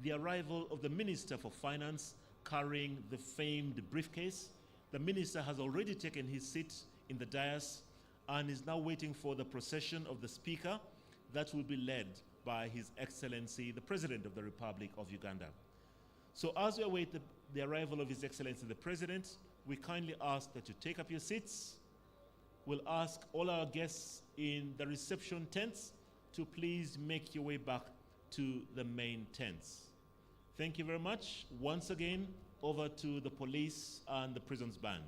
the arrival of the Minister for Finance carrying the famed briefcase. The Minister has already taken his seat in the dais and is now waiting for the procession of the Speaker that will be led by His Excellency, the President of the Republic of Uganda. So as we await the arrival of His Excellency, the President, we kindly ask that you take up your seats. We'll ask all our guests in the reception tents to please make your way back to the main tents. Thank you very much. Once again, over to the police and the prisons band.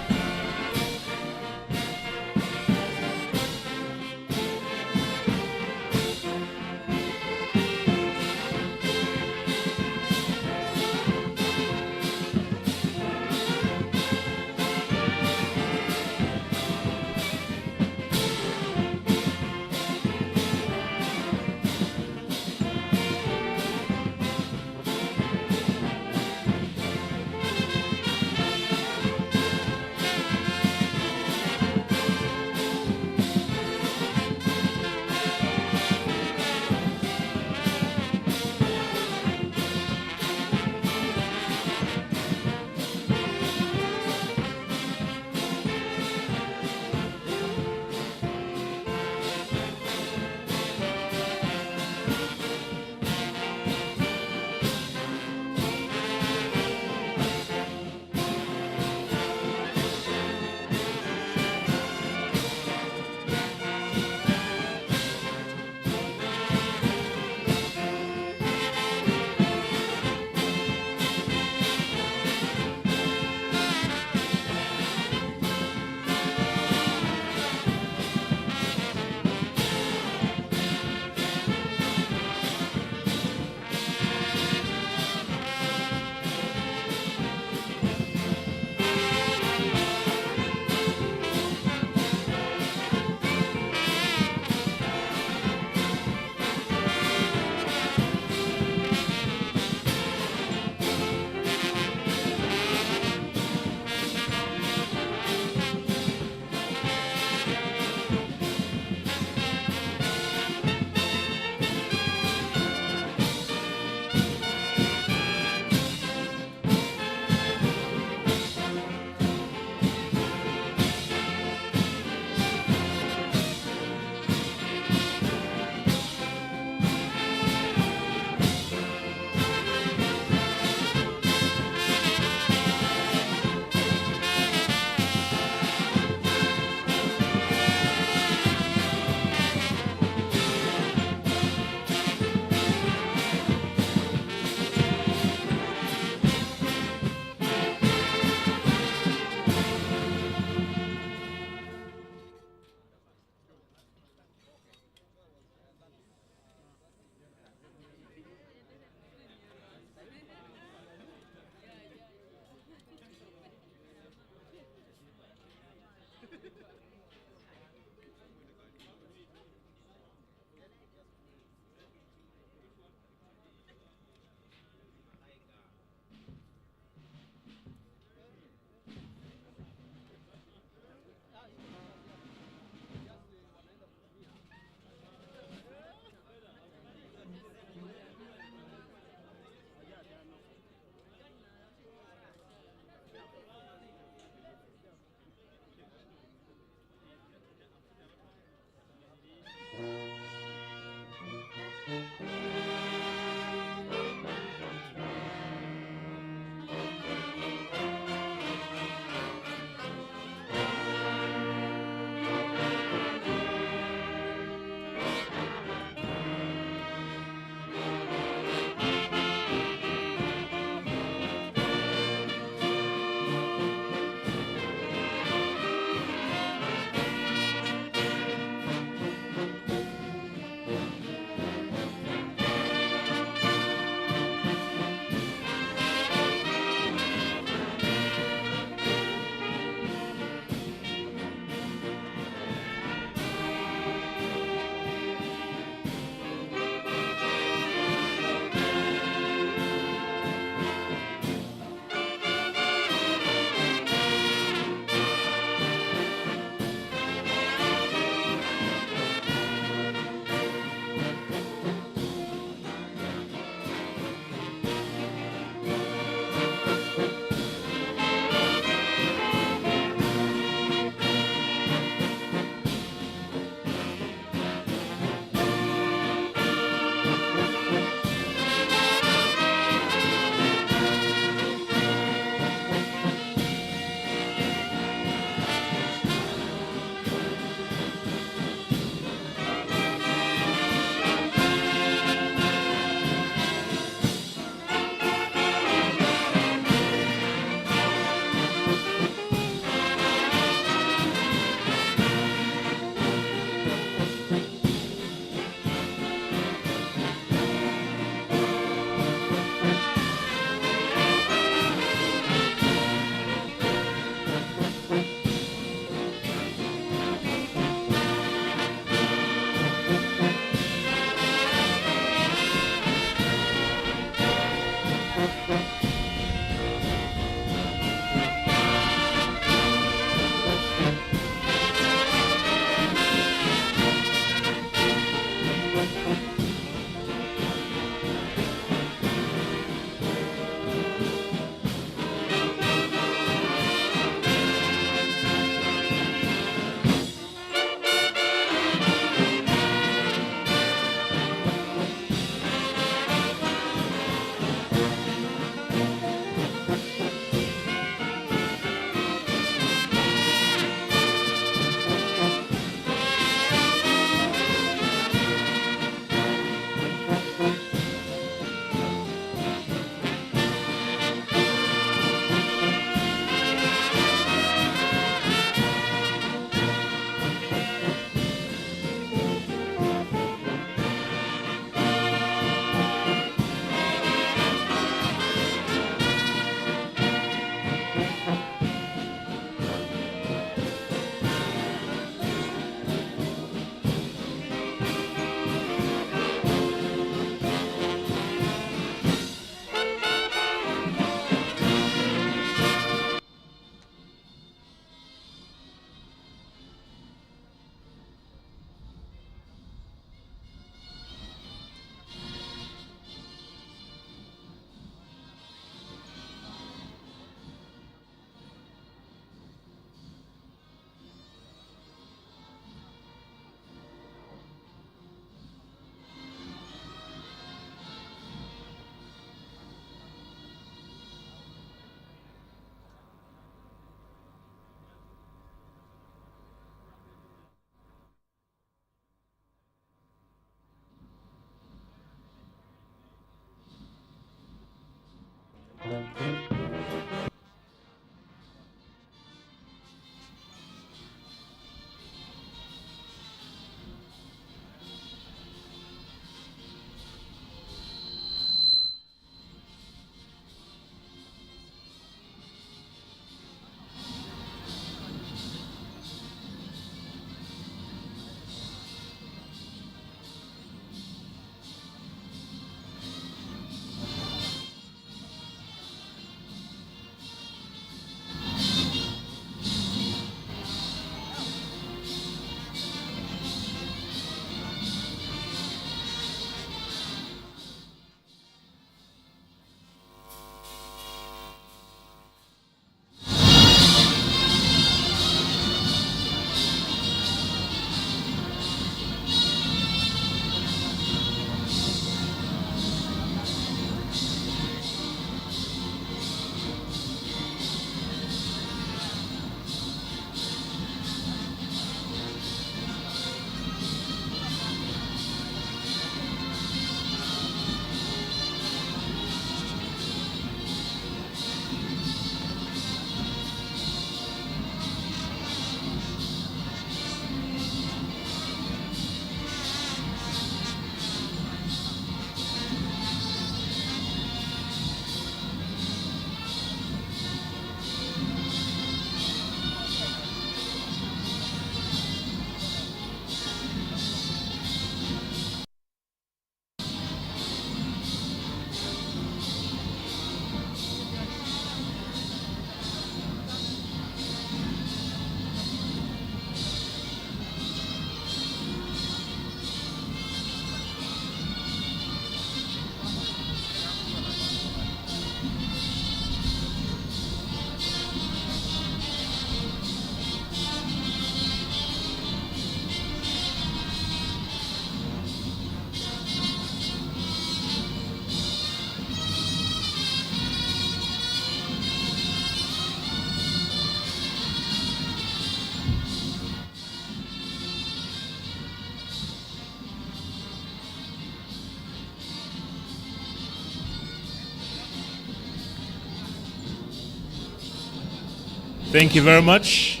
Thank you very much.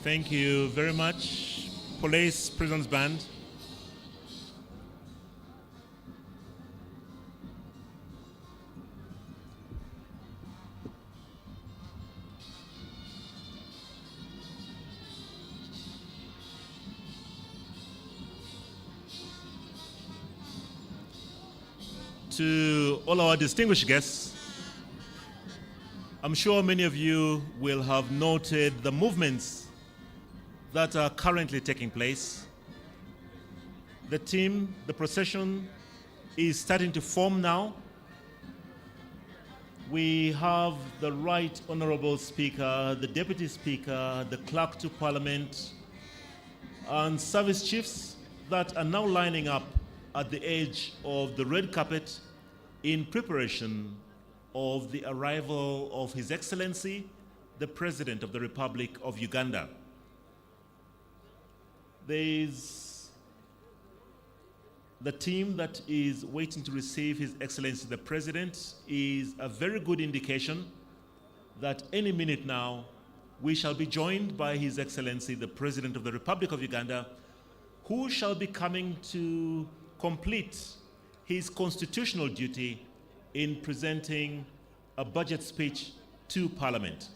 Thank you very much, Police Prisons Band. To all our distinguished guests, I'm sure many of you will have noted the movements that are currently taking place. The team, the procession is starting to form now. We have the Right Honorable Speaker, the Deputy Speaker, the Clerk to Parliament, and service chiefs that are now lining up at the edge of the red carpet in preparation of the arrival of His Excellency, the President of the Republic of Uganda. There's the team that is waiting to receive His Excellency the President is a very good indication that any minute now we shall be joined by His Excellency the President of the Republic of Uganda, who shall be coming to complete his constitutional duty in presenting a budget speech to Parliament.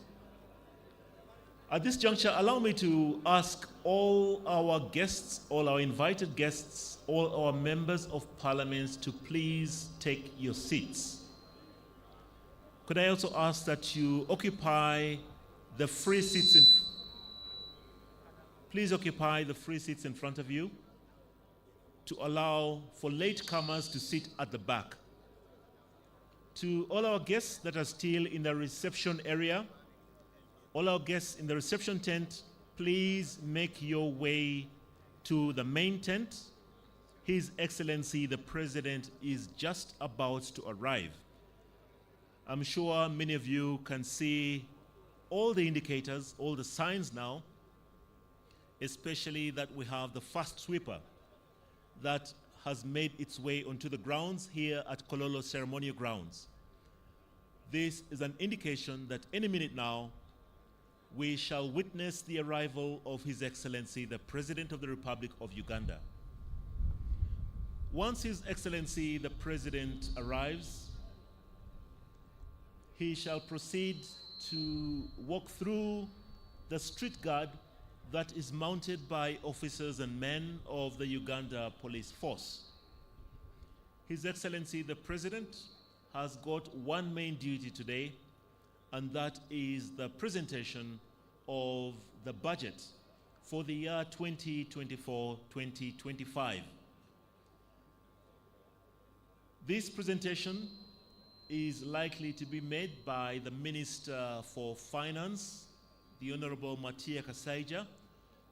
At this juncture, allow me to ask all our guests, all our invited guests, all our members of Parliament to please take your seats. Could I also ask that you occupy the free seats please occupy the free seats in front of you to allow for latecomers to sit at the back. To all our guests that are still in the reception area, all our guests in the reception tent, please make your way to the main tent. His Excellency the President is just about to arrive. I'm sure many of you can see all the indicators, all the signs now, especially that we have the first sweeper that has made its way onto the grounds here at Kololo Ceremonial Grounds. This is an indication that any minute now we shall witness the arrival of His Excellency, the President of the Republic of Uganda. Once His Excellency, the President, arrives, he shall proceed to walk through the street guard that is mounted by officers and men of the Uganda Police Force. His Excellency, the President, has got one main duty today, and that is the presentation of the budget for the year 2024-2025. This presentation is likely to be made by the Minister for Finance, the Honorable Matia Kasaija,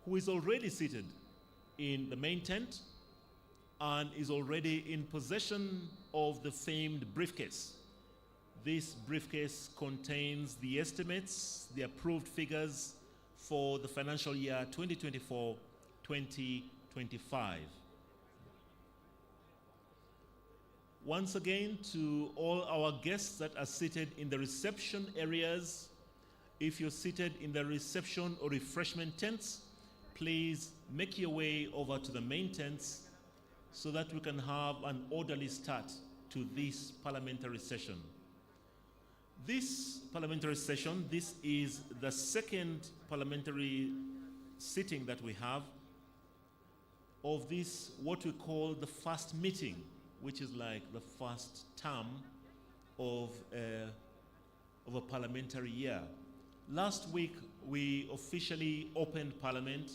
who is already seated in the main tent and is already in possession of the famed briefcase. This briefcase contains the estimates, the approved figures for the financial year 2024-2025. Once again, to all our guests that are seated in the reception areas, if you're seated in the reception or refreshment tents, please make your way over to the main tents so that we can have an orderly start to this parliamentary session. This parliamentary session, this is the second parliamentary sitting that we have of this, what we call the first meeting, which is like the first term of a parliamentary year. Last week, we officially opened Parliament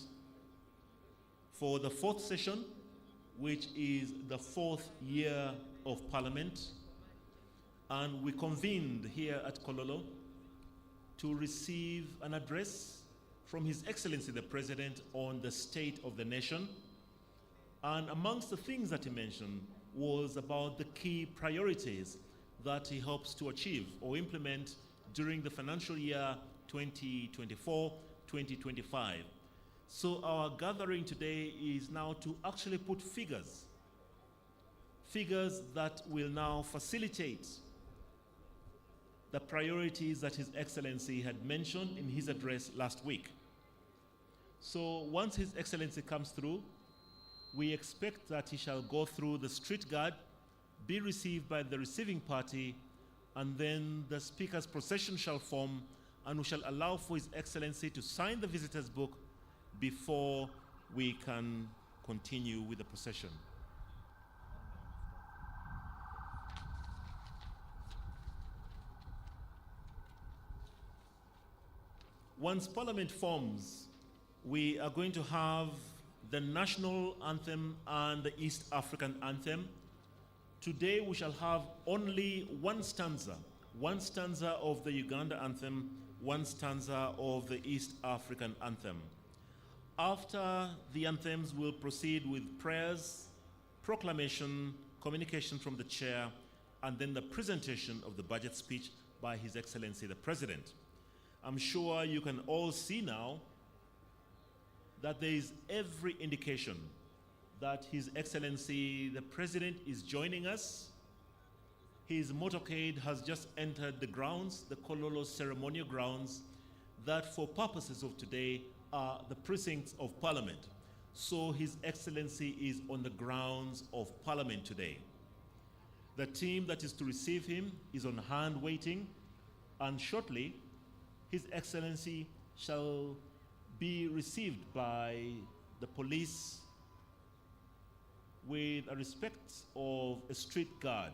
for the fourth session, which is the fourth year of Parliament. And we convened here at Kololo to receive an address from His Excellency the President on the state of the nation. And amongst the things that he mentioned was about the key priorities that he hopes to achieve or implement during the financial year 2024-2025. So our gathering today is now to actually put figures that will now facilitate the priorities that His Excellency had mentioned in his address last week. So once His Excellency comes through, we expect that he shall go through the street guard, be received by the receiving party, and then the Speaker's procession shall form, and we shall allow for His Excellency to sign the visitor's book before we can continue with the procession. Once Parliament forms, we are going to have the national anthem and the East African anthem. Today we shall have only one stanza of the Uganda anthem, one stanza of the East African anthem. After the anthems, we'll proceed with prayers, proclamation, communication from the chair, and then the presentation of the budget speech by His Excellency the President. I'm sure you can all see now that there is every indication that His Excellency the President is joining us. His motorcade has just entered the grounds, the Kololo ceremonial grounds, that for purposes of today are the precincts of Parliament. So His Excellency is on the grounds of Parliament today. The team that is to receive him is on hand waiting, and shortly His Excellency shall be received by the police with a respect of a street guard.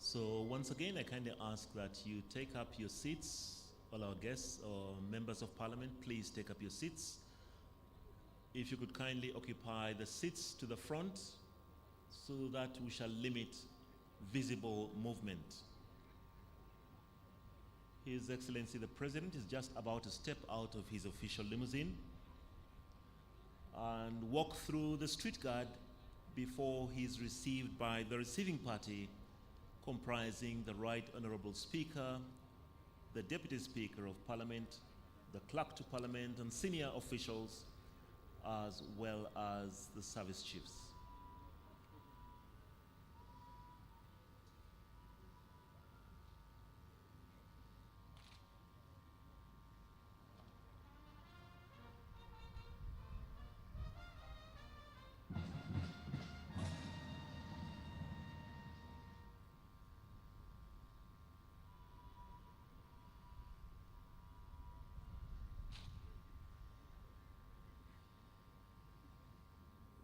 So once again, I kindly ask that you take up your seats. All our guests or members of Parliament, please take up your seats. If you could kindly occupy the seats to the front so that we shall limit visible movement. His Excellency the President is just about to step out of his official limousine and walk through the street guard before he is received by the receiving party, comprising the Right Honourable Speaker, the Deputy Speaker of Parliament, the Clerk to Parliament, and senior officials, as well as the service chiefs.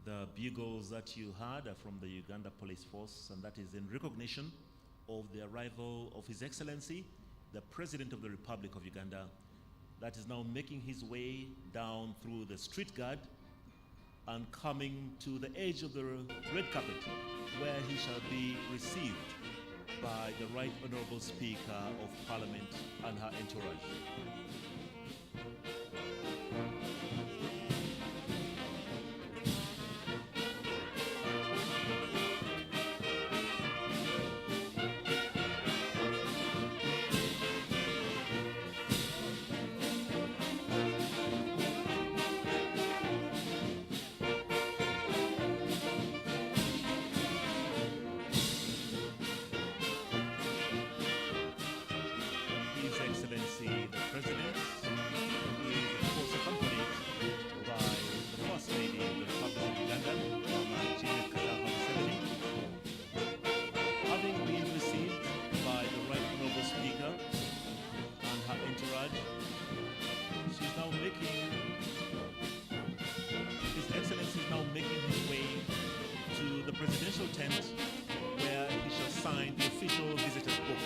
The bugles that you heard are from the Uganda Police Force, and that is in recognition of the arrival of His Excellency, the President of the Republic of Uganda, that is now making his way down through the street guard and coming to the edge of the red carpet, where he shall be received by the Right Honourable Speaker of Parliament and her entourage. His Excellency is now making his way presidential tent where he shall sign the official visitor's book.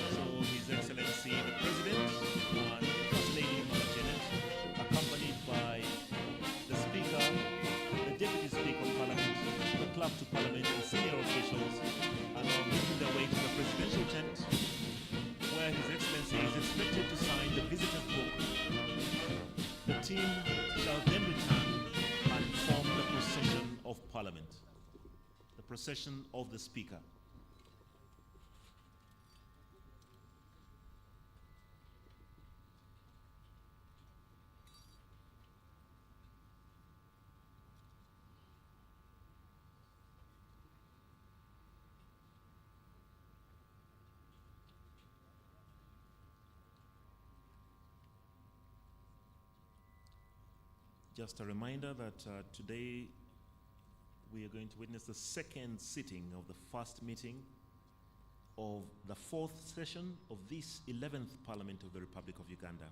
So His Excellency the President and First Lady Mama Janet, accompanied by the Speaker, the Deputy Speaker of Parliament, the Clerk to Parliament, and senior officials, are now making their way to the presidential tent, where His Excellency is expected to sign the visitor's book. The team shall then return and form the procession of Parliament, the procession of the Speaker. Just a reminder that today we are going to witness the second sitting of the first meeting of the fourth session of this 11th Parliament of the Republic of Uganda.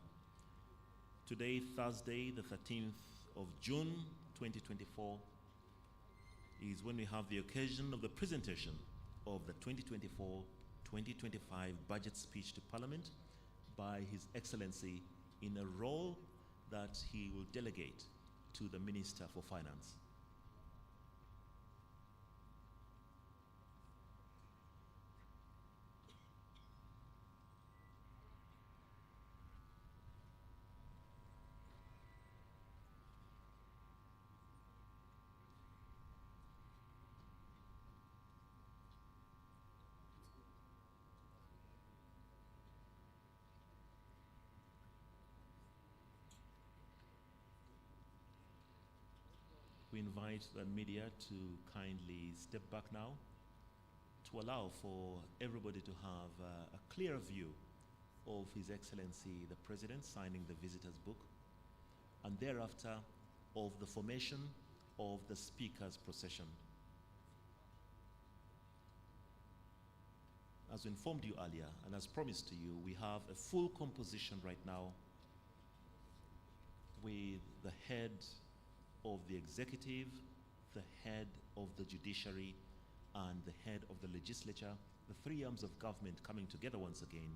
Today, Thursday, the 13th of June, 2024, is when we have the occasion of the presentation of the 2024-2025 budget speech to Parliament by His Excellency in a role that he will delegate to the Minister for Finance. We invite the media to kindly step back now to allow for everybody to have a clear view of His Excellency the President signing the visitor's book, and thereafter of the formation of the Speaker's procession. As we informed you earlier, and as promised to you, we have a full composition right now with the head of the executive, the head of the judiciary, and the head of the legislature, the three arms of government coming together once again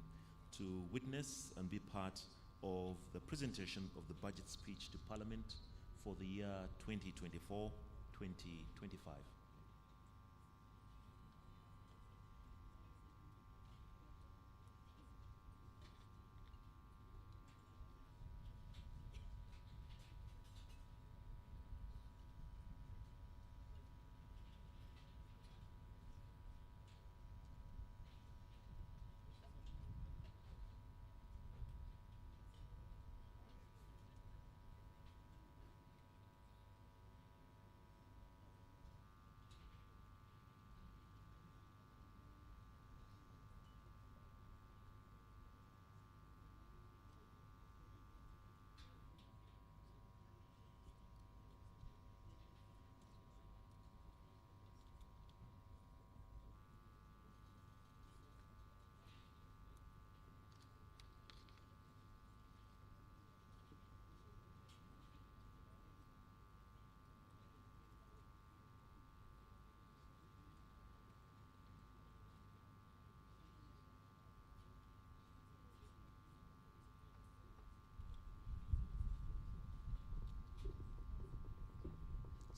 to witness and be part of the presentation of the budget speech to Parliament for the year 2024-2025.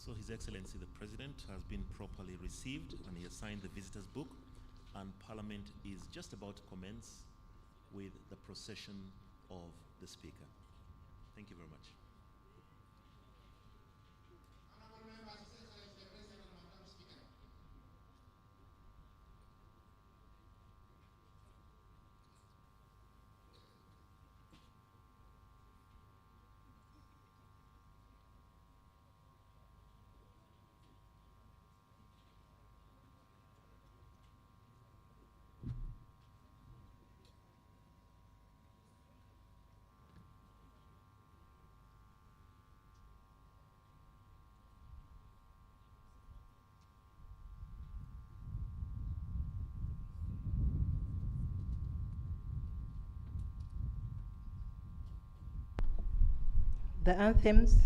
So His Excellency the President has been properly received and he has signed the visitor's book, and Parliament is just about to commence with the procession of the Speaker. Thank you very much. The anthems.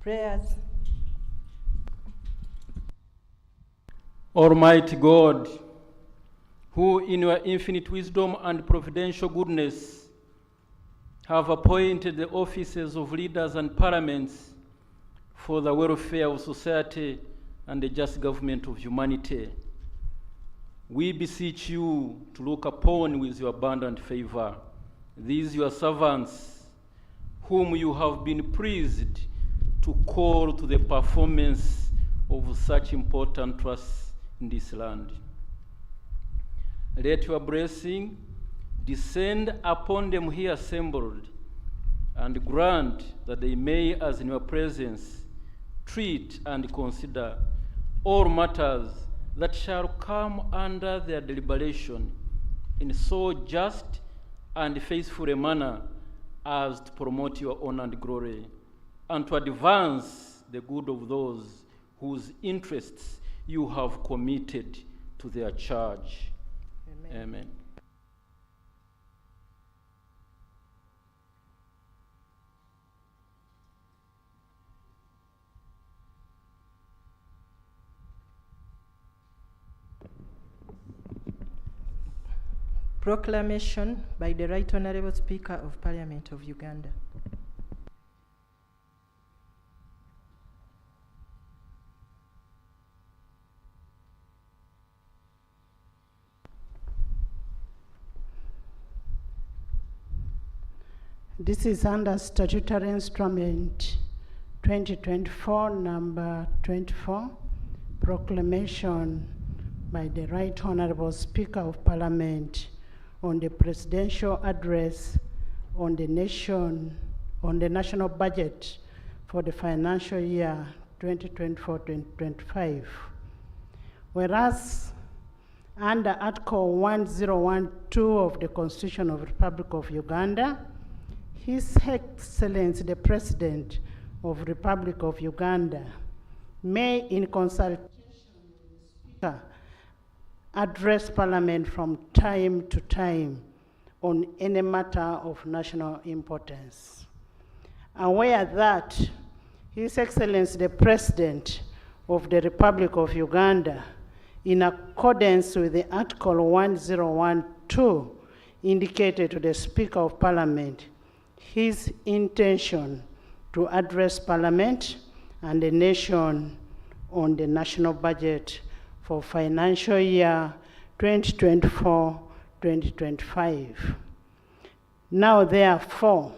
Prayers. Almighty God, who in your infinite wisdom and providential goodness have appointed the offices of leaders and parliaments for the welfare of society and the just government of humanity, we beseech you to look upon with your abundant favor these your servants, whom you have been pleased to call to the performance of such important trusts in this land. Let your blessing descend upon them here assembled, and grant that they may, as in your presence, treat and consider all matters that shall come under their deliberation in so just and faithful a manner as to promote your honor and glory, and to advance the good of those whose interests you have committed to their charge. Amen. Amen. Proclamation by the Right Honorable Speaker of Parliament of Uganda. This is under Statutory Instrument 2024, number 24, proclamation by the Right Honorable Speaker of Parliament on the presidential address on the national budget for the financial year 2024-2025. Whereas under Article 1012 of the Constitution of the Republic of Uganda, His Excellency the President of the Republic of Uganda may, in consultation with the Speaker, address Parliament from time to time on any matter of national importance. Aware that His Excellency the President of the Republic of Uganda, in accordance with the Article 1012, indicated to the Speaker of Parliament his intention to address Parliament and the nation on the national budget for financial year 2024-2025. Now, therefore,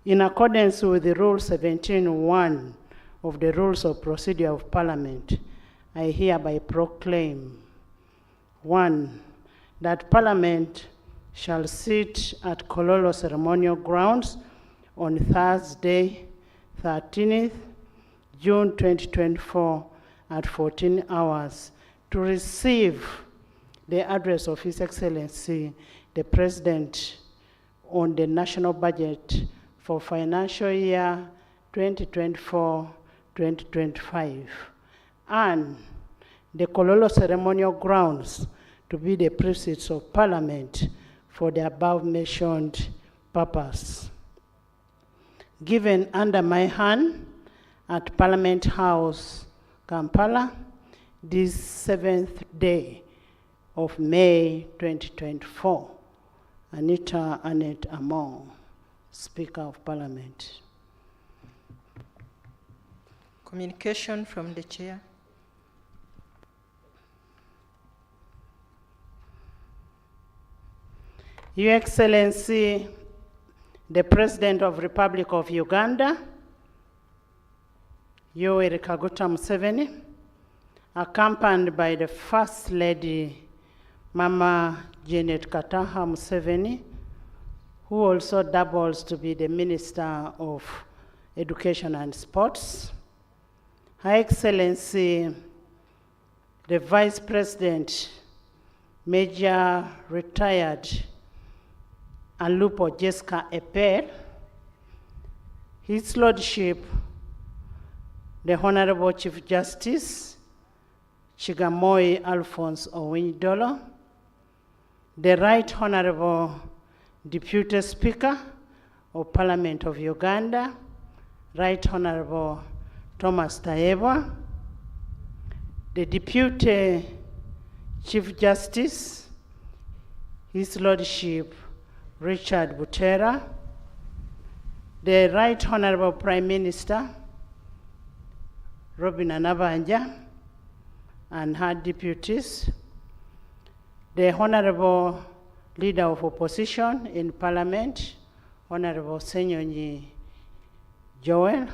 in accordance with the Rule 17.1 of the Rules of Procedure of Parliament, I hereby proclaim, 1, that Parliament shall sit at Kololo Ceremonial Grounds on Thursday, 13th June 2024 at 14 hours to receive the address of His Excellency, the President, on the national budget for financial year 2024-2025, and the Kololo ceremonial grounds to be the precincts of Parliament for the above-mentioned purpose. Given under my hand at Parliament House, Kampala, this 7th day of May 2024. Anita Annette Among, Speaker of Parliament. Communication from the Chair. Your Excellency, the President of the Republic of Uganda, Yoweri Kaguta Museveni, accompanied by the First Lady, Mama Janet Kataha Museveni, who also doubles to be the Minister of Education and Sports. Her Excellency, the Vice President, Major Retired Alupo Jessica Eper, His Lordship, the Honorable Chief Justice, Chigamoy Alphonse Owiny-Dollo, the Right Honorable Deputy Speaker of Parliament of Uganda, Right Honorable Thomas Tayebwa, the Deputy Chief Justice, His Lordship Richard Butera, the Right Honorable Prime Minister Robin Anabanja and her deputies, the Honorable Leader of Opposition in Parliament, Honorable Senyonyi Joel,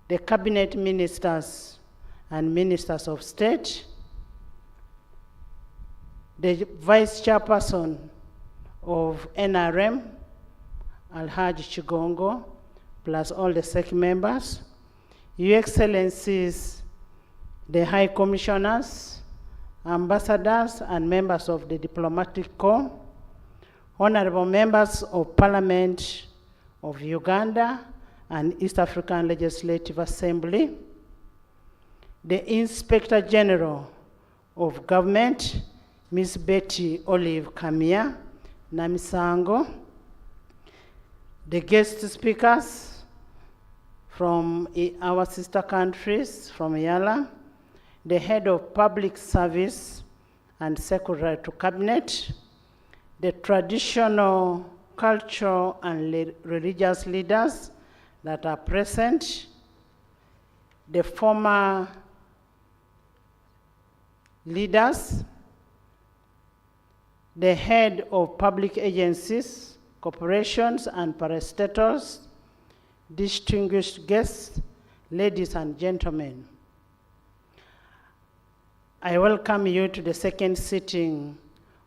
the Cabinet Ministers and Ministers of State, the Vice Chairperson of NRM, Alhaji Chigongo, plus all the SEC members, Your Excellencies, the High Commissioners, Ambassadors, and members of the Diplomatic Corps, Honorable Members of Parliament of Uganda and East African Legislative Assembly, the Inspector General of Government, Ms. Betty Olive Kamia Namisango, the guest speakers from our sister countries, from Yala, the Head of Public Service and Secretary to Cabinet, the traditional, cultural, and religious leaders that are present, the former leaders, the head of public agencies, corporations, and parastatals, distinguished guests, ladies and gentlemen. I welcome you to the second sitting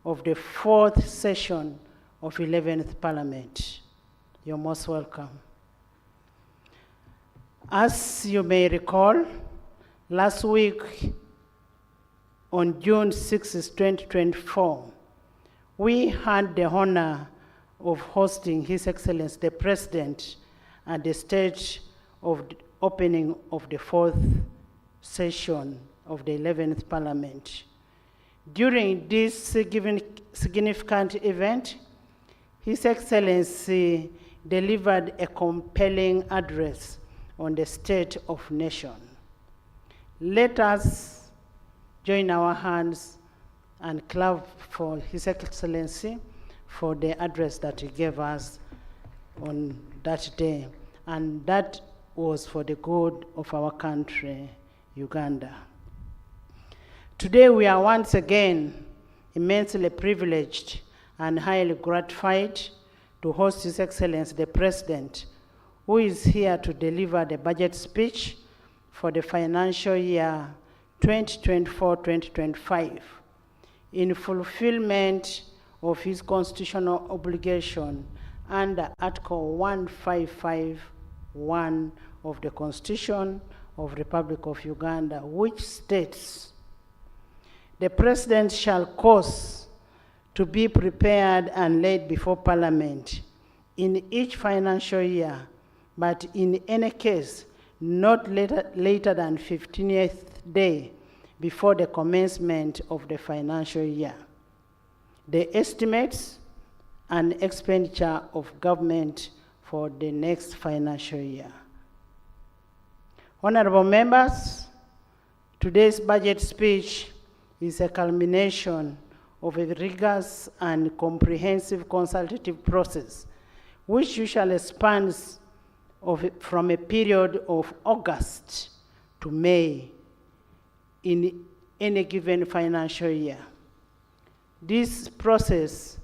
of the fourth session of 11th Parliament. You're most welcome. As you may recall, last week on June 6, 2024, we had the honor of hosting His Excellency the President at the stage of the opening of the fourth session of the 11th Parliament. During this significant event, His Excellency delivered a compelling address on the state of nation. Let us join our hands and clap for His Excellency for the address that he gave us on that day. And that was for the good of our country, Uganda. Today we are once again immensely privileged and highly gratified to host His Excellency the President, who is here to deliver the budget speech for the financial year 2024-2025 in fulfillment of his constitutional obligation under Article 1551 of the Constitution of the Republic of Uganda, which states, "The President shall cause to be prepared and laid before Parliament in each financial year, but in any case, not later than 15th day before the commencement of the financial year. The estimates and expenditure of government for the next financial year. Honorable members, today's budget speech is a culmination of a rigorous and comprehensive consultative process, which usually spans from a period of August to May in any given financial year. This process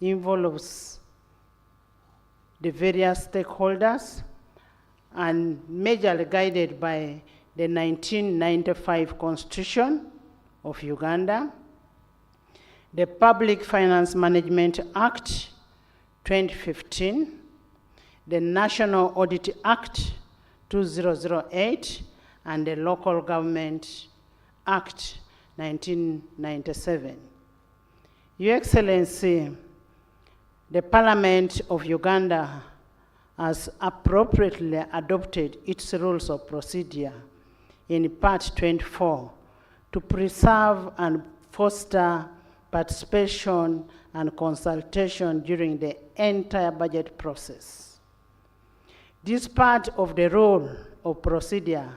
involves the various stakeholders and majorly guided by the 1995 Constitution of Uganda, the Public Finance Management Act 2015, the National Audit Act 2008, and the Local Government Act 1997. Your Excellency, the Parliament of Uganda has appropriately adopted its rules of procedure in Part 24 to preserve and foster participation and consultation during the entire budget process. This part of the rule of procedure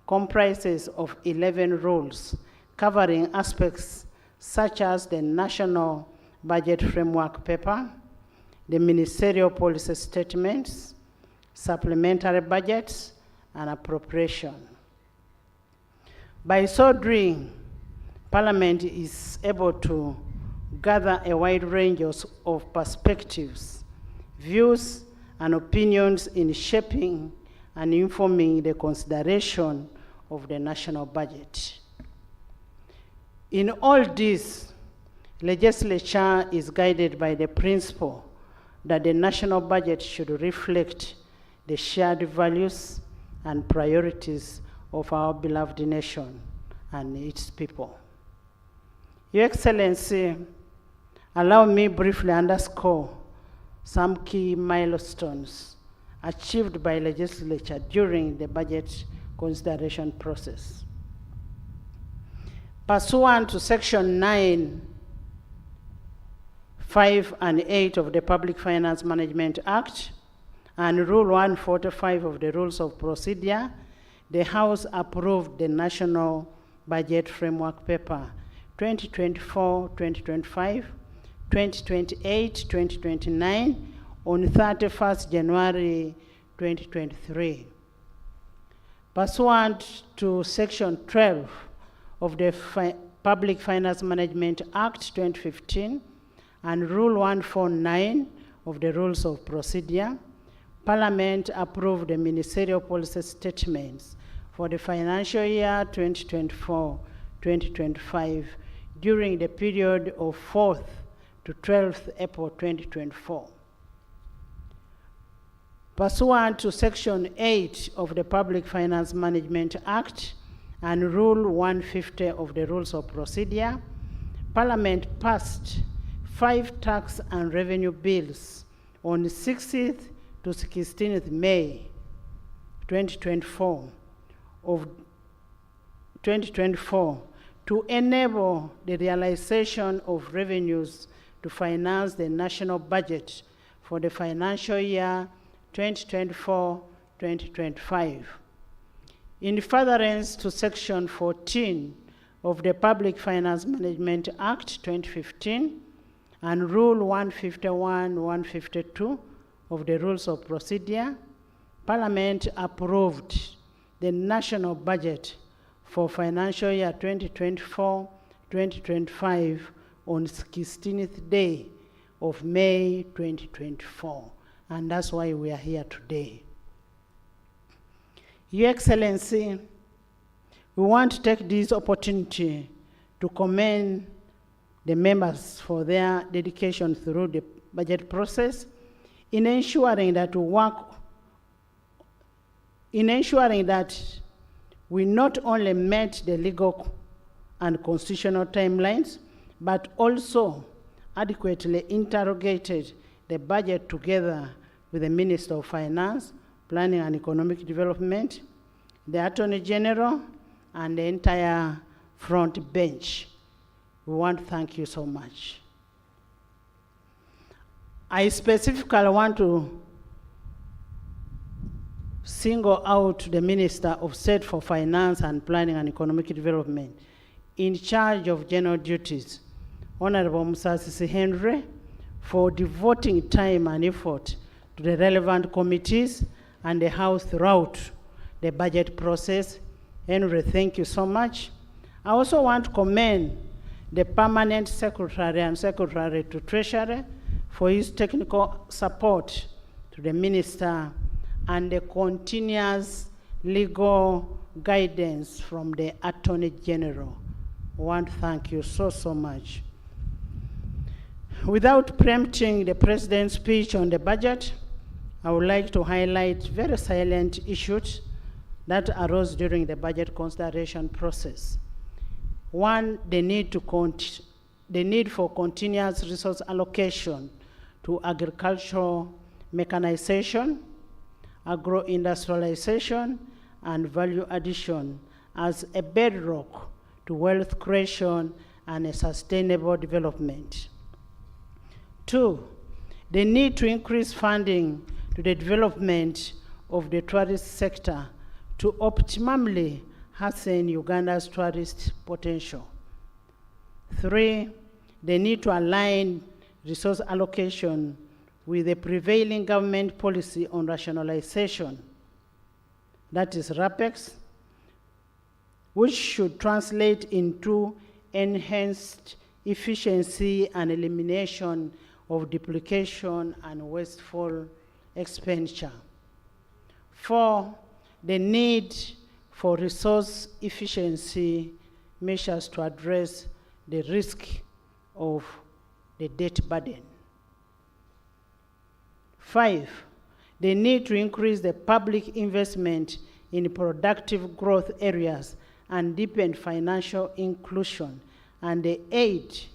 comprises of 11 rules covering aspects such as the National Budget Framework Paper, the Ministerial Policy Statements, supplementary budgets, and appropriation. By so doing, Parliament is able to gather a wide range of perspectives, views, and opinions in shaping and informing the consideration of the national budget. In all this, legislature is guided by the principle that the national budget should reflect the shared values and priorities of our beloved nation and its people. Your Excellency, allow me briefly underscore some key milestones achieved by legislature during the budget consideration process. Pursuant to Section 9, 5 and 8 of the Public Finance Management Act and Rule 145 of the Rules of Procedure, the House approved the National Budget Framework Paper 2024-2025, 2028-2029 on 31st January 2023. Pursuant to Section 12 of the Public Finance Management Act 2015 and Rule 149 of the Rules of Procedure, Parliament approved the Ministerial Policy Statements for the financial year 2024-2025 during the period of 4th to 12th April 2024. Pursuant to Section 8 of the Public Finance Management Act and Rule 150 of the Rules of Procedure, Parliament passed 5 tax and revenue bills on 16th to 16th May 2024 to enable the realization of revenues to finance the national budget for the financial year 2024-2025. In furtherance to Section 14 of the Public Finance Management Act 2015 and Rule 151-152 of the Rules of Procedure, Parliament approved the national budget for financial year 2024-2025 on 16th day of May 2024. And that's why we are here today. Your Excellency, we want to take this opportunity to commend the members for their dedication through the budget process in ensuring that we not only met the legal and constitutional timelines, but also adequately interrogated the budget together with the Minister of Finance, Planning and Economic Development, the Attorney General, and the entire front bench. We want to thank you so much. I specifically want to single out the Minister of State for Finance and Planning and Economic Development in charge of general duties, Honorable Musasisi Henry, for devoting time and effort to the relevant committees and the House throughout the budget process. Henry, thank you so much. I also want to commend the Permanent Secretary and Secretary to Treasury for his technical support to the Minister and the continuous legal guidance from the Attorney General. I want to thank you so, so much. Without preempting the President's speech on the budget, I would like to highlight very salient issues that arose during the budget consideration process. One, the need for continuous resource allocation to agricultural mechanization, agro-industrialization, and value addition as a bedrock to wealth creation and a sustainable development. Two, the need to increase funding to the development of the tourist sector to optimally hasten Uganda's tourist potential. Three, the need to align resource allocation with the prevailing government policy on rationalization, that is RAPEX, which should translate into enhanced efficiency and elimination of duplication and wasteful expenditure. Four, the need for resource efficiency measures to address the risk of the debt burden. Five, the need to increase the public investment in productive growth areas and deepen financial inclusion. And the eight,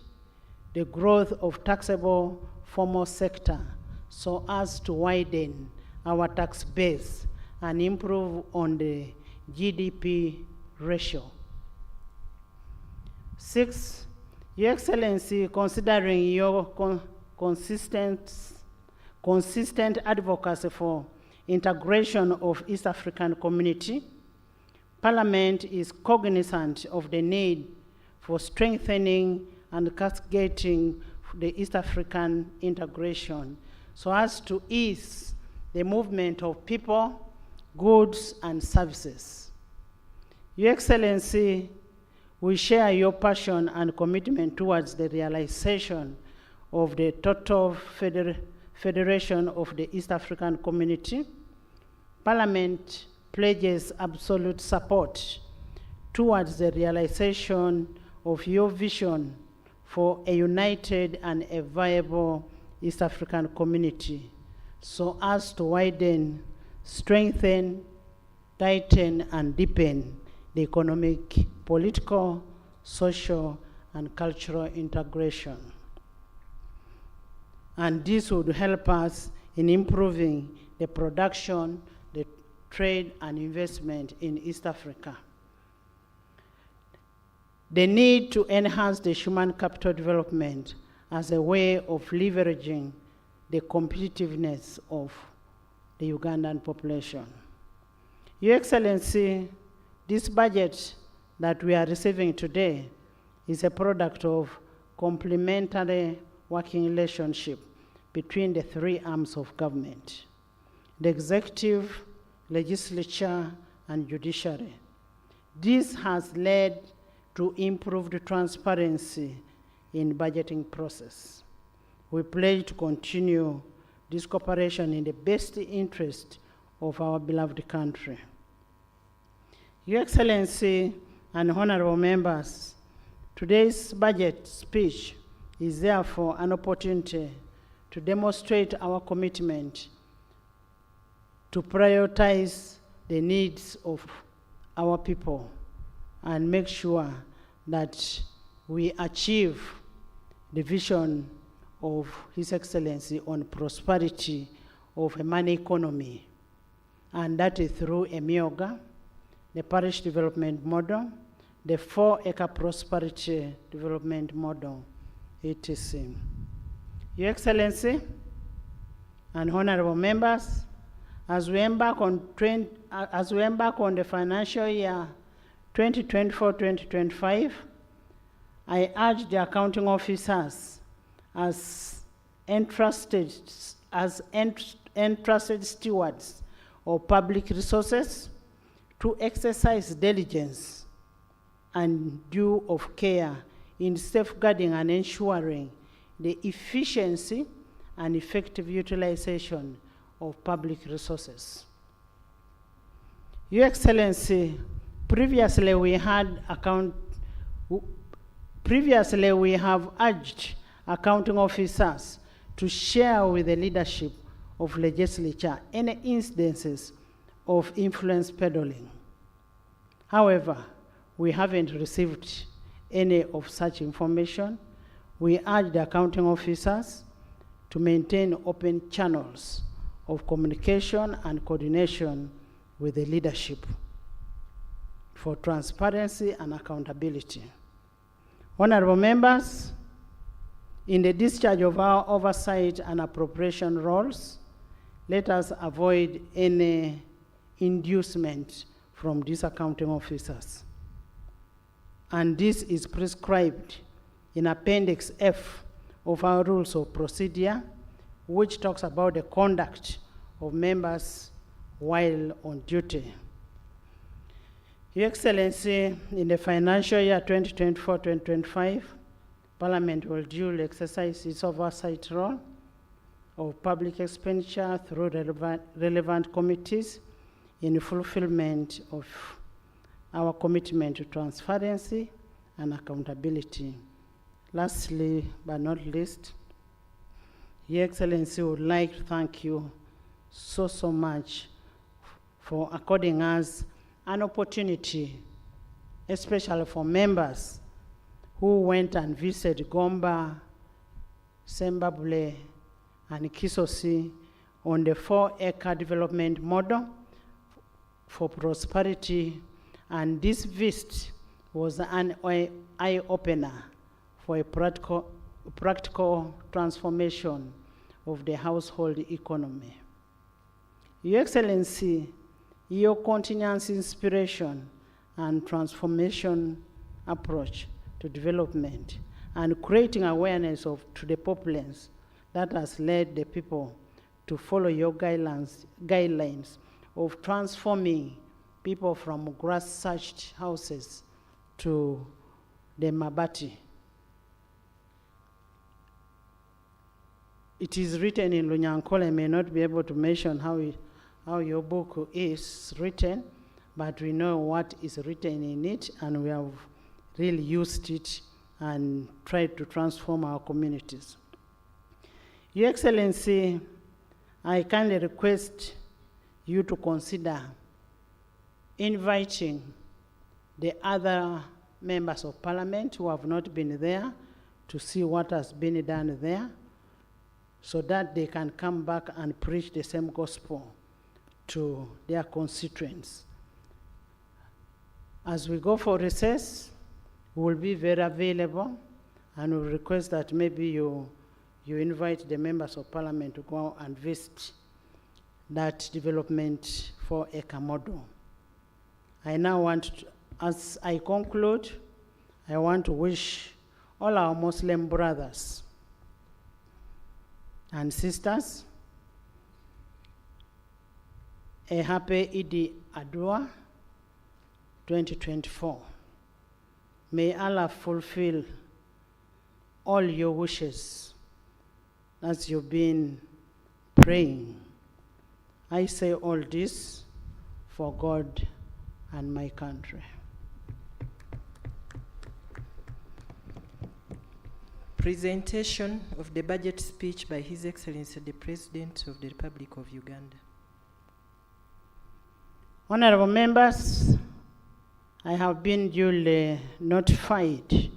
the growth of taxable formal sector so as to widen our tax base and improve on the GDP ratio. Six, Your Excellency, considering your consistent advocacy for integration of East African community, Parliament is cognizant of the need for strengthening and cascading the East African integration so as to ease the movement of people, goods, and services. Your Excellency, we share your passion and commitment towards the realization of the total federation of the East African community. Parliament pledges absolute support towards the realization of your vision for a united and a viable East African community so as to widen, strengthen, tighten, and deepen the economic, political, social, and cultural integration. And this would help us in improving the production, the trade, and investment in East Africa. The need to enhance the human capital development as a way of leveraging the competitiveness of the Ugandan population. Your Excellency, this budget that we are receiving today is a product of complementary working relationship between the three arms of government: the executive, legislature, and judiciary. This has led to improved transparency in budgeting process. We pledge to continue this cooperation in the best interest of our beloved country. Your Excellency and honorable members, today's budget speech is therefore an opportunity to demonstrate our commitment to prioritize the needs of our people and make sure that we achieve the vision of His Excellency on prosperity of a money economy, and that is through EMIOGA, the Parish Development Model, the 4-acre Prosperity Development Model, etc. Your Excellency and honorable members, as we embark on the financial year 2024-2025, I urge the accounting officers as entrusted stewards of public resources to exercise diligence and due of care in safeguarding and ensuring the efficiency and effective utilization of public resources. Your Excellency, previously we have urged accounting officers to share with the leadership of legislature any instances of influence peddling. However, we haven't received any of such information. We urge the accounting officers to maintain open channels of communication and coordination with the leadership for transparency and accountability. Honorable members, in the discharge of our oversight and appropriation roles, let us avoid any inducement from these accounting officers. And this is prescribed in Appendix F of our Rules of Procedure, which talks about the conduct of members while on duty. Your Excellency, in the financial year 2024-2025, Parliament will duly exercise its oversight role of public expenditure through relevant committees in fulfillment of our commitment to transparency and accountability. Lastly, but not least, Your Excellency would like to thank you so much for according us an opportunity, especially for members who went and visited Gomba, Sembabule, and Kisosi on the 4-acre development model for prosperity, and this visit was an eye-opener for a practical transformation of the household economy. Your Excellency, your continuous inspiration and transformation approach to development and creating awareness to the populace that has led the people to follow your guidelines of transforming people from grass-thatched houses to the mabati. It is written in Lunyankole. I may not be able to mention how your book is written, but we know what is written in it, and we have really used it and tried to transform our communities. Your Excellency, I kindly request you to consider inviting the other members of Parliament who have not been there to see what has been done there, so that they can come back and preach the same gospel to their constituents. As we go for recess, we will be very available, and we request that maybe you invite the members of Parliament to go and visit that development 4-acre model. I now want to, as I conclude, I want to wish all our Muslim brothers and sisters a happy Eid Adha 2024. May Allah fulfill all your wishes as you've been praying. I say all this for God and my country. Presentation of the budget speech by His Excellency the President of the Republic of Uganda. Honorable members, I have been duly notified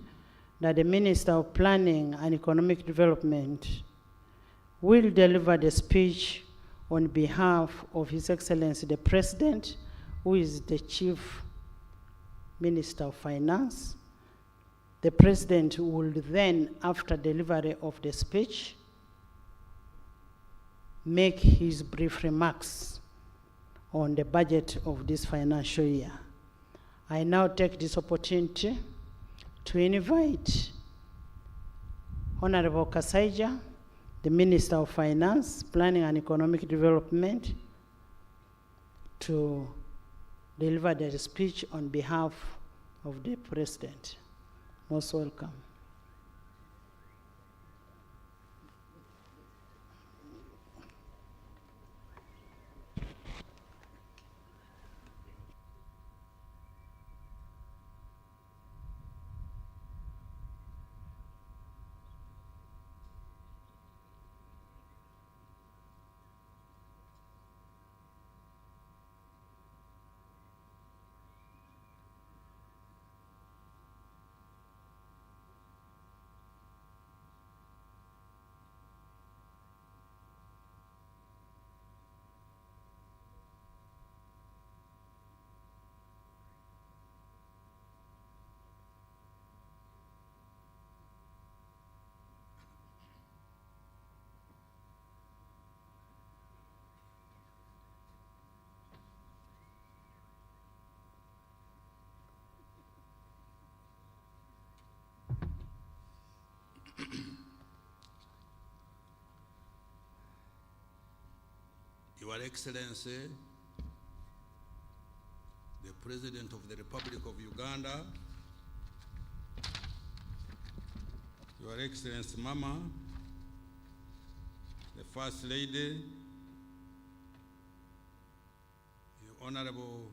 that the Minister of Planning and Economic Development will deliver the speech on behalf of His Excellency the President, who is the Chief Minister of Finance. The President will then, after delivery of the speech, make his brief remarks on the budget of this financial year. I now take this opportunity to invite Honorable Kasaija, the Minister of Finance, Planning and Economic Development, to deliver the speech on behalf of the President. Most welcome. Your Excellency, the President of the Republic of Uganda, Your Excellency Mama, the First Lady, the Honorable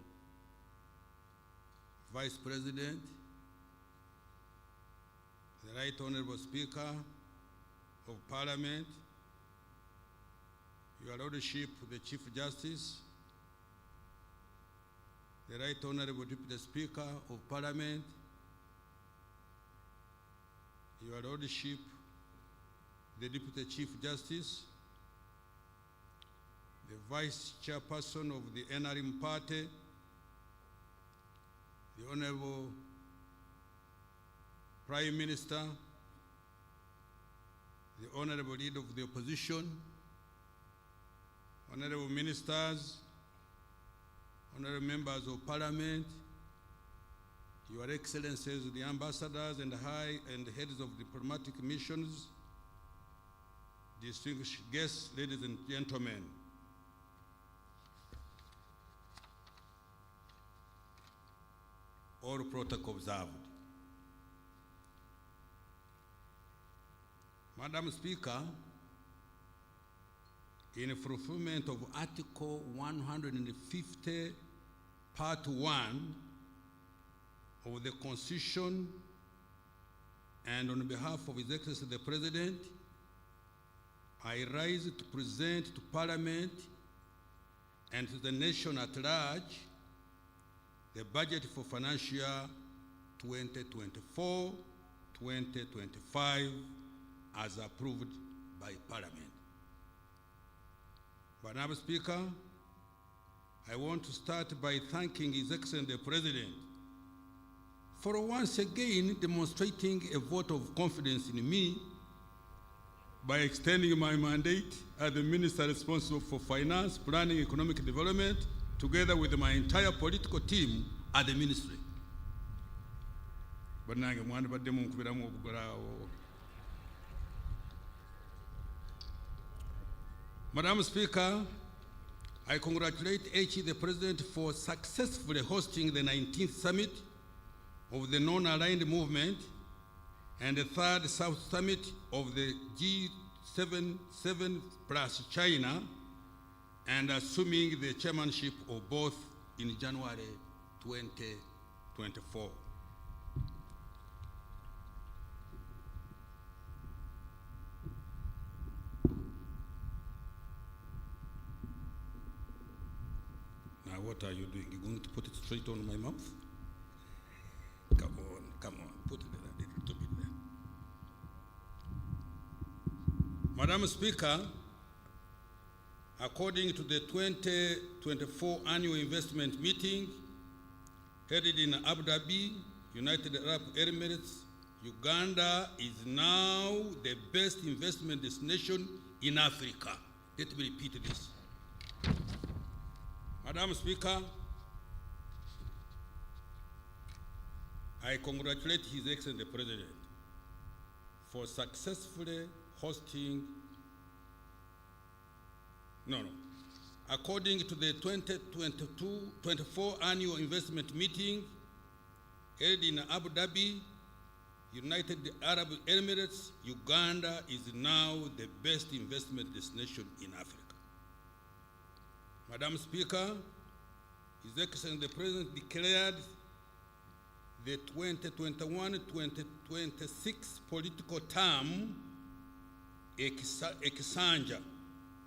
Vice President, the Right Honorable Speaker of Parliament, Your Lordship, the Chief Justice, the Right Honorable Deputy Speaker of Parliament, Your Lordship, the Deputy Chief Justice, the Vice Chairperson of the NRM Party, the Honorable Prime Minister, the Honorable Leader of the Opposition, Honorable Ministers, Honorable Members of Parliament, Your Excellencies, the Ambassadors and High and Heads of Diplomatic Missions, distinguished guests, ladies and gentlemen. All protocol observed. Madam Speaker, in fulfillment of Article 150, Part 1 of the Constitution, and on behalf of His Excellency the President, I rise to present to Parliament and to the nation at large the budget for financial year 2024-2025 as approved by Parliament. Madam Speaker, I want to start by thanking His Excellency the President for once again demonstrating a vote of confidence in me by extending my mandate as the Minister responsible for Finance, Planning, Economic Development, together with my entire political team at the Ministry. Madam Speaker, I congratulate HE the President for successfully hosting the 19th Summit of the Non-Aligned Movement and the 3rd South Summit of the G77 plus China, and assuming the chairmanship of both in January 2024. Now what are you doing? You're going to put it straight on my mouth? Come on, put it there, a little bit there. Madam Speaker, according to the 2024 annual investment meeting held in Abu Dhabi, United Arab Emirates, Uganda is now the best investment destination in Africa. Let me repeat this. Madam Speaker, I congratulate His Excellency the President for successfully hosting, according to the 2022-24 annual investment meeting held in Abu Dhabi, United Arab Emirates, Uganda is now the best investment destination in Africa. Madam Speaker, His Excellency the President declared the 2021-2026 political term a Kisanja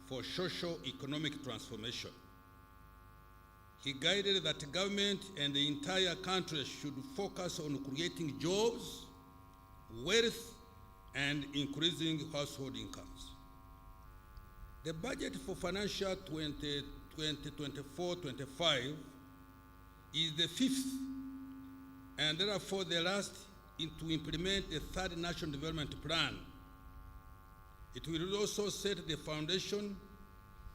for socio-economic transformation. He guided that the government and the entire country should focus on creating jobs, wealth, and increasing household incomes. The budget for financial 2024-25 is the fifth and therefore the last to implement the third National Development Plan. It will also set the foundation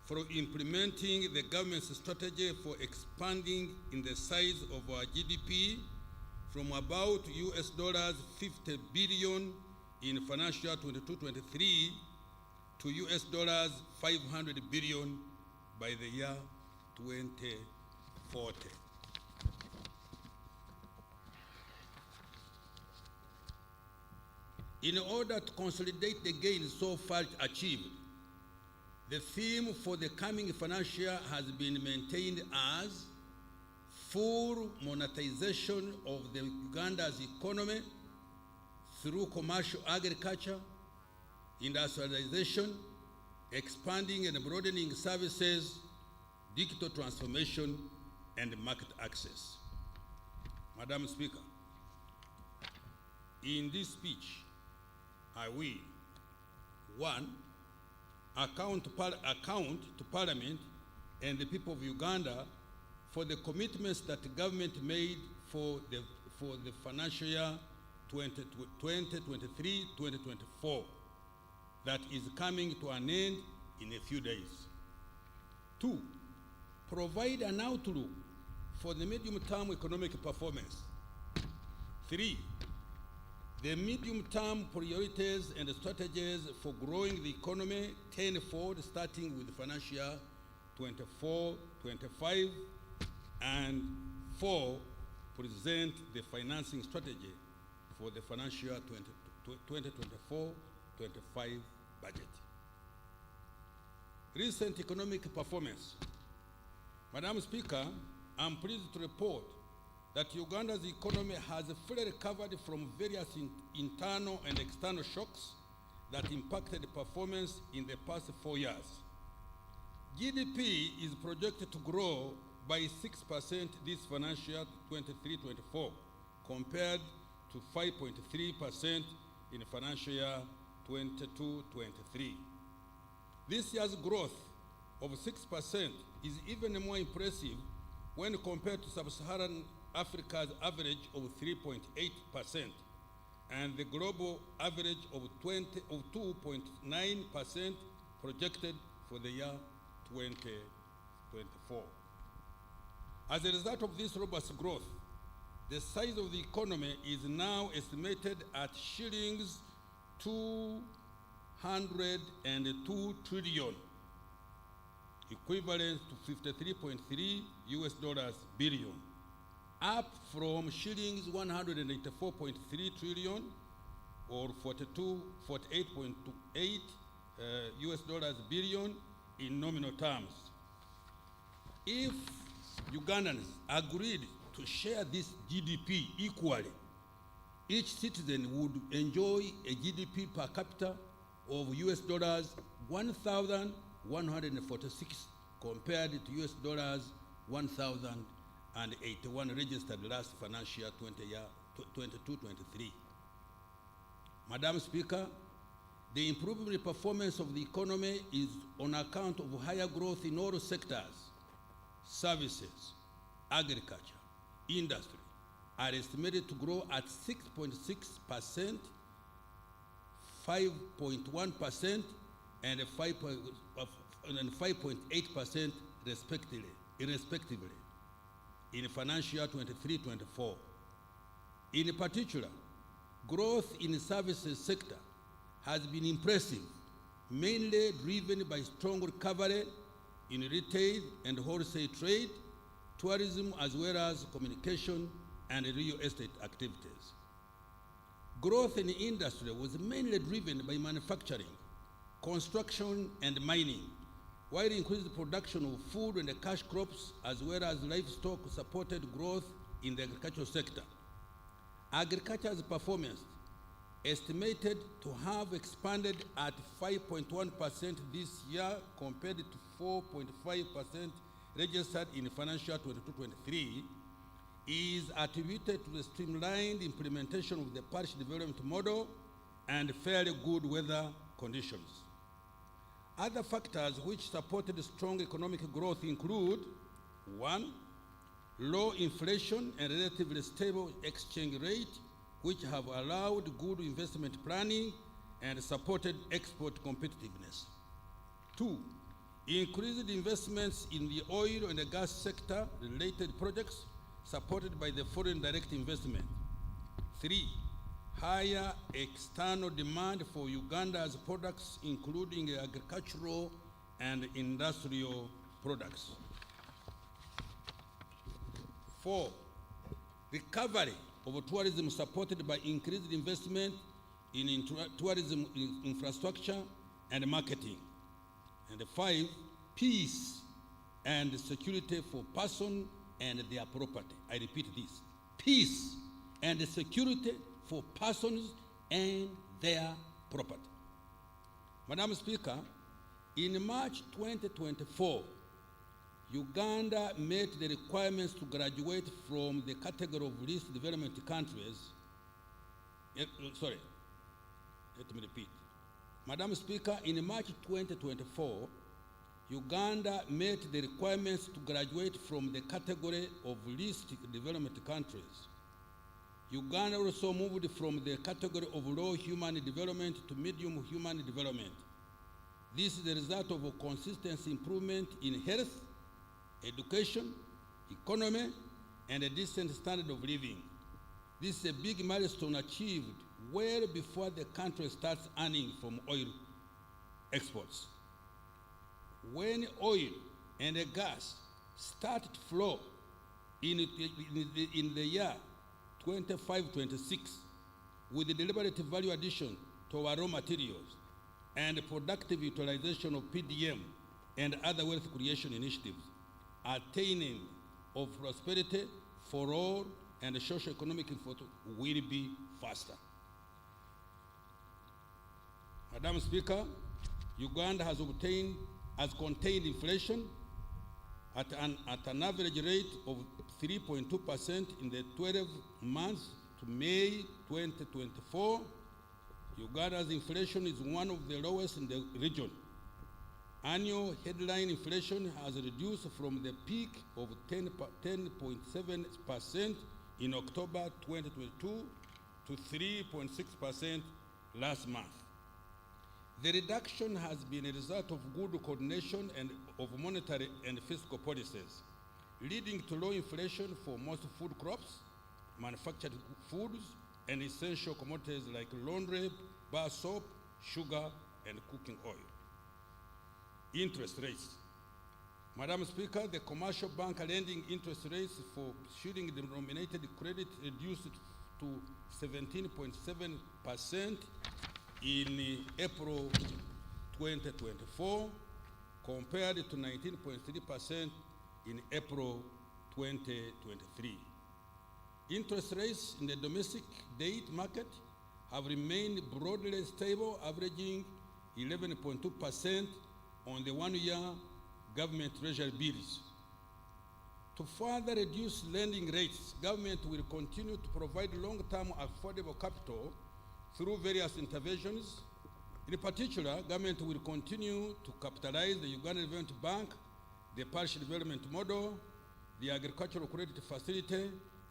for implementing the government's strategy for expanding in the size of our GDP from about $50 billion in financial 22-23 to $500 billion by the year 2040. In order to consolidate the gains so far achieved, the theme for the coming financial year has been maintained as full monetization of the Uganda's economy through commercial agriculture, industrialization, expanding and broadening services, digital transformation, and market access. Madam Speaker, in this speech, I will, 1, account to Parliament and the people of Uganda for the commitments that the government made for the financial year 2023-2024 that is coming to an end in a few days. 2, provide an outlook for the medium-term economic performance. 3, the medium-term priorities and strategies for growing the economy tenfold, starting with financial year 24-25, and 4, present the financing strategy for the financial year 2024-25 budget. Recent economic performance. Madam Speaker, I'm pleased to report that Uganda's economy has fully recovered from various internal and external shocks that impacted performance in the past 4 years. GDP is projected to grow by 6% this financial year 23-24, compared to 5.3% in financial year 22-23. This year's growth of 6% is even more impressive when compared to Sub-Saharan Africa's average of 3.8% and the global average of 2.9% projected for the year 2024. As a result of this robust growth, the size of the economy is now estimated at shillings 202 trillion, equivalent to $53.3 billion, up from shillings 184.3 trillion or 48.28 billion in nominal terms. If Ugandans agreed to share this GDP equally, each citizen would enjoy a GDP per capita of $1,146 compared to $1,081 registered last financial year 22-23. Madam Speaker, The improved performance of the economy is on account of higher growth in all sectors. Services, agriculture, industry are estimated to grow at 6.6%, 5.1%, and 5.8% respectively in financial year 23-24. In particular, growth in the services sector has been impressive, mainly driven by strong recovery in retail and wholesale trade, tourism, as well as communication and real estate activities. Growth in industry was mainly driven by manufacturing, construction, and mining, while increased production of food and cash crops as well as livestock supported growth in the agricultural sector. Agriculture's performance estimated to have expanded at 5.1% this year compared to 4.5% registered in financial 22-23 is attributed to the streamlined implementation of the parish development model and fairly good weather conditions. Other factors which supported strong economic growth include: 1, low inflation and relatively stable exchange rate, which have allowed good investment planning and supported export competitiveness. 2, increased investments in the oil and the gas sector related projects supported by the foreign direct investment. 3, higher external demand for Uganda's products, including agricultural and industrial products. 4, recovery of tourism supported by increased investment in tourism infrastructure and marketing. And 5, peace and security for persons and their property. I repeat this: peace and security for persons and their property. Madam Speaker, in March 2024, Uganda met the requirements to graduate from the category of least developed countries. Let me repeat. Madam Speaker, in March 2024, Uganda met the requirements to graduate from the category of least developed countries. Uganda also moved from the category of low human development to medium human development. This is the result of a consistent improvement in health, education, economy, and a decent standard of living. This is a big milestone achieved well before the country starts earning from oil exports. When oil and gas started to flow in the year 25-26 with the deliberate value addition to our raw materials and productive utilization of PDM and other wealth creation initiatives, attaining of prosperity for all and socio-economic will be faster. Madam Speaker, Uganda has contained inflation at an average rate of 3.2% in the 12 months to May 2024. Uganda's inflation is one of the lowest in the region. Annual headline inflation has reduced from the peak of 10.7% in October 2022 to 3.6% last month. The reduction has been a result of good coordination and of monetary and fiscal policies, leading to low inflation for most food crops, manufactured foods, and essential commodities like laundry, bar soap, sugar, and cooking oil. Interest rates. Madam Speaker, the commercial bank lending interest rates for shilling denominated credit reduced to 17.7% in April 2024 compared to 19.3% in April 2023. Interest rates in the domestic debt market have remained broadly stable, averaging 11.2% on the one-year government treasury bills. To further reduce lending rates, government will continue to provide long-term affordable capital through various interventions, In particular, government will continue to capitalize the Uganda Development Bank, the Parish Development Model, the Agricultural Credit Facility,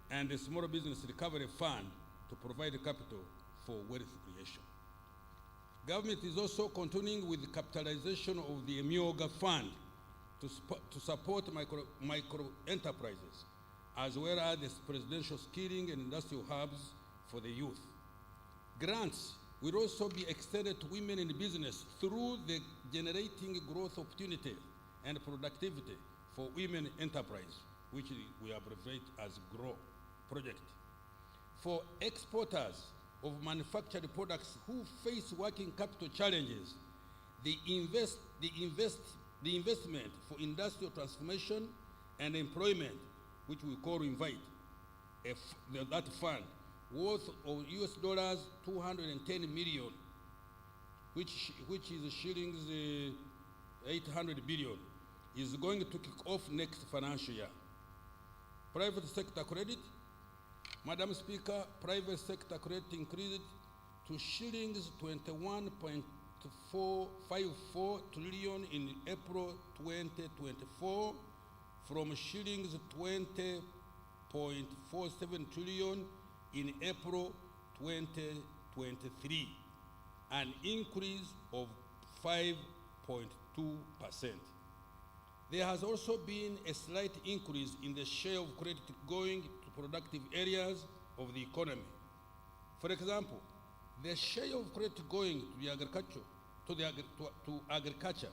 and the Small Business Recovery Fund to provide capital for wealth creation. Government is also continuing with the capitalization of the Emyoga Fund to support micro enterprises, as well as the presidential skilling and industrial hubs for the youth. Grants will also be extended to women in business through the Generating Growth Opportunity and Productivity for Women Enterprise, which we abbreviate as GROW project. For exporters of manufactured products who face working capital challenges, the investment for industrial transformation and employment, which we call INVITE, that fund, worth of US dollars 210 million, which is shillings 800 billion, is going to kick off next financial year. Private sector credit, Madam Speaker, private sector credit increased to shillings 21.454 trillion in April 2024 from shillings 20.47 trillion in April 2023, an increase of 5.2%. There has also been a slight increase in the share of credit going to productive areas of the economy. For example, the share of credit going to the agriculture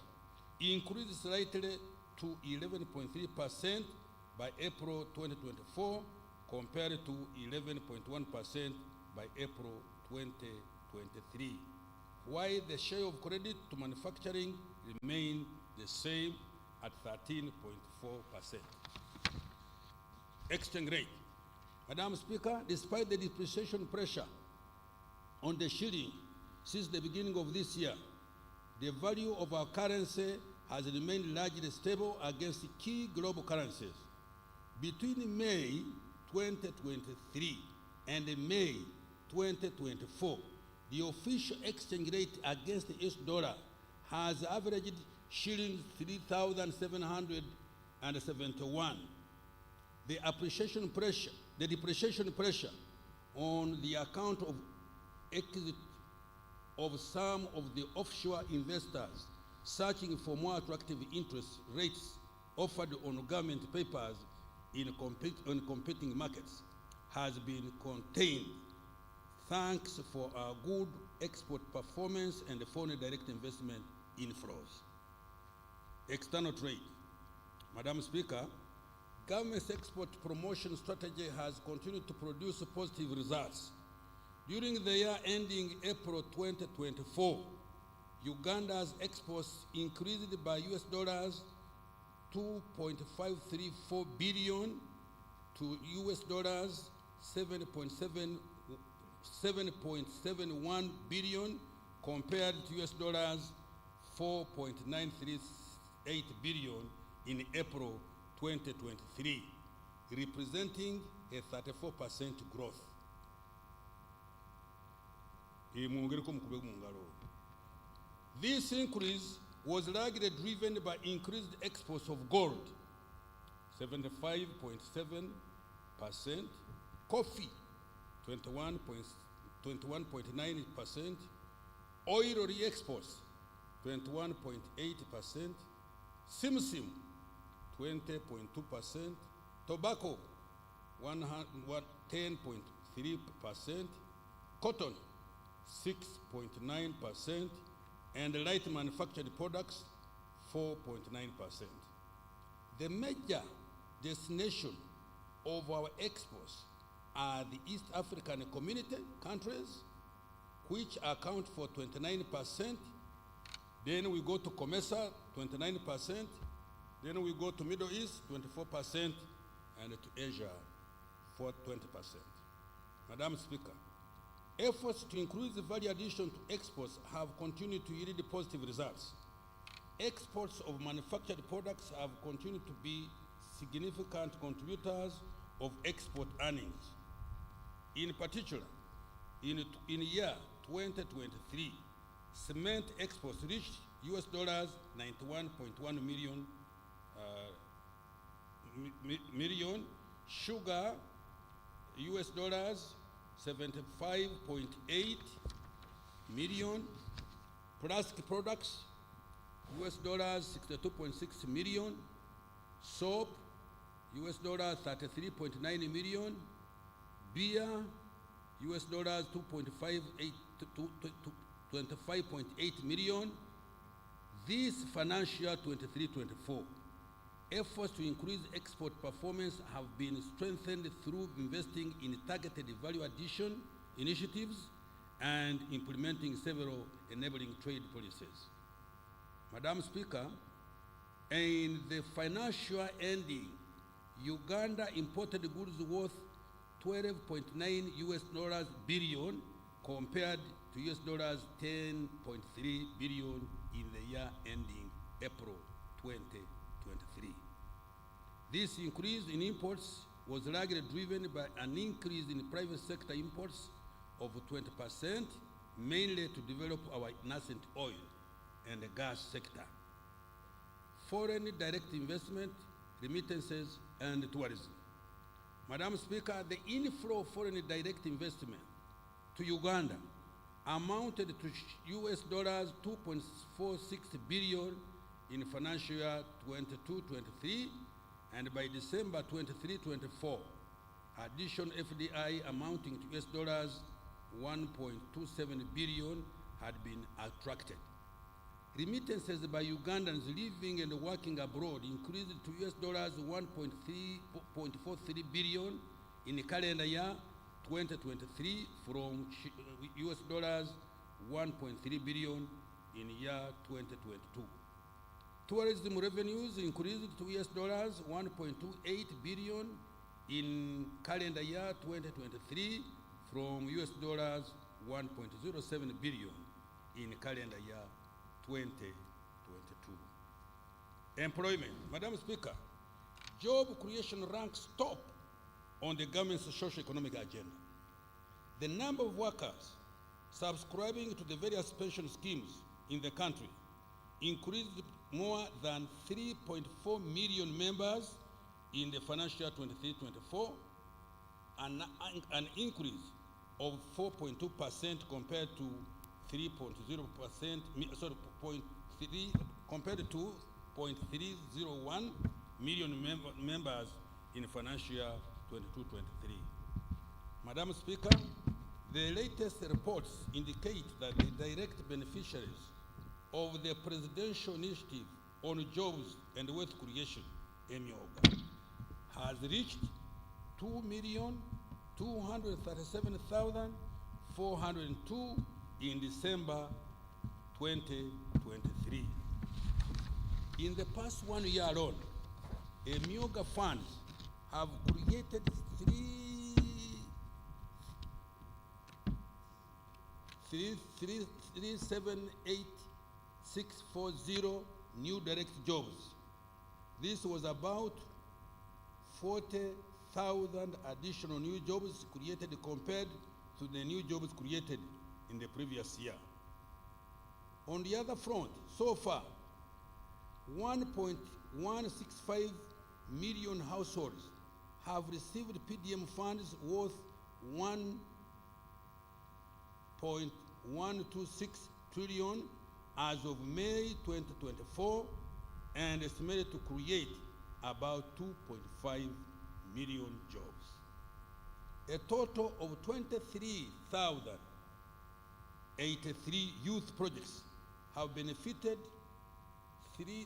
increased slightly to 11.3% by April 2024 compared to 11.1% by April 2023, while the share of credit to manufacturing remained the same at 13.4%. Exchange rate. Madam Speaker, despite the depreciation pressure on the shilling since the beginning of this year, the value of our currency has remained largely stable against key global currencies. Between May 2023 and May 2024, the official exchange rate against the US dollar has averaged shillings 3,771. The depreciation pressure on the account of exit of some of the offshore investors searching for more attractive interest rates offered on government papers in competing markets has been contained thanks for our good export performance and foreign direct investment inflows. External trade. Madam Speaker, government's export promotion strategy has continued to produce positive results. During the year ending April 2024, Uganda's exports increased by US dollars 2.534 billion to US dollars 7.71 billion compared to US dollars 4.938 billion in April 2023, representing a 34% growth. This increase was largely driven by increased exports of gold, 75.7%, coffee, 21.9%, oil re-exports, 21.8%, simsim, 20.2%, tobacco, 10.3%, cotton, 6.9%, and light manufactured products, 4.9%. The major destination of our exports are the East African Community countries, which account for 29%. Then we go to COMESA, 29%. Then we go to Middle East, 24%, and to Asia, for 20%. Madam Speaker, efforts to increase the value addition to exports have continued to yield positive results. Exports of manufactured products have continued to be significant contributors of export earnings. In particular, in year 2023, Cement exports reached US dollars 91.1 million, million. Sugar, US dollars 75.8 million. Plastic products, US dollars 62.6 million. Soap, US dollars 33.9 million. Beer, US dollars 25.8 million. This financial year 23-24, efforts to increase export performance have been strengthened through investing in targeted value addition initiatives and implementing several enabling trade policies. Madam Speaker, in the financial year ending, Uganda imported goods worth 12.9 US dollars billion compared to US dollars 10.3 billion in the year ending April 2023. This increase in imports was largely driven by an increase in private sector imports of 20%, mainly to develop our nascent oil and the gas sector. Foreign direct investment, remittances, and tourism. Madam Speaker, the inflow of foreign direct investment to Uganda amounted to US dollars 2.46 billion in financial year 22-23, and by December 23-24, additional FDI amounting to US dollars 1.27 billion had been attracted. Remittances by Ugandans living and working abroad increased to US dollars 1.43 billion in the calendar year 2023 from US dollars 1.3 billion in year 2022. Tourism revenues increased to US dollars 1.28 billion in calendar year 2023 from US dollars 1.07 billion in calendar year 2022. Employment. Madam Speaker, job creation ranks top on the government's socio-economic agenda. The number of workers subscribing to the various pension schemes in the country increased more than 3.4 million members in the financial year 23-24, an increase of 4.2% compared to 3.0%, sorry, 0.3 compared to 0.301 million members in financial year 22-23. Madam Speaker, the latest reports indicate that the direct beneficiaries of the Presidential Initiative on Jobs and Wealth Creation, EMIOGA, has reached 2,237,402 in December 2023. In the past 1 year alone, EMIOGA funds have created 378,640 new direct jobs. This was about 40,000 additional new jobs created compared to the new jobs created in the previous year. On the other front, so far, 1.165 million households have received PDM funds worth 1.126 trillion as of May 2024, and estimated to create about 2.5 million jobs. A total of 23,083 youth projects have benefited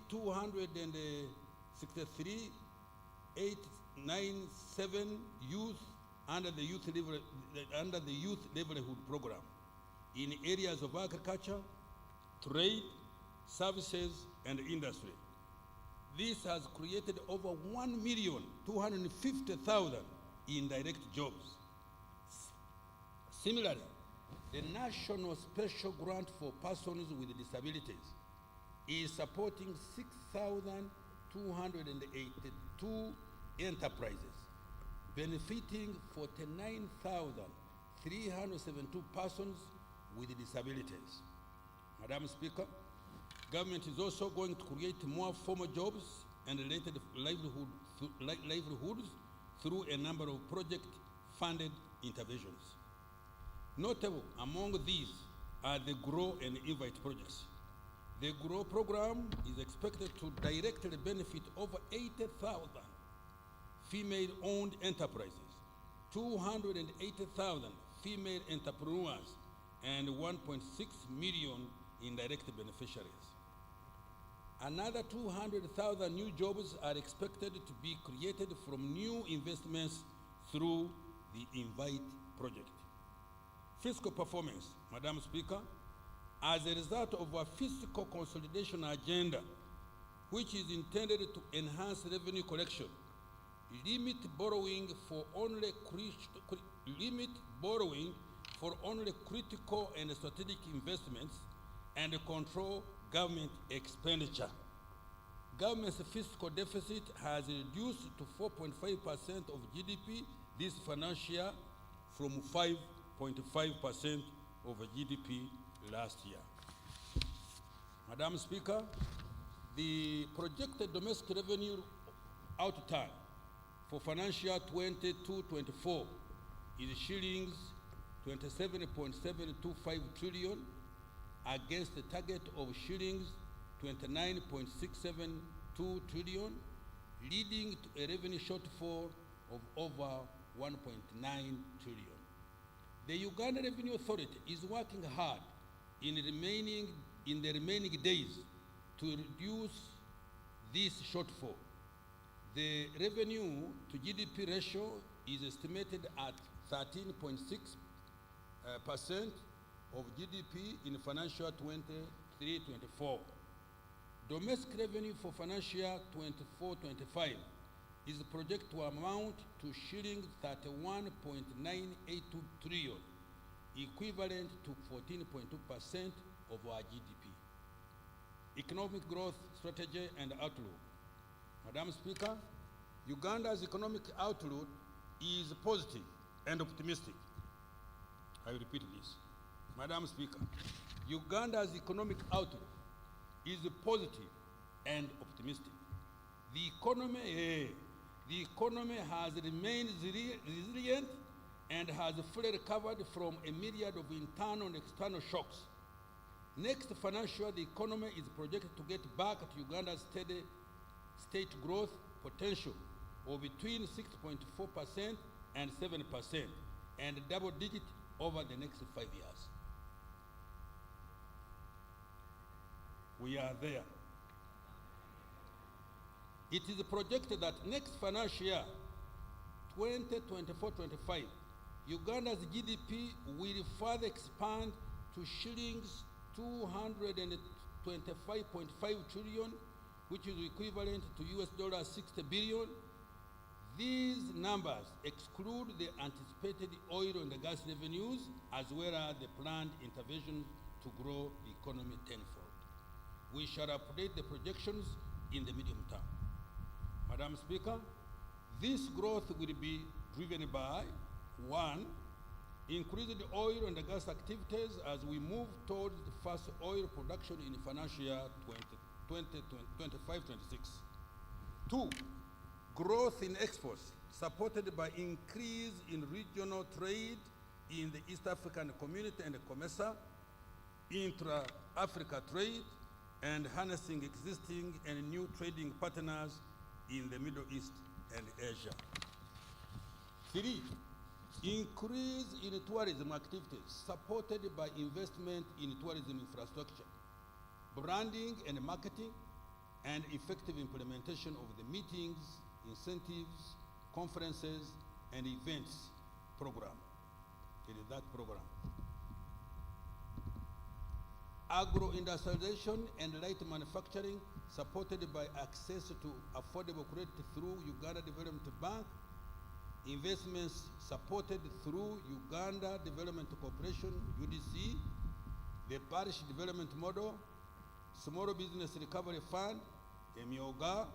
263,897 youth under the youth livelihood program in areas of agriculture, trade, services, and industry. This has created over 1,250,000 indirect jobs. Similarly, the National Special Grant for Persons with Disabilities is supporting 6,282 enterprises, benefiting 49,372 persons with disabilities. Madam Speaker, government is also going to create more formal jobs and related livelihoods through a number of project-funded interventions. Notable among these are the GROW and INVITE projects. The GROW program is expected to directly benefit over 80,000 female-owned enterprises, 280,000 female entrepreneurs, and 1.6 million indirect beneficiaries. Another 200,000 new jobs are expected to be created from new investments through the INVITE project. Fiscal performance, Madam Speaker, as a result of a fiscal consolidation agenda, which is intended to enhance revenue collection, limit borrowing for only critical and strategic investments, and control government expenditure. Government's fiscal deficit has reduced to 4.5% of GDP this financial year from 5.5% of GDP last year. Madam Speaker, the projected domestic revenue outturn for financial year 22-24 is shillings 27.725 trillion against the target of shillings 29.672 trillion, leading to a revenue shortfall of over 1.9 trillion. The Uganda Revenue Authority is working hard in the remaining days to reduce this shortfall. The revenue to GDP ratio is estimated at 13.6% of GDP in financial year 23-24. Domestic revenue for financial year 24-25 is projected to amount to shilling 31.982 trillion, equivalent to 14.2% of our GDP. Economic growth strategy and outlook. Madam Speaker, Uganda's economic outlook is positive and optimistic. I repeat this. Madam Speaker, Uganda's economic outlook is positive and optimistic. The economy has remained resilient and has fully recovered from a myriad of internal and external shocks. Next financial year, the economy is projected to get back to Uganda's steady state growth potential of between 6.4% and 7%, and double digit over the next 5 years. We are there. It is projected that next financial year, 2024-25, Uganda's GDP will further expand to shillings 225.5 trillion, which is equivalent to US $60 billion. These numbers exclude the anticipated oil and gas revenues, as well as the planned interventions to grow the economy tenfold. We shall update the projections in the medium term. Madam Speaker, this growth will be driven by, 1, increased oil and gas activities as we move towards the first oil production in financial year 25-26. 2, growth in exports supported by increase in regional trade in the East African Community and COMESA, intra-Africa trade, and harnessing existing and new trading partners in the Middle East and Asia. 3, increase in tourism activities supported by investment in tourism infrastructure, branding and marketing, and effective implementation of the meetings, incentives, conferences, and events program. It is that program. Agro-industrialization and light manufacturing supported by access to affordable credit through Uganda Development Bank, investments supported through Uganda Development Corporation, UDC, the Parish Development Model, Small Business Recovery Fund, EMIOGA,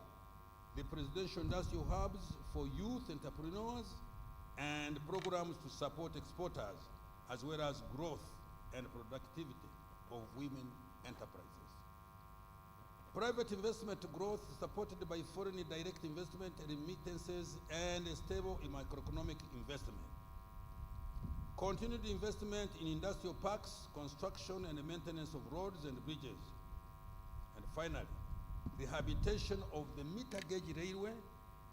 the Presidential Industrial Hubs for Youth Entrepreneurs, and programs to support exporters, as well as growth and productivity of women enterprises. Private investment growth supported by foreign direct investment, remittances, and stable macroeconomic investment. Continued investment in industrial parks, construction and maintenance of roads and bridges. And finally, rehabilitation of the meter gauge railway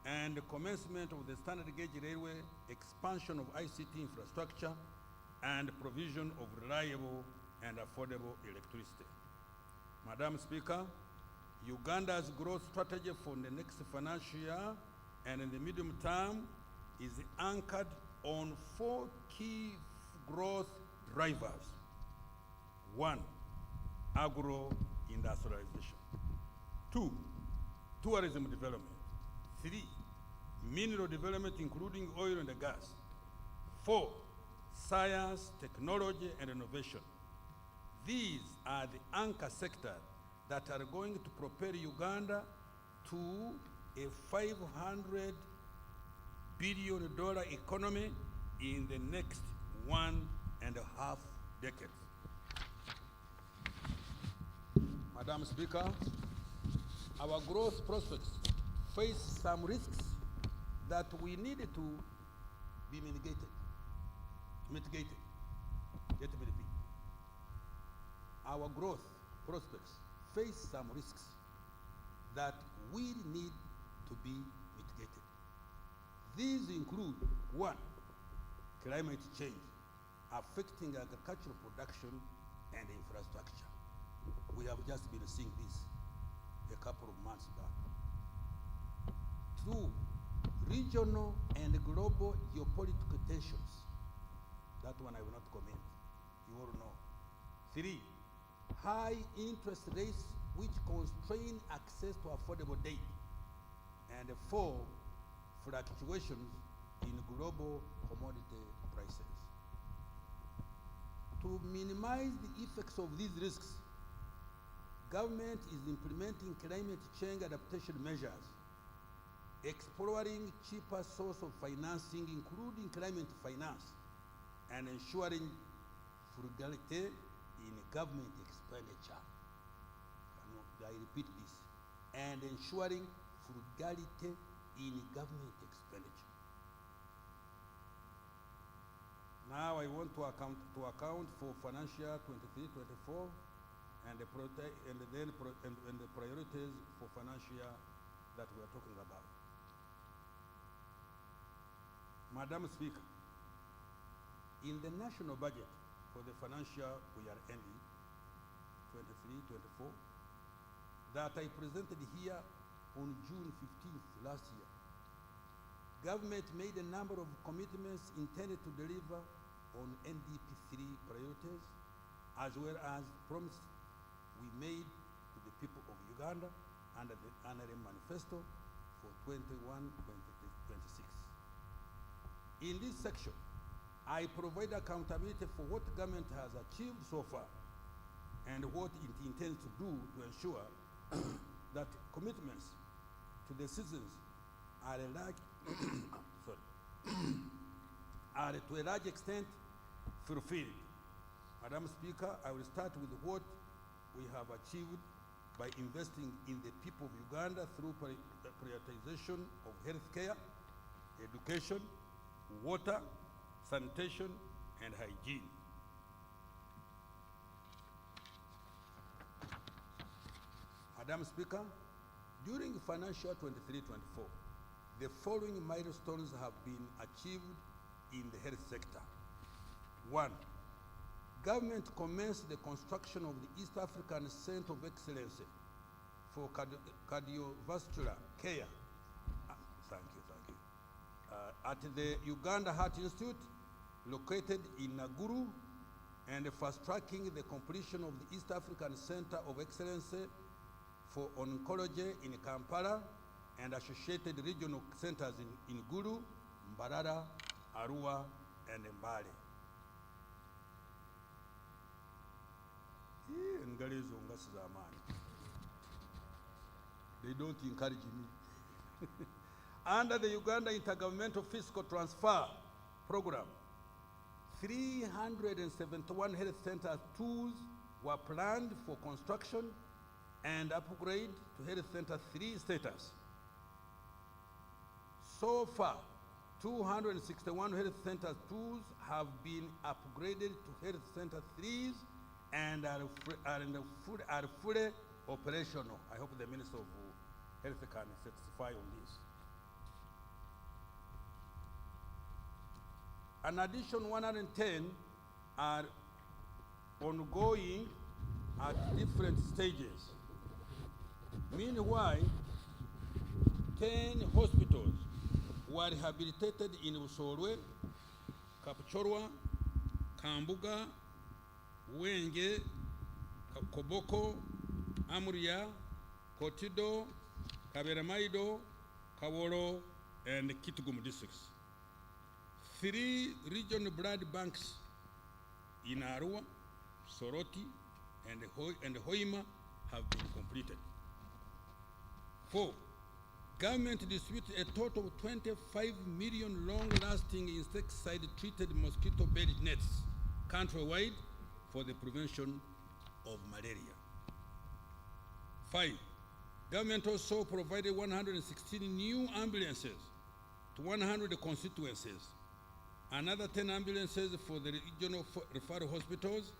and the commencement of the standard gauge railway, expansion of ICT infrastructure, and provision of reliable and affordable electricity. Madam Speaker, Uganda's growth strategy for the next financial year and in the medium term is anchored on 4 key growth drivers. 1, agro-industrialization. 2, tourism development. 3, mineral development including oil and gas. 4, science, technology, and innovation. These are the anchor sectors that are going to propel Uganda to a $500 billion economy in the next 1.5 decades. Madam Speaker, our growth prospects face some risks that we need to be mitigated. Let me repeat. Our growth prospects face some risks that we need to be mitigated. These include 1, climate change affecting agricultural production and infrastructure. We have just been seeing this a couple of months back. 2, regional and global geopolitical tensions. That one I will not comment. You all know. 3, high interest rates which constrain access to affordable debt. And 4, fluctuations in global commodity prices. To minimize the effects of these risks, government is implementing climate change adaptation measures, exploring cheaper source of financing, including climate finance, and ensuring frugality in government expenditure. I repeat this, and ensuring frugality in government expenditure. Now I want to account for financial year 23-24 and the priorities for financial year that we are talking about. Madam Speaker, in the national budget for the financial year we are ending, 23-24, that I presented here on June 15th last year, government made a number of commitments intended to deliver on NDP3 priorities, as well as promises we made to the people of Uganda under the NRM manifesto for 21-26. In this section, I provide accountability for what government has achieved so far and what it intends to do to ensure that commitments to the citizens are are to a large extent fulfilled. Madam Speaker, I will start with what we have achieved by investing in the people of Uganda through prioritization of healthcare, education, water, sanitation, and hygiene. Madam Speaker, during financial year 23-24, the following milestones have been achieved in the health sector. 1, government commenced the construction of the East African Center of Excellence for cardiovascular care. Thank you. At the Uganda Heart Institute, located in Naguru, and fast-tracking the completion of the East African Center of Excellence for Oncology in Kampala and associated regional centers in Gulu, Mbarara, Arua, and Mbale. They don't encourage me. Under the Uganda Intergovernmental Fiscal Transfer Program, 371 health center tools were planned for construction and upgrade to Health Center 3 status. So far, 261 Health Center 2s have been upgraded to Health Center 3s and are fully operational. I hope the Minister of Health can certify on this. An additional 110 are ongoing at different stages. Meanwhile, 10 hospitals were rehabilitated in Usolwe, Kapchorwa, Kambuga, Wenge, Koboko, Amuria, Kotido, Kaberamaido, Kaworo, and Kitgum districts. 3 regional blood banks in Arua, Soroti, and Hoima have been completed. 4, government distributed a total of 25 million long-lasting insecticide-treated mosquito-bed nets countrywide for the prevention of malaria. 5, government also provided 116 new ambulances to 100 constituencies, another 10 ambulances for the regional referral hospitals,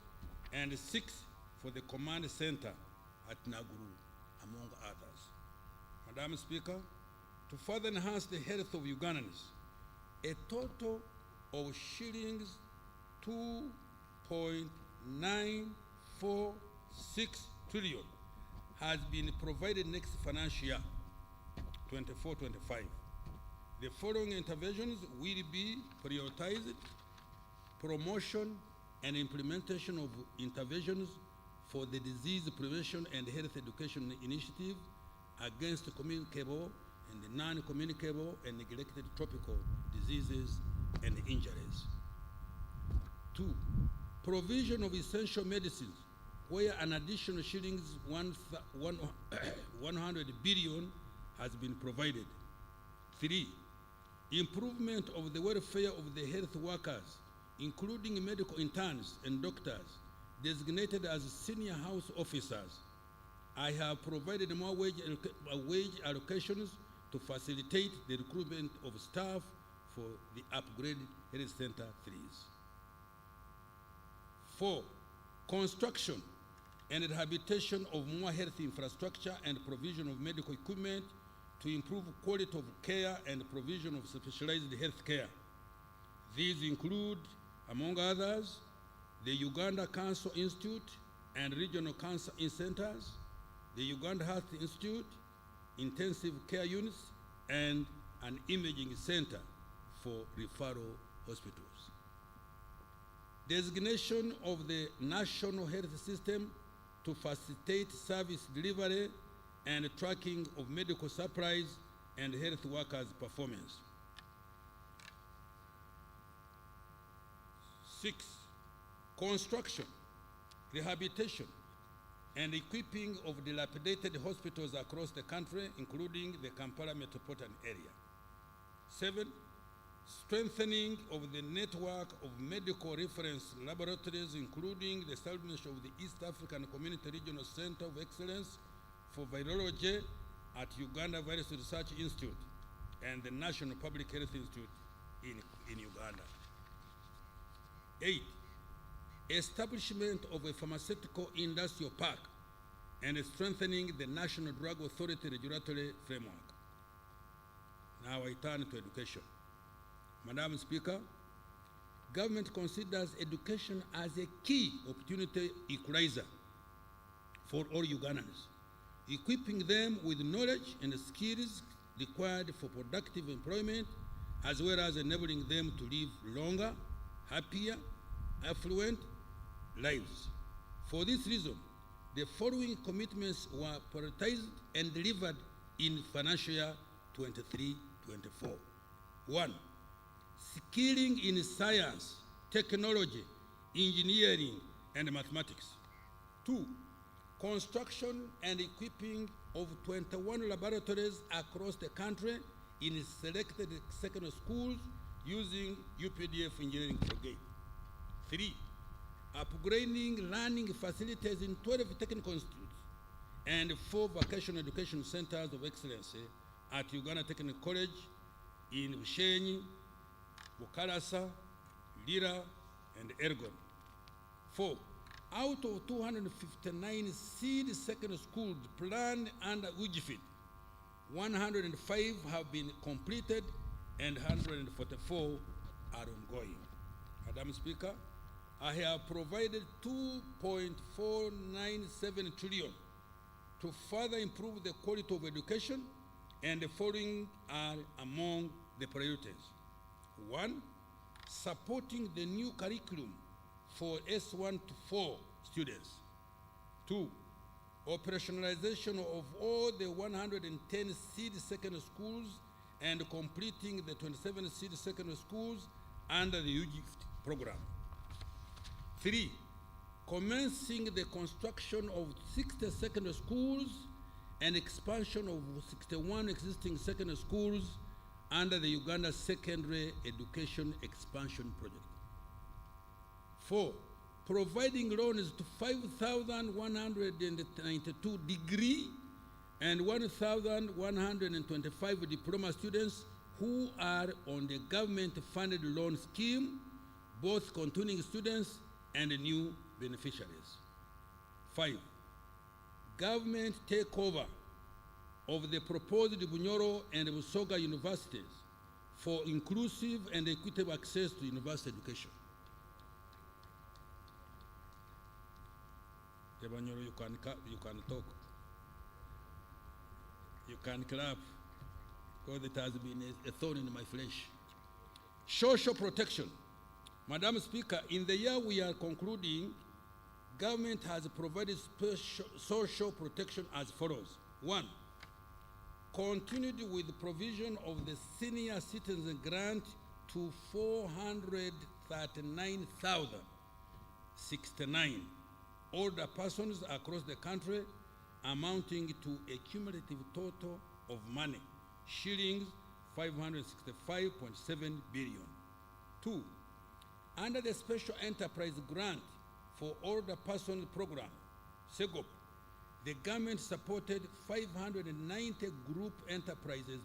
and 6 for the command center at Naguru, among others. Madam Speaker, to further enhance the health of Ugandans, a total of shillings 2.946 trillion has been provided next financial year, 24-25. The following interventions will be prioritized: promotion and implementation of interventions for the disease prevention and health education initiative against communicable and non-communicable and neglected tropical diseases and injuries. 2, provision of essential medicines, where an additional shillings 100 billion has been provided. 3, improvement of the welfare of the health workers, including medical interns and doctors designated as senior house officers. I have provided more wage allocations to facilitate the recruitment of staff for the upgraded Health Center 3s. 4, construction and rehabilitation of more health infrastructure and provision of medical equipment to improve quality of care and provision of specialized health care. These include, among others, the Uganda Cancer Institute and regional cancer centers, the Uganda Health Institute, intensive care units, and an imaging center for referral hospitals. Designation of the national health system to facilitate service delivery and tracking of medical supplies and health workers' performance. 6, construction, rehabilitation, and equipping of dilapidated hospitals across the country, including the Kampala metropolitan area. 7, strengthening of the network of medical reference laboratories, including the establishment of the East African Community Regional Center of Excellence for Virology at Uganda Virus Research Institute and the National Public Health Institute in Uganda. 8, establishment of a pharmaceutical industrial park and strengthening the National Drug Authority regulatory framework. Now I turn to education. Madam Speaker, government considers education as a key opportunity equalizer for all Ugandans, equipping them with knowledge and skills required for productive employment, as well as enabling them to live longer, happier, affluent lives. For this reason, the following commitments were prioritized and delivered in financial year 23-24. 1, skilling in science, technology, engineering, and mathematics. 2, construction and equipping of 21 laboratories across the country in selected secondary schools using UPDF engineering brigade. 3, upgrading learning facilities in 12 technical institutes and 4 vocational education centers of excellence at Uganda Technical College in Bushenyi, Bukalasa, Lira, and Elgon. 4. Out of 259 seed secondary schools planned under WIGFID, 105 have been completed and 144 are ongoing. Madam Speaker, I have provided 2.497 trillion to further improve the quality of education, and the following are among the priorities. 1, supporting the new curriculum for S1 to 4 students. 2, operationalization of all the 110 seed secondary schools and completing the 27 seed secondary schools under the UGIFT program. 3, commencing the construction of 60 secondary schools and expansion of 61 existing secondary schools under the Uganda Secondary Education Expansion Project. 4, providing loans to 5,192 degree and 1,125 diploma students who are on the government-funded loan scheme, both continuing students and new beneficiaries. 5, government takeover of the proposed Bunyoro and Busoga universities for inclusive and equitable access to university education. Bunyoro, you can talk. You can clap, because it has been a thorn in my flesh. Social protection. Madam Speaker, in the year we are concluding, government has provided social protection as follows. 1, continued with the provision of the senior citizen grant to 439,069 older persons across the country, amounting to a cumulative total of money, shillings 565.7 billion. 2, under the Special Enterprise Grant for Older Persons Program, SEGOP, the government supported 590 group enterprises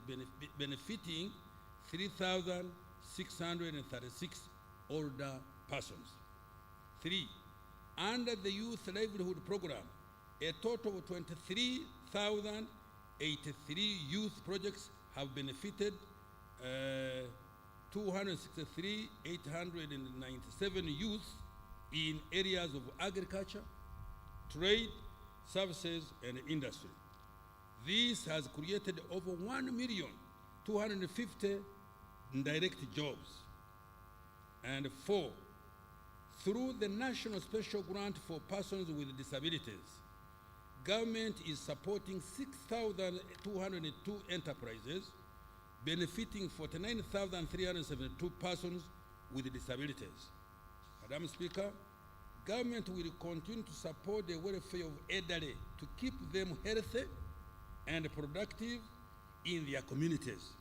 benefiting 3,636 older persons. 3, under the Youth Livelihood Program, a total of 23,083 youth projects have benefited 263,897 youth in areas of agriculture, trade, services, and industry. This has created over 1,250,000 direct jobs. And 4, through the National Special Grant for Persons with Disabilities, government is supporting 6,202 enterprises, benefiting 49,372 persons with disabilities. Madam Speaker, government will continue to support the welfare of elderly to keep them healthy and productive in their communities,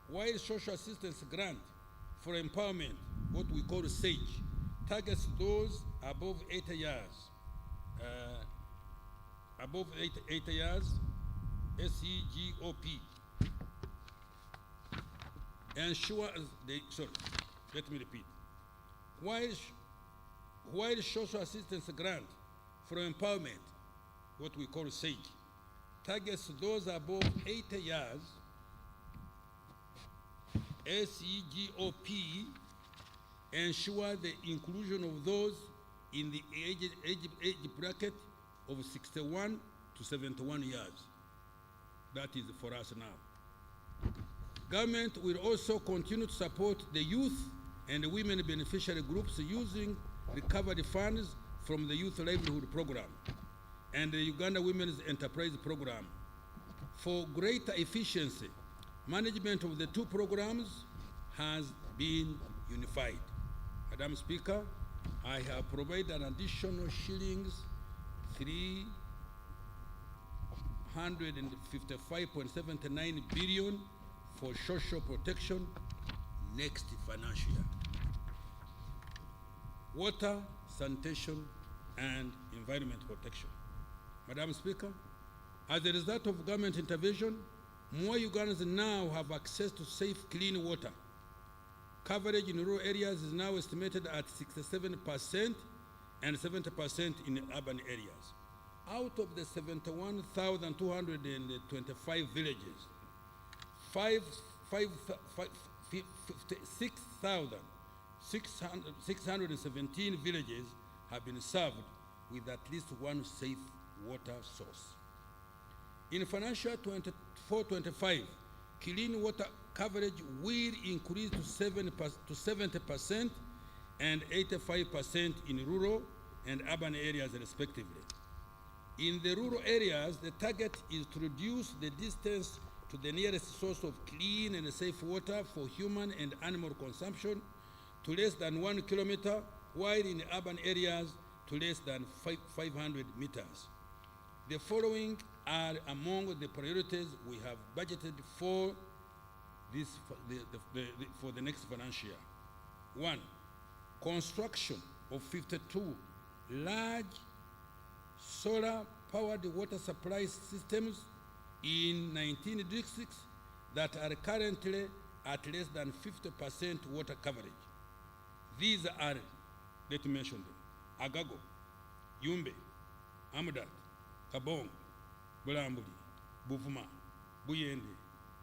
while social assistance grant for empowerment, what we call SAGE, targets those above 80 years, SEGOP, ensure let me repeat. While social assistance grant for empowerment, what we call SAGE, targets those above 80 years, SEGOP ensure the inclusion of those in the age bracket of 61 to 71 years. That is for us now. Government will also continue to support the youth and the women beneficiary groups using recovery funds from the Youth Livelihood Program and the Uganda Women's Enterprise Program. For greater efficiency, management of the two programs has been unified. Madam Speaker, I have provided an additional shillings 355.79 billion for social protection next financial year. water, sanitation, and environment protection. Madam Speaker, as a result of government intervention, more Ugandans now have access to safe, clean water. Coverage in rural areas is now estimated at 67% and 70% in urban areas. Out of the 71,225 villages, 6,617 villages have been served with at least one safe water source. In financial 24-25, clean water coverage will increase to 70% and 85% in rural and urban areas respectively. In the rural areas, the target is to reduce the distance to the nearest source of clean and safe water for human and animal consumption to less than 1 kilometer, while in urban areas to less than 500 meters. The following are among the priorities we have budgeted for for the next financial year. 1, construction of 52 large solar-powered water supply systems in 19 districts that are currently at less than 50% water coverage. These are, let me mention them: Agago, Yumbe, Amudat, Kabong, Bulambuli, Buvuma, Buyende,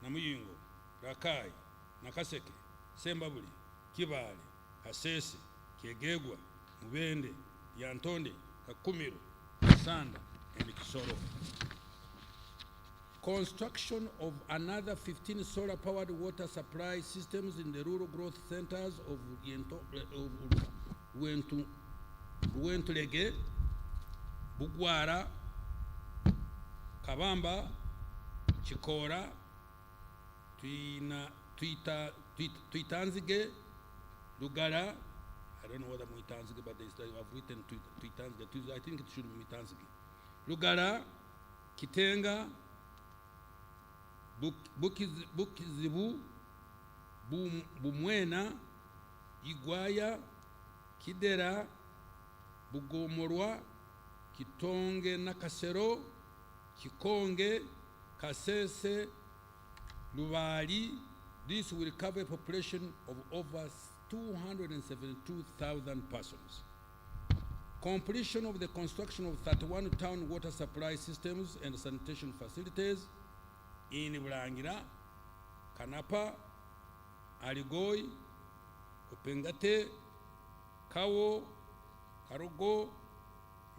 Namuyingo, Rakai, Nakaseke, Sembabuli, Kibale, Kasese, Kiegegwa, Mubende, Yantonde, Kakumiro, Sanda, and Kisoro. Construction of another 15 solar-powered water supply systems in the rural growth centers of Rwentulege, Bugwara, Kabamba, Chikora, Tuitanzige, Lugara. I don't know whether Muitanzige, but I've written Tuitanzige. I think it should be Muitanzige. Lugara, Kitenga, Bukizibu, Bumwena, Igwaya, Kidera, Bugomorwa, Kitonge Nakasero, Kikonge, Kasese, Lubali. This will cover a population of over 272,000 persons. Completion of the construction of 31 town water supply systems and sanitation facilities in Bulangira, Kanapa, Aligoi, Opengate, Kawo, Karogo,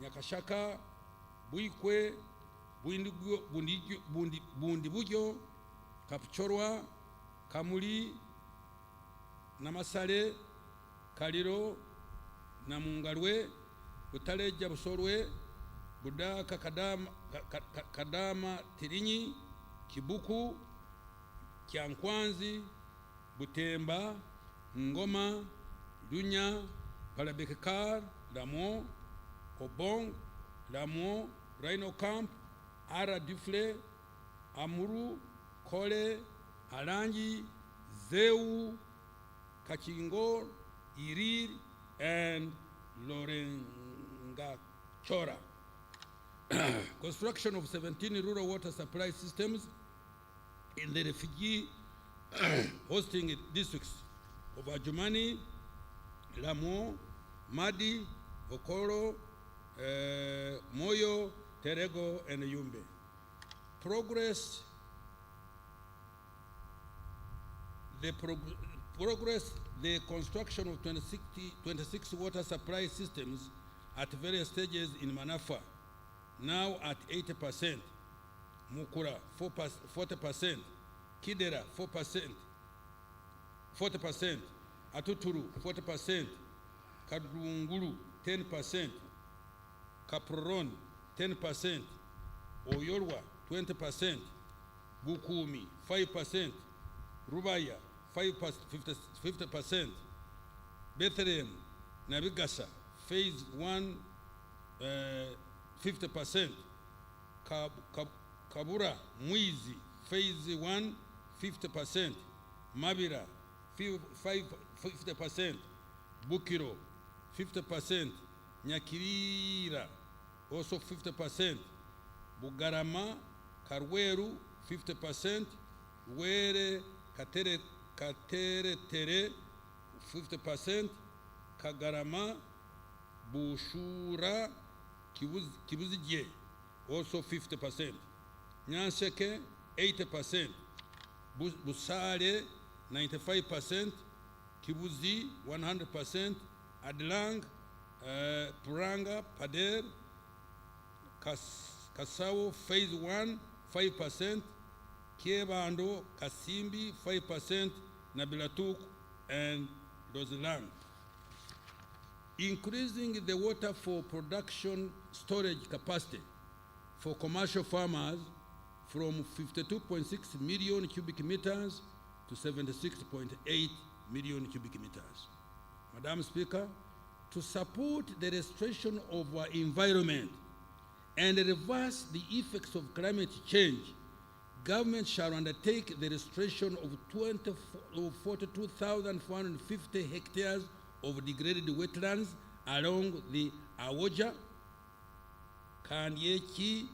Nyakashaka, Buikwe, Bundibujo, Kapchorwa, Kamuli, Namasale, Kaliro, Namungalwe, Butaleja Busorwe, Budaka Kadama Tirinyi, Kibuku, Kyankwanzi, Butemba, Ngoma, Dunya, Palabekekar, Lamo, Obong, Lamo, Rhino Camp, Ara Dufle, Amuru, Kole, Arangi, Zeu, Kachingo, Irir, and Lorengachora. Construction of 17 rural water supply systems in the refugee hosting districts of Adjumani, Lamo, Madi, Okoro, Moyo, Terego, and Yumbe. The construction of 26 water supply systems at various stages in Manafa, now at 80%, Mukura 40%, Kidera 40%, Atuturu 40%, Kadunguru 10%, Kaproron 10%, Oyorwa 20%, Bukumi 5%, Rubaya 50%, Bethlehem, Nabigasa, phase 1, 50%, Kabura, Mwizi, phase 1, 50%, Mabira, 50%, Bukiro, 50%. Nyakirira, also 50%. Bugarama, Karweru, 50%. Were, Katere Tere, 50%. Kagarama, Bushura, Kibuzije, also 50%. Nyanseke, 80%. Busare, 95%. Kibuzi, 100%. Adlang, Puranga, Pader, Kasao, Phase 1, 5%. Kiebando, Kasimbi, 5%. Nabilatuk, and Dozilang. Increasing the water for production storage capacity for commercial farmers from 52.6 million cubic meters to 76.8 million cubic meters. Madam Speaker, to support the restoration of our environment and reverse the effects of climate change, government shall undertake the restoration of 42,450 hectares of degraded wetlands along the Awoja, Kanyeki,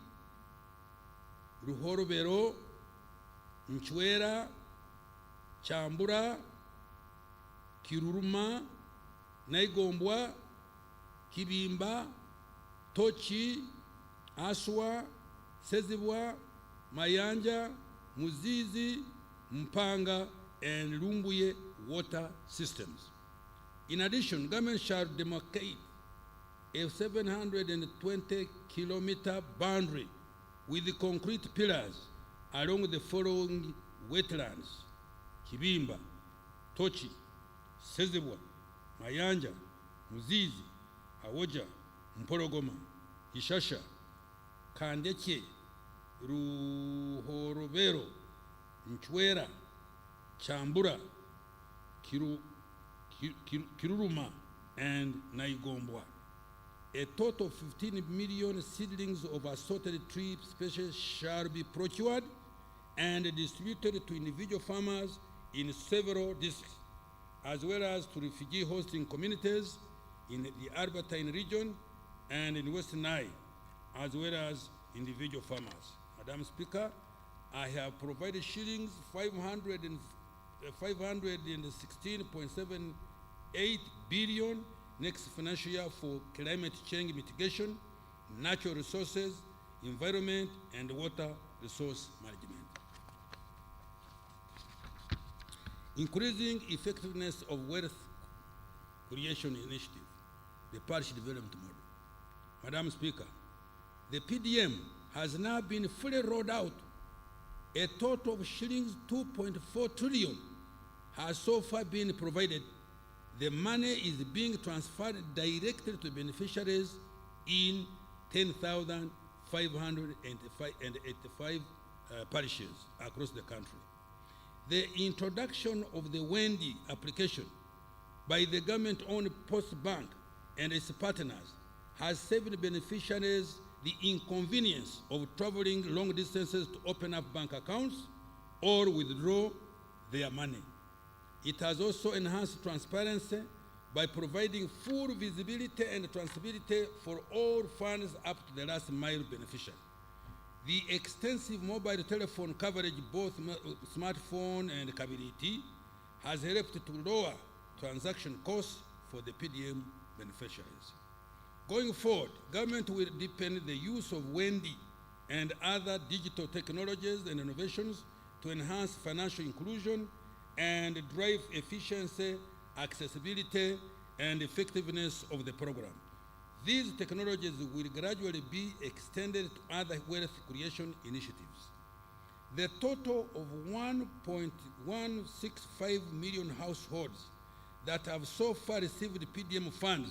Ruhorobero, Nchwera, Chambura, Kiruruma, Naigombwa, Kibimba, Tochi, Aswa, Sezibwa, Mayanja, Muzizi, Mpanga, and Lumbuye water systems. In addition, government shall demarcate a 720-kilometer boundary with the concrete pillars along the following wetlands: Kibimba, Tochi, Sezibwa, Mayanja, Muzizi, Awoja, Mporogoma, Ishasha, Kandeke, Ruhorobero, Nchwera, Chambura, Kiruruma, and Naigombwa. A total of 15 million seedlings of assorted tree species shall be procured and distributed to individual farmers in several districts, as well as to refugee hosting communities in the Albertine region and in Western Nile, as well as individual farmers. Madam Speaker, I have provided shillings 516.78 billion next financial year for climate change mitigation, natural resources, environment, and water resource management. Increasing effectiveness of wealth creation initiative, the parish development model. Madam Speaker, the PDM has now been fully rolled out. A total of shillings 2.4 trillion has so far been provided. The money is being transferred directly to beneficiaries in 10,585 parishes across the country. The introduction of the Wendy application by the government-owned Post Bank and its partners has saved beneficiaries the inconvenience of traveling long distances to open up bank accounts or withdraw their money. It has also enhanced transparency by providing full visibility and traceability for all funds up to the last mile beneficiary. The extensive mobile telephone coverage, both smartphone and KBDT, has helped to lower transaction costs for the PDM beneficiaries. Going forward, government will deepen the use of Wendy and other digital technologies and innovations to enhance financial inclusion and drive efficiency, accessibility, and effectiveness of the program. These technologies will gradually be extended to other wealth creation initiatives. The total of 1.165 million households that have so far received PDM funds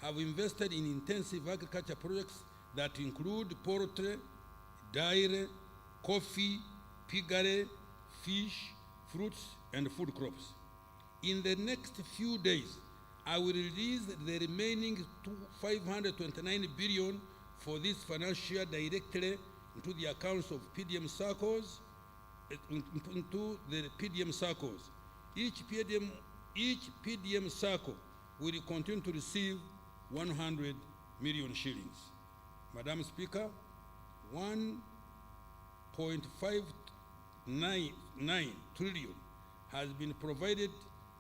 have invested in intensive agriculture projects that include poultry, dairy, coffee, piggery, fish, fruits, and food crops. In the next few days, I will release the remaining 529 billion for this financial year directly into the accounts of PDM circles, into the PDM circles. Each PDM circle will continue to receive 100 million shillings. Madam Speaker, 1.599 trillion has been provided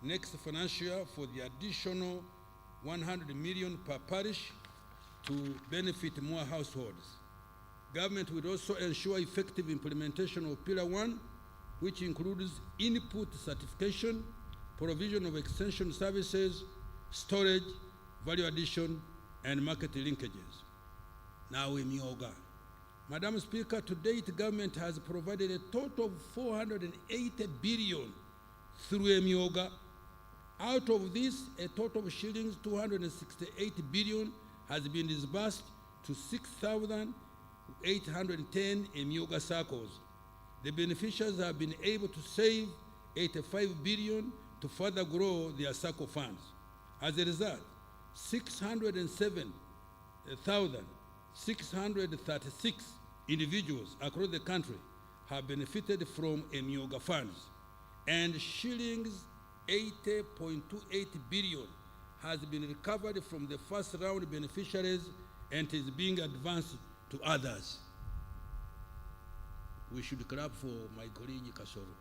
next financial year for the additional 100 million per parish to benefit more households. Government will also ensure effective implementation of Pillar 1, which includes input certification, provision of extension services, storage, value addition, and market linkages. Now Emyoga. Madam Speaker, to date, government has provided a total of 480 billion through Emyoga. Out of this, a total of shillings 268 billion has been disbursed to 6,810 Emyoga circles. The beneficiaries have been able to save 85 billion to further grow their circle funds. As a result, 607,636 individuals across the country have benefited from Emyoga funds, and shillings 80.28 billion has been recovered from the first round beneficiaries and is being advanced to others. We should clap for my colleague Kasoro.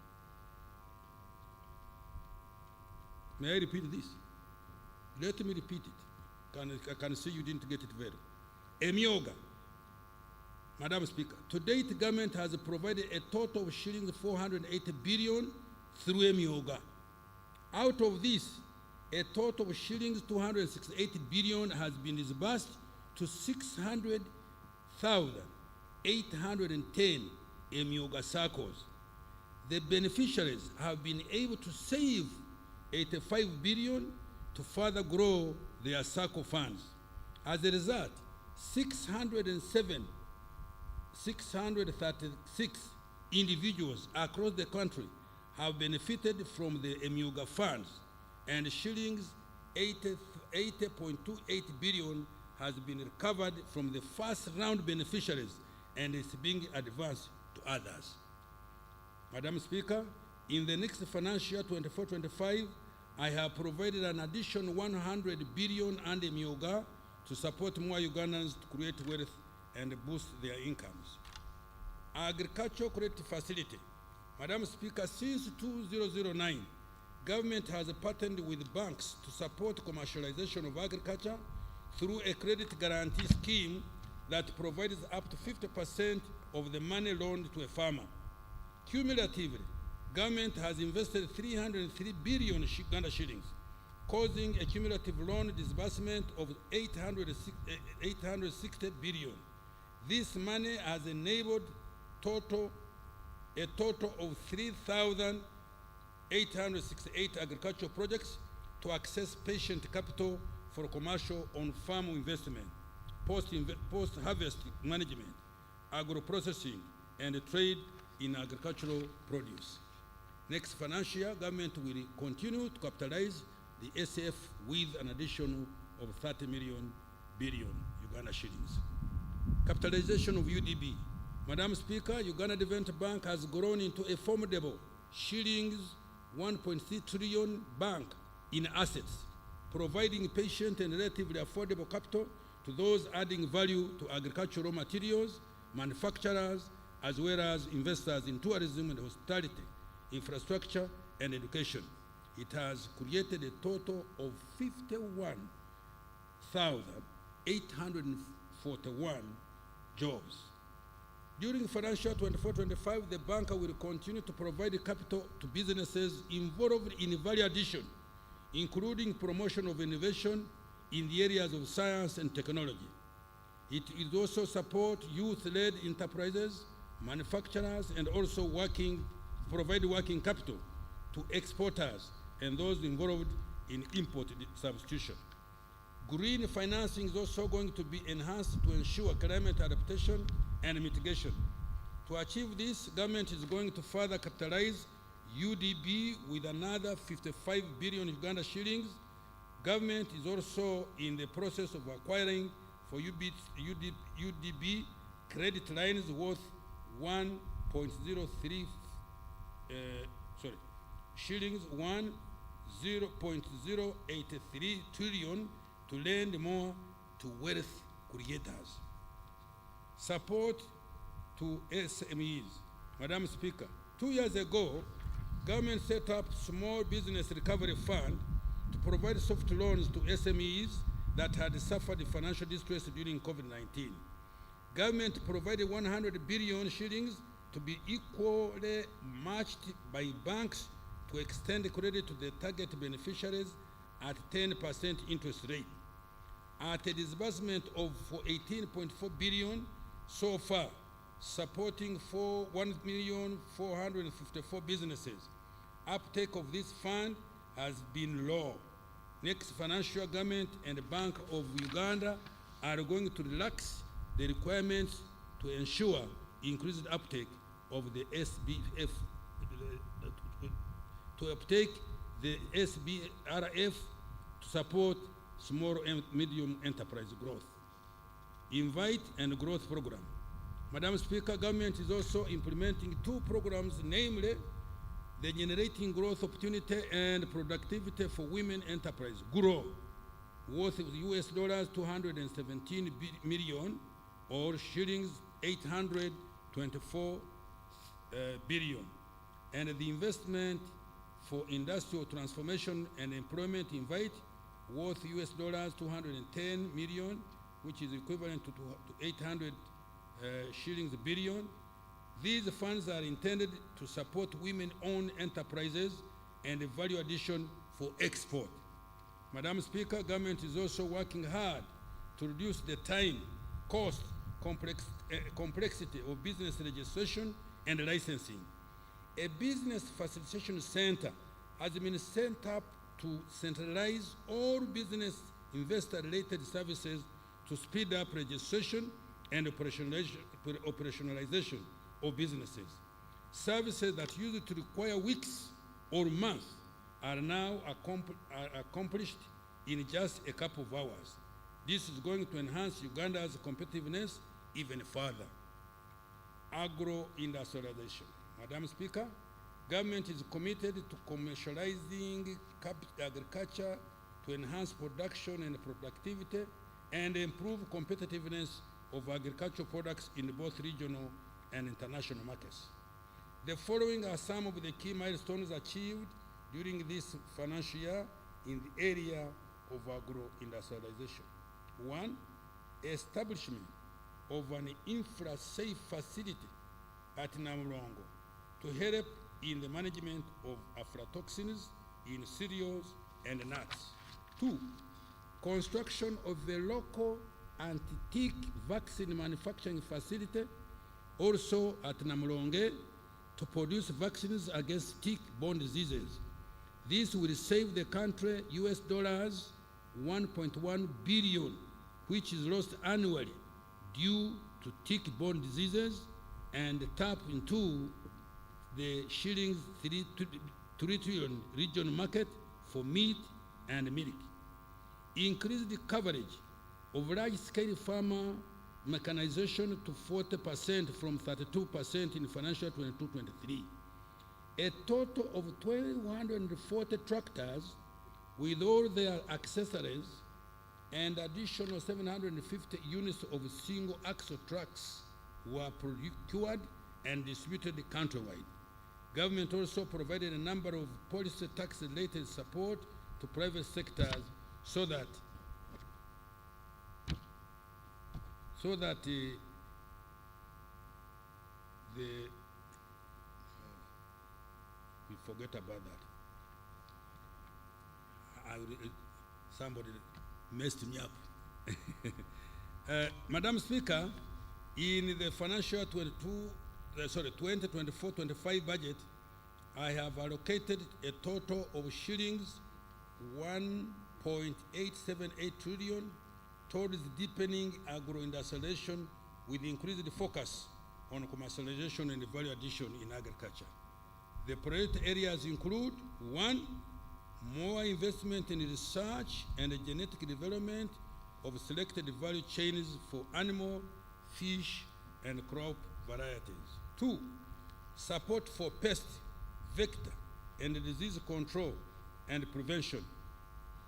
May I repeat this? Let me repeat it. I can see you didn't get it very. Emyoga. Madam Speaker, to date, government has provided a total of shillings 480 billion through Emyoga. Out of this, a total of shillings 268 billion has been disbursed to 600,810 Emyoga circles. The beneficiaries have been able to save 85 billion to further grow their circle funds. As a result, 636 individuals across the country have benefited from the Emyoga funds, and shillings 80.28 billion has been recovered from the first round beneficiaries and is being advanced to others. Madam Speaker, in the next financial year 24-25, I have provided an additional 100 billion under Emyoga to support more Ugandans to create wealth and boost their incomes. Agricultural Credit Facility. Madam Speaker, since 2009, government has partnered with banks to support commercialization of agriculture through a credit guarantee scheme that provides up to 50% of the money loaned to a farmer. Cumulatively, government has invested 303 billion Uganda shillings, causing a cumulative loan disbursement of 860 billion. This money has enabled a total of 3,868 agricultural projects to access patient capital for commercial on-farm investment, post-harvest management, agro-processing, and trade in agricultural produce. Next financial year, government will continue to capitalize the SF with an additional of 30 billion Uganda shillings. Capitalization of UDB. Madam Speaker, Uganda Development Bank has grown into a formidable shillings 1.3 trillion bank in assets, providing patient and relatively affordable capital to those adding value to agricultural materials, manufacturers, as well as investors in tourism and hospitality, infrastructure, and education. It has created a total of 51,841 jobs. During financial 24-25, the bank will continue to provide capital to businesses involved in value addition, including promotion of innovation in the areas of science and technology. It will also support youth-led enterprises, manufacturers, and also provide working capital to exporters and those involved in import substitution. Green financing is also going to be enhanced to ensure climate adaptation and mitigation. To achieve this, government is going to further capitalize UDB with another 55 billion Uganda shillings. Government is also in the process of acquiring for UDB credit lines worth 1.03 shillings 1 0.083 trillion to lend more to wealth creators. Support to SMEs. Madam Speaker, 2 years ago, government set up Small Business Recovery Fund to provide soft loans to SMEs that had suffered financial distress during COVID-19. Government provided 100 billion shillings to be equally matched by banks to extend credit to the target beneficiaries at 10% interest rate. At a disbursement of 18.4 billion so far, supporting 1,454 businesses. Uptake of this fund has been low. Next financial government and the Bank of Uganda are going to relax the requirements to ensure increased uptake of the SBF, to uptake the SBRF to support small and medium enterprise growth. Invite and Growth Program. Madam Speaker, government is also implementing 2 programs, namely the Generating Growth Opportunity and Productivity for Women Enterprise, GROW, worth US dollars 217 million or shillings 824 billion. And the Investment for Industrial Transformation and Employment, Invite, worth US dollars 210 million, which is equivalent to 800 shillings billion. These funds are intended to support women-owned enterprises and the value addition for export. Madam Speaker, government is also working hard to reduce the time, cost, complexity of business registration and licensing. A business facilitation center has been set up to centralize all business investor-related services to speed up registration and operationalization of businesses. Services that used to require weeks or months are now accomplished in just a couple of hours. This is going to enhance Uganda's competitiveness even further. Agro-industrialization. Madam Speaker, government is committed to commercializing agriculture to enhance production and productivity and improve competitiveness of agricultural products in both regional and international markets. The following are some of the key milestones achieved during this financial year in the area of agro-industrialization. 1, establishment of an infra-safe facility at Namulongo to help in the management of aflatoxins in cereals and nuts. 2, construction of the local anti-tick vaccine manufacturing facility also at Namulonge to produce vaccines against tick-borne diseases. This will save the country US dollars 1.1 billion, which is lost annually due to tick-borne diseases, and tap into the shillings 3 trillion regional market for meat and milk. Increase the coverage of large-scale farmer mechanization to 40% from 32% in financial 22-23. A total of 1,240 tractors with all their accessories and additional 750 units of single-axle trucks were procured and distributed countrywide. Government also provided a number of policy tax-related support to private sectors so that we forget about that. Somebody messed me up. Madam Speaker, in the financial 2024-25 budget, I have allocated a total of shillings 1.878 trillion towards deepening agro-industrialization with increased focus on commercialization and value addition in agriculture. The priority areas include: 1, more investment in research and genetic development of selected value chains for animal, fish, and crop varieties. 2, support for pest, vector, and disease control and prevention.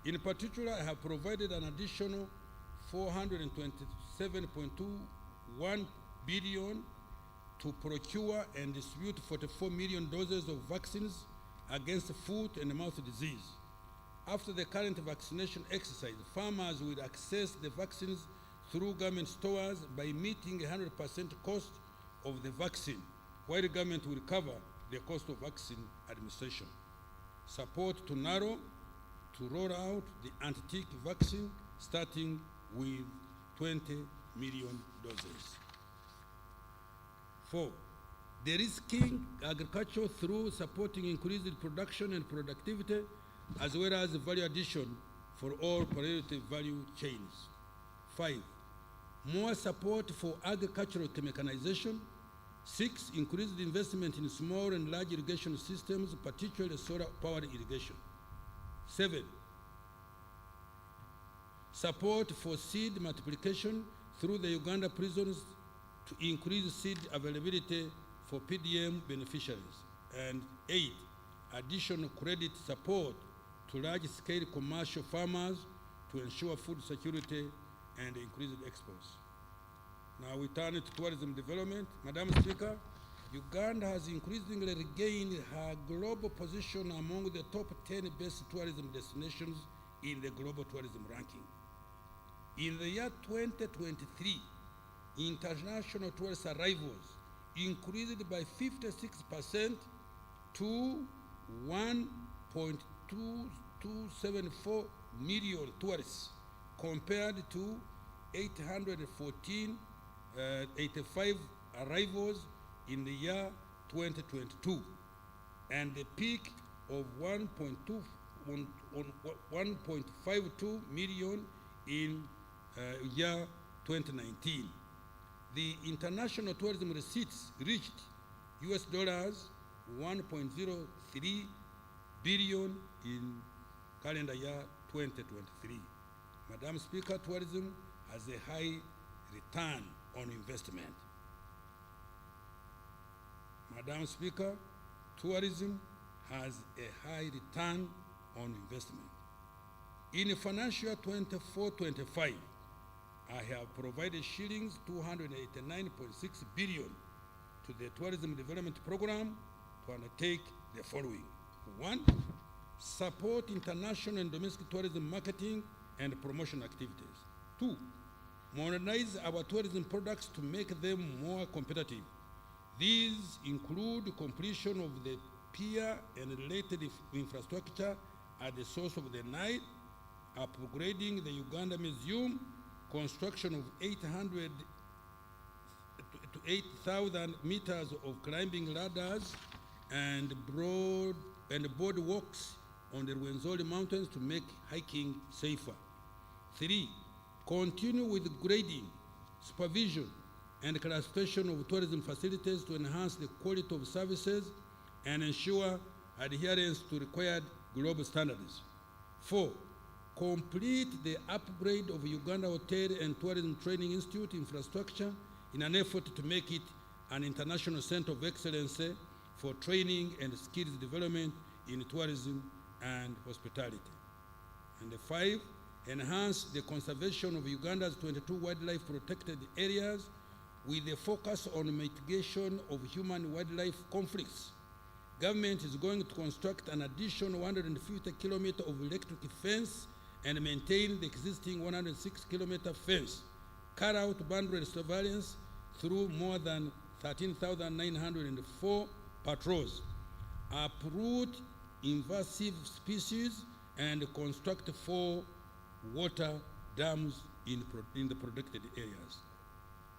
In particular, I have provided an additional 427.21 billion to procure and distribute 44 million doses of vaccines against foot and mouth disease. After the current vaccination exercise, farmers will access the vaccines through government stores by meeting 100% cost of the vaccine, while the government will cover the cost of vaccine administration. Support to narrow to roll out the anti-tick vaccine, starting with 20 million doses. 4, de-risking agriculture through supporting increased production and productivity, as well as value addition for all priority value chains. 5, more support for agricultural mechanization. 6, increased investment in small and large irrigation systems, particularly solar-powered irrigation. 7, support for seed multiplication through the Uganda prisons to increase seed availability for PDM beneficiaries. And 8, additional credit support to large-scale commercial farmers to ensure food security and increased exports. Now we turn to tourism development. Madam Speaker, Uganda has increasingly regained her global position among the top 10 best tourism destinations in the global tourism ranking. In the year 2023, international tourist arrivals increased by 56% to 1.2274 million tourists, compared to 885 arrivals in the year 2022, and the peak of 1.52 million in year 2019. The international tourism receipts reached US $1.03 billion in calendar year 2023. Madam Speaker, tourism has a high return on investment. Madam Speaker, tourism has a high return on investment. In financial year 24-25, I have provided shillings 289.6 billion to the Tourism Development Program to undertake the following. 1, support international and domestic tourism marketing and promotion activities. 2, modernize our tourism products to make them more competitive. These include completion of the pier and related infrastructure at the source of the Nile, upgrading the Uganda Museum, construction of 800 to 8,000 meters of climbing ladders and boardwalks on the Rwenzori Mountains to make hiking safer. 3, continue with grading, supervision, and classification of tourism facilities to enhance the quality of services and ensure adherence to required global standards. 4, complete the upgrade of Uganda Hotel and Tourism Training Institute infrastructure in an effort to make it an international center of excellence for training and skills development in tourism and hospitality. And 5, enhance the conservation of Uganda's 22 wildlife protected areas with a focus on mitigation of human-wildlife conflicts. Government is going to construct an additional 150 kilometers of electric fence and maintain the existing 106-kilometer fence, carry out boundary surveillance through more than 13,904 patrols, uproot invasive species, and construct 4 water dams in the protected areas.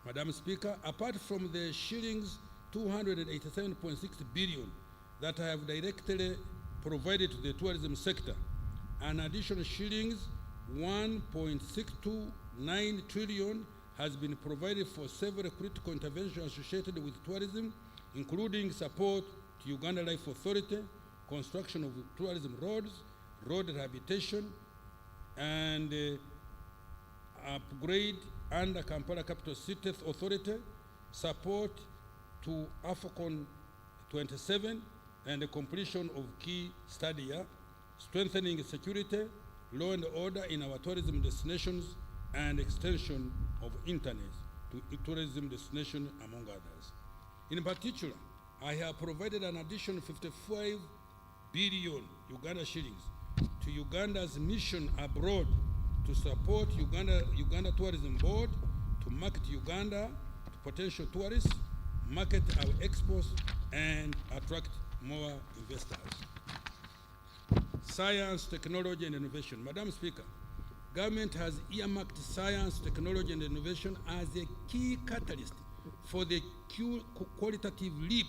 Madam Speaker, apart from the shillings 287.6 billion that I have directly provided to the tourism sector, an additional shillings 1.629 trillion has been provided for several critical interventions associated with tourism, including support to Uganda Life Authority, construction of tourism roads, road rehabilitation, and upgrade under Kampala Capital City Authority, support to AFCON 27, and the completion of key stadia, strengthening security, law and order in our tourism destinations, and extension of internet to tourism destination, among others. In particular, I have provided an additional 55 billion Uganda shillings to Uganda's mission abroad to support Uganda Tourism Board to market Uganda to potential tourists, market our exports, and attract more investors. Science, technology, and innovation. Madam Speaker, government has earmarked science, technology, and innovation as a key catalyst for the qualitative leap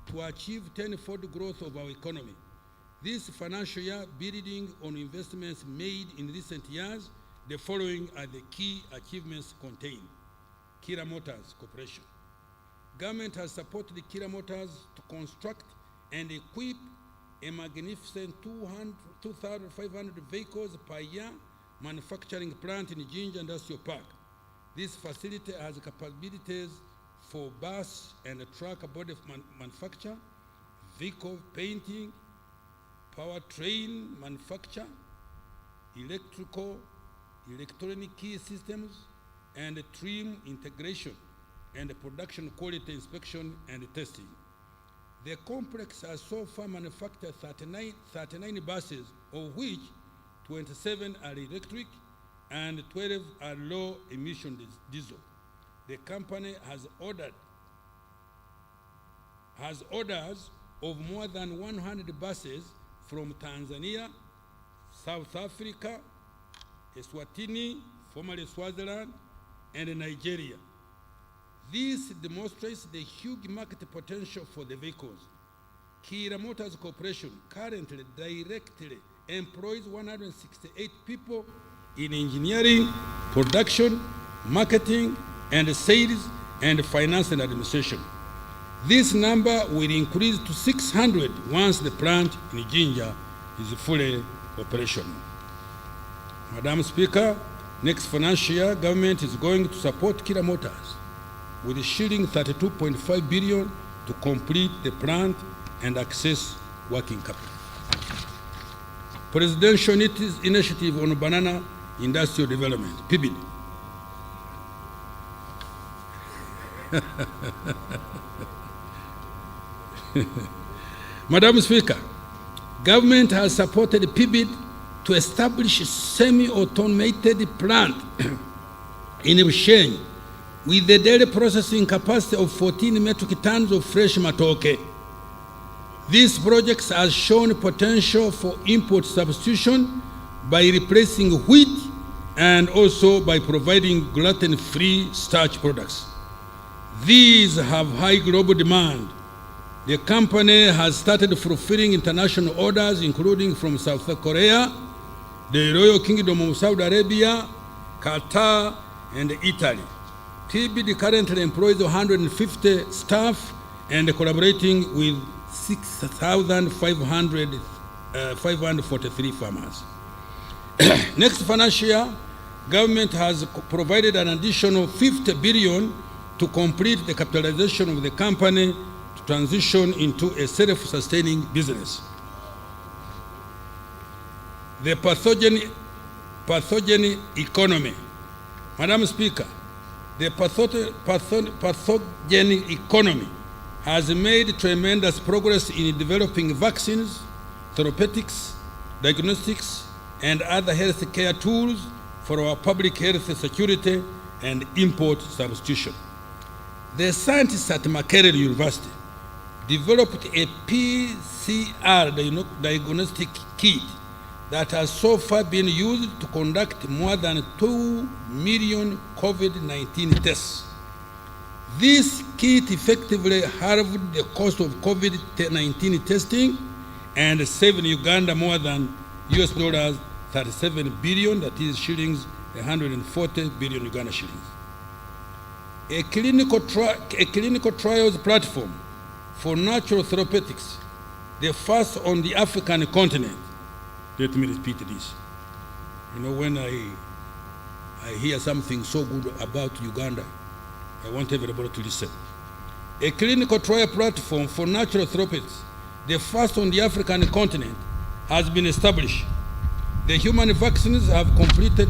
to achieve tenfold growth of our economy. This financial year, building on investments made in recent years, the following are the key achievements contained. Kira Motors Corporation. Government has supported Kira Motors to construct and equip a magnificent 2,500 vehicles per year manufacturing plant in Jinja Industrial Park. This facility has capabilities for bus and truck body manufacture, vehicle painting, powertrain manufacture, electronic key systems, and trim integration and production quality inspection and testing. The complex has so far manufactured 39 buses, of which 27 are electric and 12 are low emission diesel. The company has orders of more than 100 buses from Tanzania, South Africa, Eswatini, formerly Swaziland, and Nigeria. This demonstrates the huge market potential for the vehicles. Kira Motors Corporation currently directly employs 168 people in engineering, production, marketing, and sales, and finance and administration. This number will increase to 600 once the plant in Jinja is fully operational. Madam Speaker, next financial year, government is going to support Kira Motors with shilling 32.5 billion to complete the plant and access working capital. Presidential Initiative on Banana Industrial Development, PIBID. Madam Speaker, government has supported PIBID to establish a semi-automated plant in Bushenyi with the daily processing capacity of 14 metric tons of fresh matoke. This project has shown potential for import substitution by replacing wheat and also by providing gluten-free starch products. These have high global demand. The company has started fulfilling international orders, including from South Korea, the Royal Kingdom of Saudi Arabia, Qatar, and Italy. PIBID currently employs 150 staff and collaborating with 6,543 farmers. Next financial year, government has provided an additional 50 billion to complete the capitalization of the company to transition into a self-sustaining business. The pathogen economy. Madam Speaker, the pathogen economy has made tremendous progress in developing vaccines, therapeutics, diagnostics, and other health care tools for our public health security and import substitution. The scientists at Makerere University developed a PCR diagnostic kit that has so far been used to conduct more than 2 million COVID-19 tests. This kit effectively halved the cost of COVID-19 testing and saved Uganda more than US$ 37 billion, that is shillings 140 billion Uganda shillings. A clinical trials platform for natural therapeutics, the first on the African continent. Let me repeat this. You know, when I hear something so good about Uganda, I want everybody to listen. A clinical trial platform for natural therapeutics, the first on the African continent, has been established. The human vaccines have completed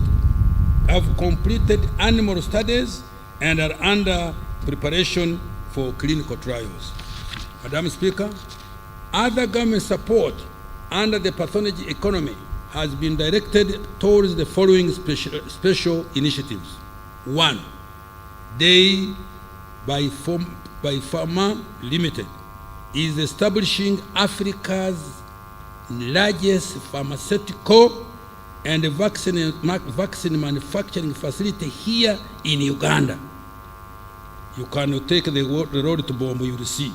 animal studies and are under preparation for clinical trials. Madam Speaker, other government support under the pathology economy has been directed towards the following special initiatives. 1, Day by Pharma Limited is establishing Africa's largest pharmaceutical and vaccine manufacturing facility here in Uganda. You can take the road to Bombo, you will see.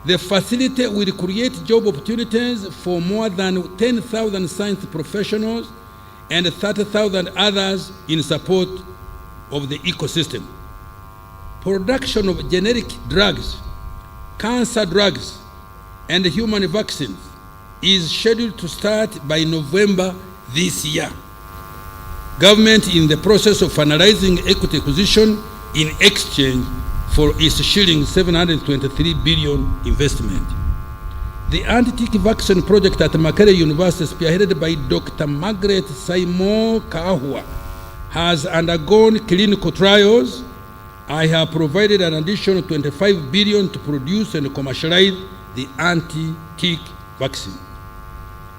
The facility will create job opportunities for more than 10,000 science professionals and 30,000 others in support of the ecosystem. Production of generic drugs, cancer drugs, and human vaccines is scheduled to start by November this year. Government in the process of finalizing equity acquisition in exchange for its shilling 723 billion investment. The anti-tick vaccine project at Makerere University, spearheaded by Dr. Margaret Saimo Kahua, has undergone clinical trials. I have provided an additional 25 billion to produce and commercialize the anti-tick vaccine.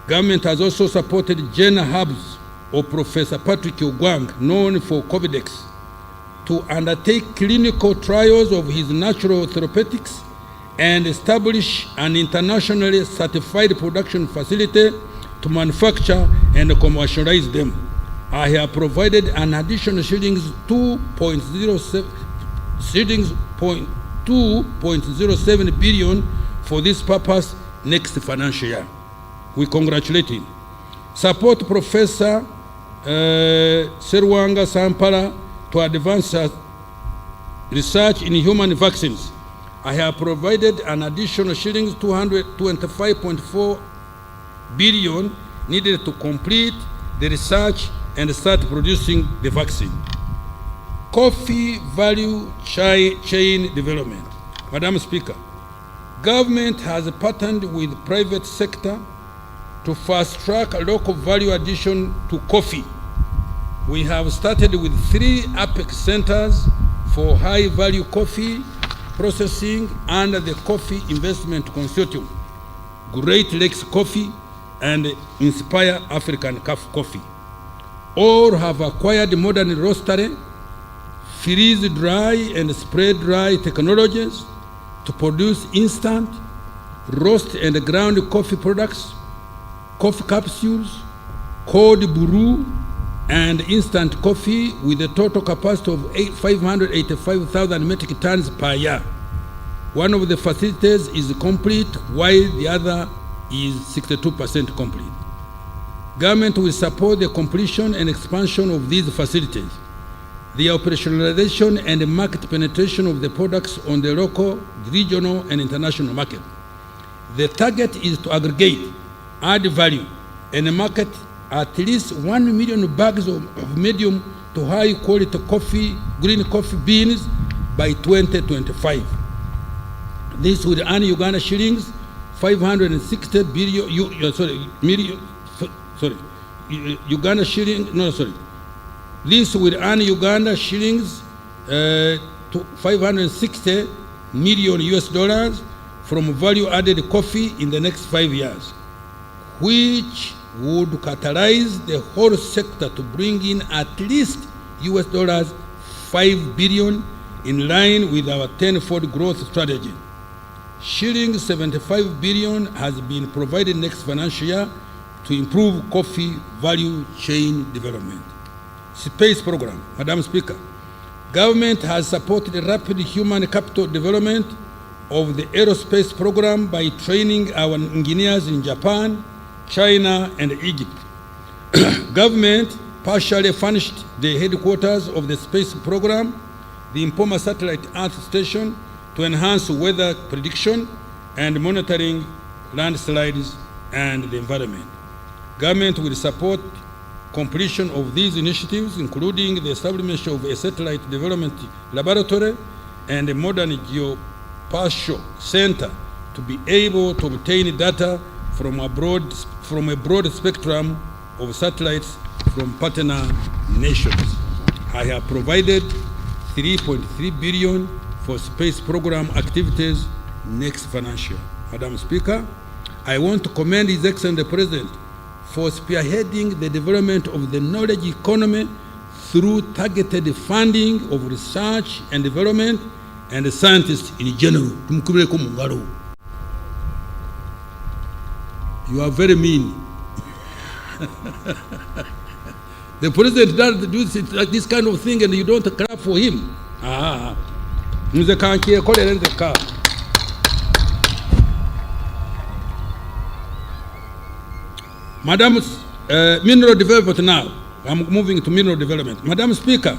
Government has also supported Jenner Hubs of Professor Patrick Ogwang, known for Covidex, to undertake clinical trials of his natural therapeutics and establish an internationally certified production facility to manufacture and commercialize them. I have provided an additional shillings 2.07 billion for this purpose next financial year. We congratulate him. Support Professor Serwanga Sampala to advance research in human vaccines. I have provided an additional shillings 225.4 billion needed to complete the research and start producing the vaccine. Coffee value chain development. Madam Speaker, government has partnered with private sector to fast-track local value addition to coffee. We have started with 3 Apex centers for high-value coffee processing under the Coffee Investment Consortium, Great Lakes Coffee, and Inspire African Coffee. All have acquired modern roastery, freeze-dry and spray-dry technologies to produce instant, roast and ground coffee products, coffee capsules, cold brew, and instant coffee with a total capacity of 585,000 metric tons per year. One of the facilities is complete while the other is 62% complete. Government will support the completion and expansion of these facilities, the operationalization and market penetration of the products on the local, regional, and international market. The target is to aggregate, add value, and market at least 1 million bags of medium to high quality coffee, green coffee beans by 2025. This will earn Uganda shillings 560 billion, Uganda shilling, no, sorry. This will earn Uganda shillings to 560 million US dollars from value added coffee in the next 5 years, which would catalyze the whole sector to bring in at least US dollars 5 billion in line with our 10-fold growth strategy. Shilling 75 billion has been provided next financial year to improve coffee value chain development. Space program. Madam Speaker, government has supported rapid human capital development of the aerospace program by training our engineers in Japan, China, and Egypt. Government partially furnished the headquarters of the space program, the Impoma Satellite Earth Station, to enhance weather prediction and monitoring landslides and the environment. Government will support completion of these initiatives, including the establishment of a satellite development laboratory and a modern geospatial center to be able to obtain data from a broad spectrum of satellites from partner nations. I have provided 3.3 billion for space program activities next financial. Madam Speaker, I want to commend His Excellency the President for spearheading the development of the knowledge economy through targeted funding of research and development and scientists in general. You are very mean. The president does do this kind of thing and you don't clap for him. Madam, mineral development now. I'm moving to mineral development. Madam Speaker,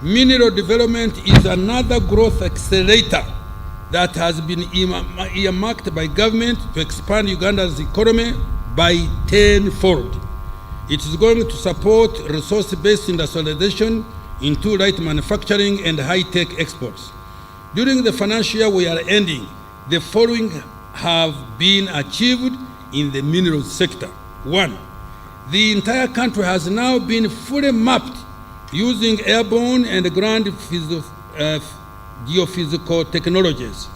mineral development is another growth accelerator that has been earmarked by government to expand Uganda's economy by 10-fold. It is going to support resource-based industrialization into light manufacturing and high-tech exports. During the financial year we are ending, the following have been achieved in the minerals sector. 1, the entire country has now been fully mapped using airborne and ground geophysical technologies.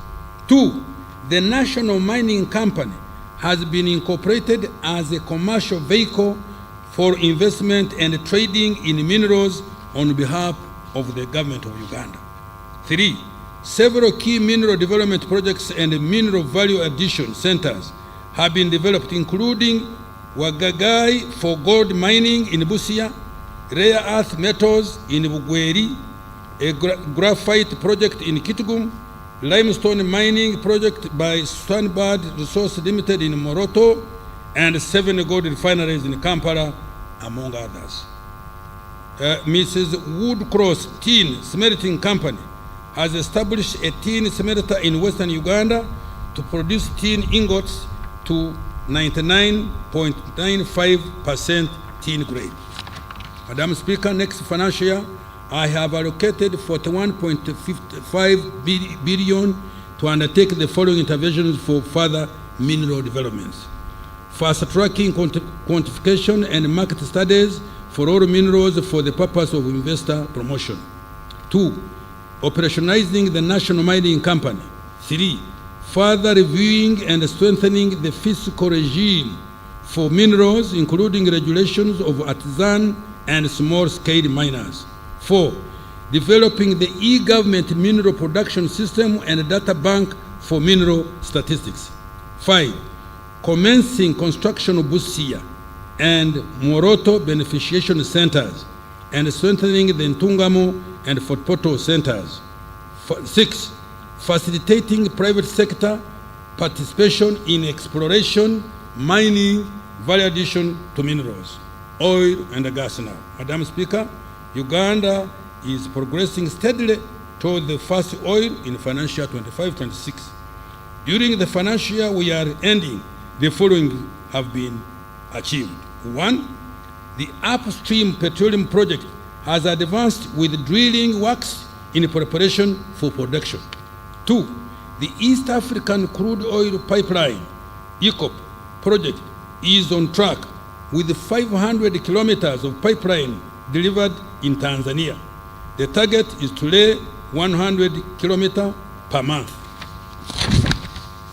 2, the National Mining Company has been incorporated as a commercial vehicle for investment and trading in minerals on behalf of the government of Uganda. 3, several key mineral development projects and mineral value addition centers have been developed, including Wagagai for gold mining in Busia, rare earth metals in Bugweri, a graphite project in Kitgum, limestone mining project by Stanbird Resource Limited in Moroto, and 7 gold refineries in Kampala, among others. Mrs. Woodcross Tin Smelting Company has established a tin smelter in Western Uganda to produce tin ingots to 99.95% tin grade. Madam Speaker, next financial year, I have allocated 41.55 billion to undertake the following interventions for further mineral developments. Fast-tracking quantification and market studies for all minerals for the purpose of investor promotion. 2, operationalizing the National Mining Company. 3, further reviewing and strengthening the fiscal regime for minerals, including regulations of artisan and small-scale miners. 4, developing the e-government mineral production system and data bank for mineral statistics. 5, commencing construction of Busia and Moroto beneficiation centers and strengthening the Ntungamo and Fort Portal centers. 6, facilitating private sector participation in exploration, mining, value addition to minerals, oil and gas now. Madam Speaker, Uganda is progressing steadily toward the first oil in financial 25-26. During the financial year we are ending, the following have been achieved. 1, the upstream petroleum project has advanced with drilling works in preparation for production. 2, the East African Crude Oil Pipeline, EACOP, project is on track with 500 kilometers of pipeline delivered in Tanzania. The target is to lay 100 kilometers per month.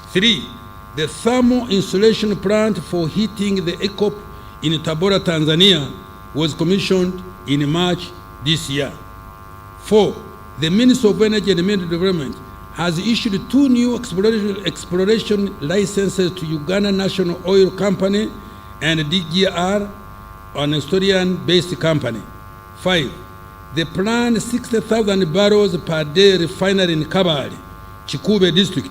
3, the thermal insulation plant for heating the EACOP in Tabora, Tanzania was commissioned in March this year. 4, the Ministry of Energy and Mineral Development has issued 2 new exploration licenses to Uganda National Oil Company and DGR, an Australian-based company. 5, the planned 60,000 barrels per day refinery in Kabale, Chikube district,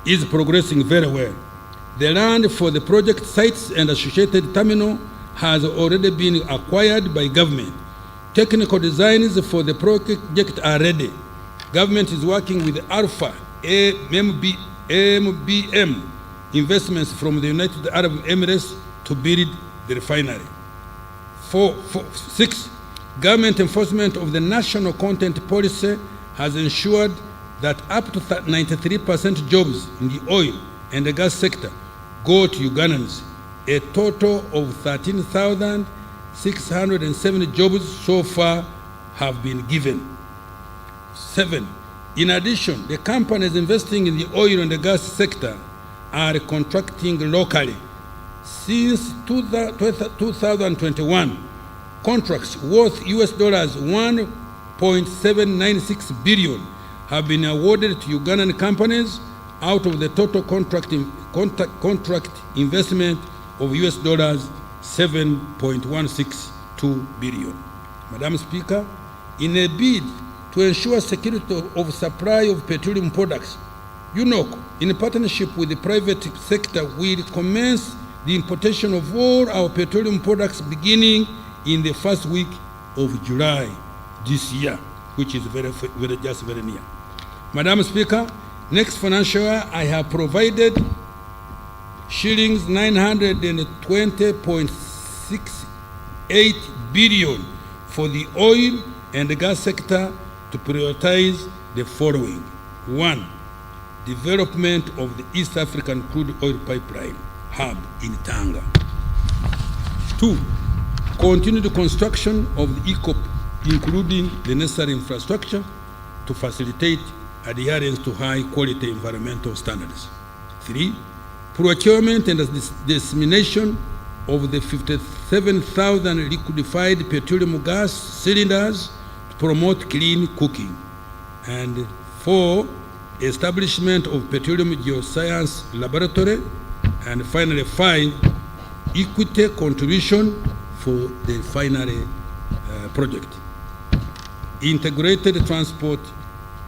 is progressing very well. The land for the project sites and associated terminal has already been acquired by government. Technical designs for the project are ready. Government is working with Alpha MBM investments from the United Arab Emirates to build the refinery. 6, government enforcement of the national content policy has ensured that up to 93% jobs in the oil and the gas sector go to Ugandans. A total of 13,670 jobs so far have been given. 7. In addition, the companies investing in the oil and the gas sector are contracting locally. Since 2021, contracts worth US dollars 1.796 billion have been awarded to Ugandan companies out of the total contract investment of US dollars 7.162 billion. Madam Speaker, in a bid to ensure security of supply of petroleum products, UNOC, in partnership with the private sector, will commence the importation of all our petroleum products beginning in the first week of July this year, which is very near. Madam Speaker, next financial year, I have provided shillings 920.68 billion for the oil and the gas sector to prioritize the following. 1. Development of the East African crude oil pipeline hub in Tanga. 2. Continued construction of the EACOP, including the necessary infrastructure to facilitate adherence to high-quality environmental standards. 3. Procurement and dissemination of the 57,000 liquefied petroleum gas cylinders to promote clean cooking. And 4. Establishment of Petroleum Geoscience Laboratory. And finally, 5. Equity contribution for the final project. Integrated transport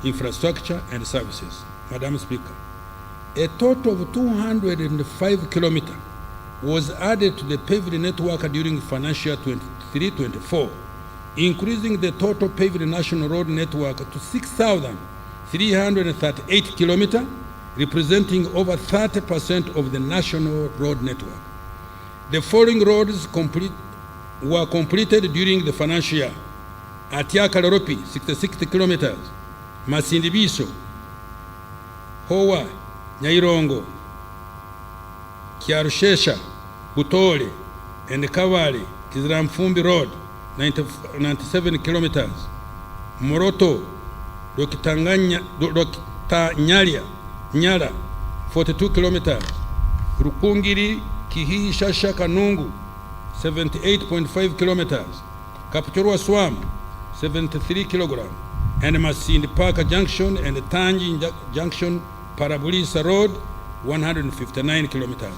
infrastructure and services. Madam Speaker, a total of 205 kilometers was added to the paved network during financial 23-24, increasing the total paved national road network to 6,338 kilometers, representing over 30% of the national road network. The following roads were completed during the financial year: Atiaka Loropi, 66 kilometers, Masindibiso, Hoa, Nyairongo, Kiarushesha, Butole, and Kavali, Kiziramfumbi Road, 97 kilometers, Moroto, Nyalia, Nyala, 42 kilometers, Rukungiri, Kihi, Shasha, Kanungu, 78.5 kilometers, Kapchorwa Swam, 73 kilograms, and Masindi Park Junction and Tanji Junction, Parabulisa Road, 159 kilometers.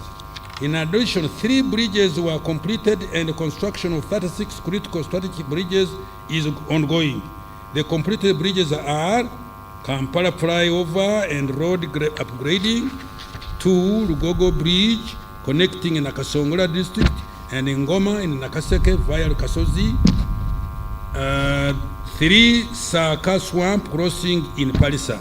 In addition, 3 bridges were completed and the construction of 36 critical strategic bridges is ongoing. The completed bridges are Kampala Flyover and road upgrading, 2 Lugogo Bridge connecting in Nakasongola district and Ngoma in Nakaseke via Kasozi, 3 Saka Swamp crossing in Palisa.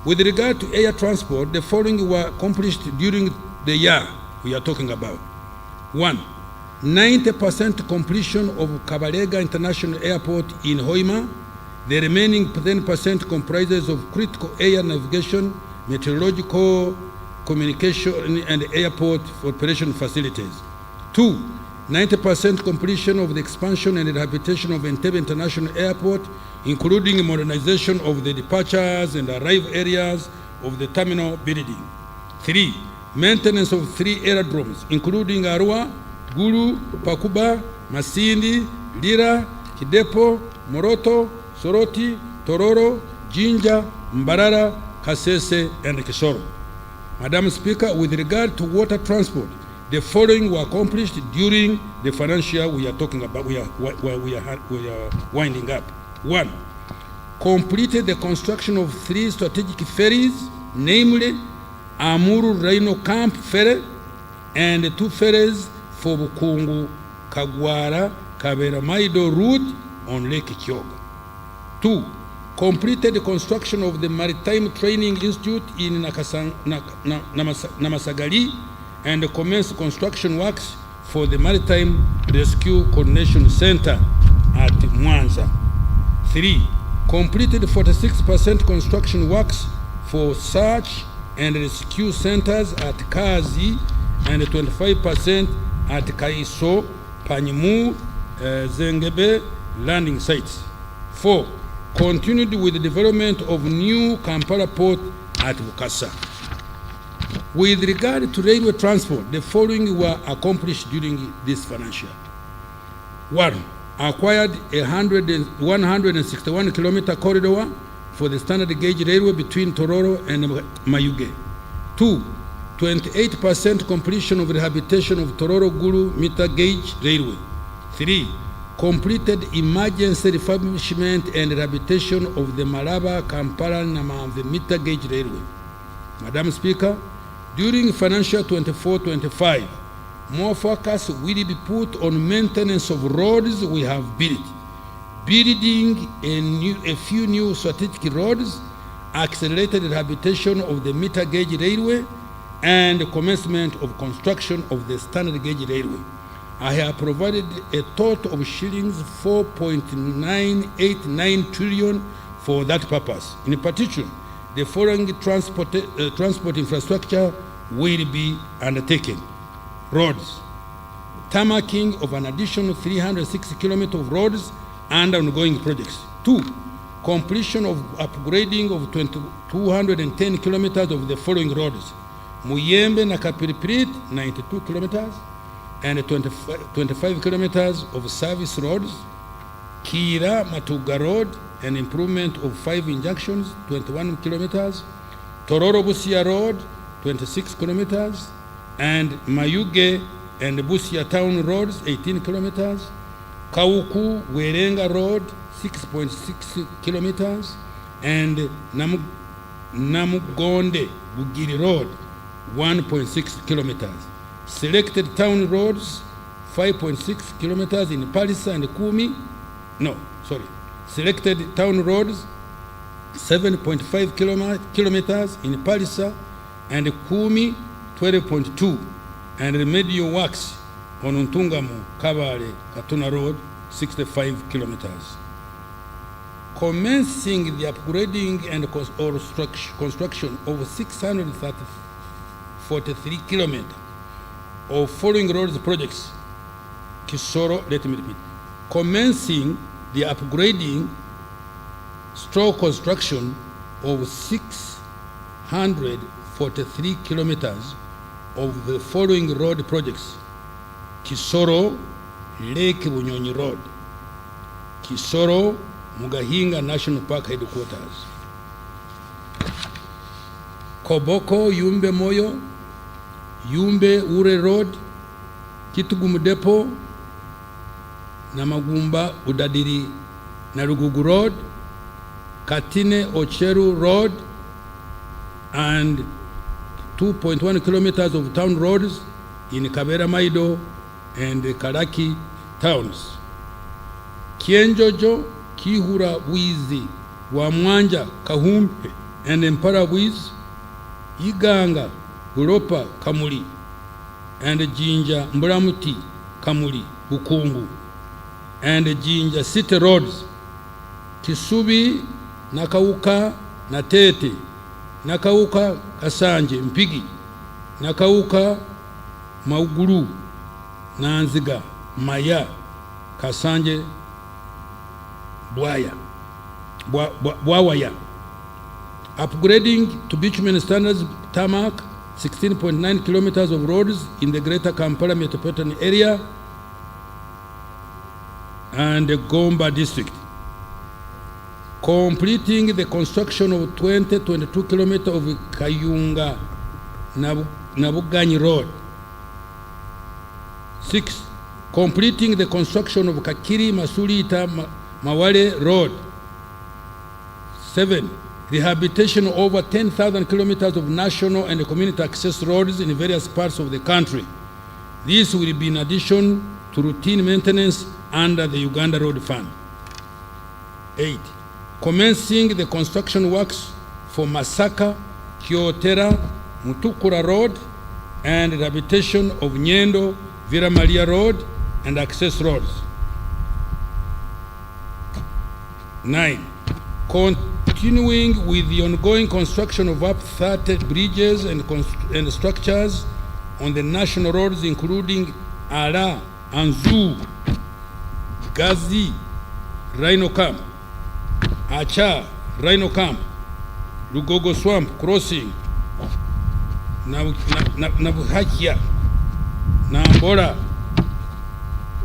With regard to air transport, the following were accomplished during the year we are talking about. 1. 90% completion of Kabalega International Airport in Hoima. The remaining 10% comprises of critical air navigation, meteorological, communication, and airport operation facilities. 2. 90% completion of the expansion and rehabilitation of Entebbe International Airport, including modernization of the departures and arrival areas of the terminal building. 3. Maintenance of 3 aerodromes, including Arua, Gulu, Pakuba, Masindi, Lira, Kidepo, Moroto, Soroti, Tororo, Jinja, Mbarara, Kasese, and Kisoro. Madam Speaker, with regard to water transport, the following were accomplished during the financial year we are talking about, we are winding up. 1. Completed the construction of 3 strategic ferries, namely Amuru Rhino Camp Ferry and 2 ferries for Bukungu, Kagwara, Kabera Maido route on Lake Kyoga. 2. Completed the construction of the Maritime Training Institute in Namasagali and commenced construction works for the Maritime Rescue Coordination Center at Mwanza. 3. Completed 46% construction works for search and rescue centers at Kazi and 25% at Kaiso, Panyimu, Zengebe landing sites. 4. Continued with the development of new Kampala port at Bukasa. With regard to railway transport, the following were accomplished during this financial year. 1. Acquired a 161-kilometer corridor for the standard gauge railway between Tororo and Mayuge. 2. 28% completion of rehabilitation of Tororo Gulu meter gauge railway. 3. Completed emergency refurbishment and rehabilitation of the Malaba Kampala Namamve meter gauge railway. Madam Speaker, during financial 24-25, more focus will be put on maintenance of roads we have built, building a few new strategic roads, accelerated rehabilitation of the meter gauge railway, and commencement of construction of the standard gauge railway. I have provided a total of shillings 4.989 trillion for that purpose. In particular, the following transport infrastructure will be undertaken. Roads, tarmacking of an additional 360 kilometers of roads and ongoing projects. 2. Completion of upgrading of 210 kilometers of the following roads. Muyembe na Kapiripirit, 92 kilometers, and 25 kilometers of service roads. Kira Matuga Road, an improvement of 5 injunctions, 21 kilometers. Tororo Busia Road, 26 kilometers. And Mayuge and Busia Town Roads, 18 kilometers. Kauku Werenga Road, 6.6 kilometers. And Namugonde Bugiri Road, 1.6 kilometers. Selected town roads, 5.6 kilometers in Palisa and Kumi. Selected town roads, 7.5 kilometers in Palisa and Kumi, 12.2. And remedial works on Untungamu, Kabale, Katuna Road, 65 kilometers. Commencing the upgrading and construction of 643 kilometers of following roads projects. Kisoro, let me repeat. Commencing the upgrading stroke construction of 643 kilometers of the following road projects. Kisoro, Lake Bunyonyi Road. Kisoro, Mugahinga National Park Headquarters. Koboko, Yumbe Moyo, Yumbe Ure Road, Kitugumu Depot, Namagumba Udadiri Narugugu Road, Katine Ocheru Road, and 2.1 kilometers of town roads in Kabera Maido and Karaki towns. Kienjojo, Kihura Wizi, Wamwanja, Kahumpe, and Empara Wiz, Iganga, Uropa, Kamuli, and Jinja, Mburamuti, Kamuli, Bukungu, and Jinja City Roads, Kisubi, Nakauka, Natete, Nakauka, Kasanje, Mpigi, Nakauka, Mauguru, Nanziga, Maya, Kasanje, Bwawaya. Upgrading to bitumen standards tarmac, 16.9 kilometers of roads in the Greater Kampala metropolitan area and the Gomba district. Completing the construction of 22 kilometers of Kayunga Nabuganyi Road. 6. Completing the construction of Kakiri Masulita Mawale Road. 7. Rehabilitation of over 10,000 kilometers of national and community access roads in various parts of the country. This will be in addition to routine maintenance under the Uganda Road Fund. 8. Commencing the construction works for Masaka, Kyotera, Mutukura Road, and rehabilitation of Nyendo, Vira Maria Road, and access roads. 9. Continuing with the ongoing construction of up 30 bridges and structures on the national roads including Ara, Anzu, Gazi, Rhino Camp, Acha, Rhino Camp, Lugogo Swamp Crossing, Nabuhakia, Nambola,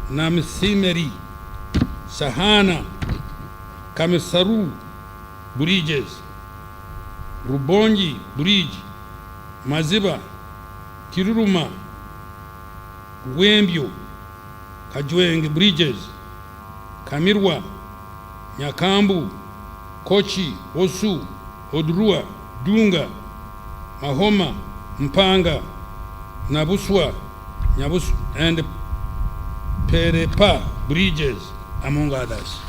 Namsimeri, Sahana, Kamisaru bridges, Rubonji Bridge, Maziba, Kiruruma, Wembio, Kajweng bridges, Kamirwa, Nyakambu, Kochi, Osu, Odrua, Dunga, Mahoma, Mpanga, Nabuswa, Nyabusu, and Perepa bridges, among others.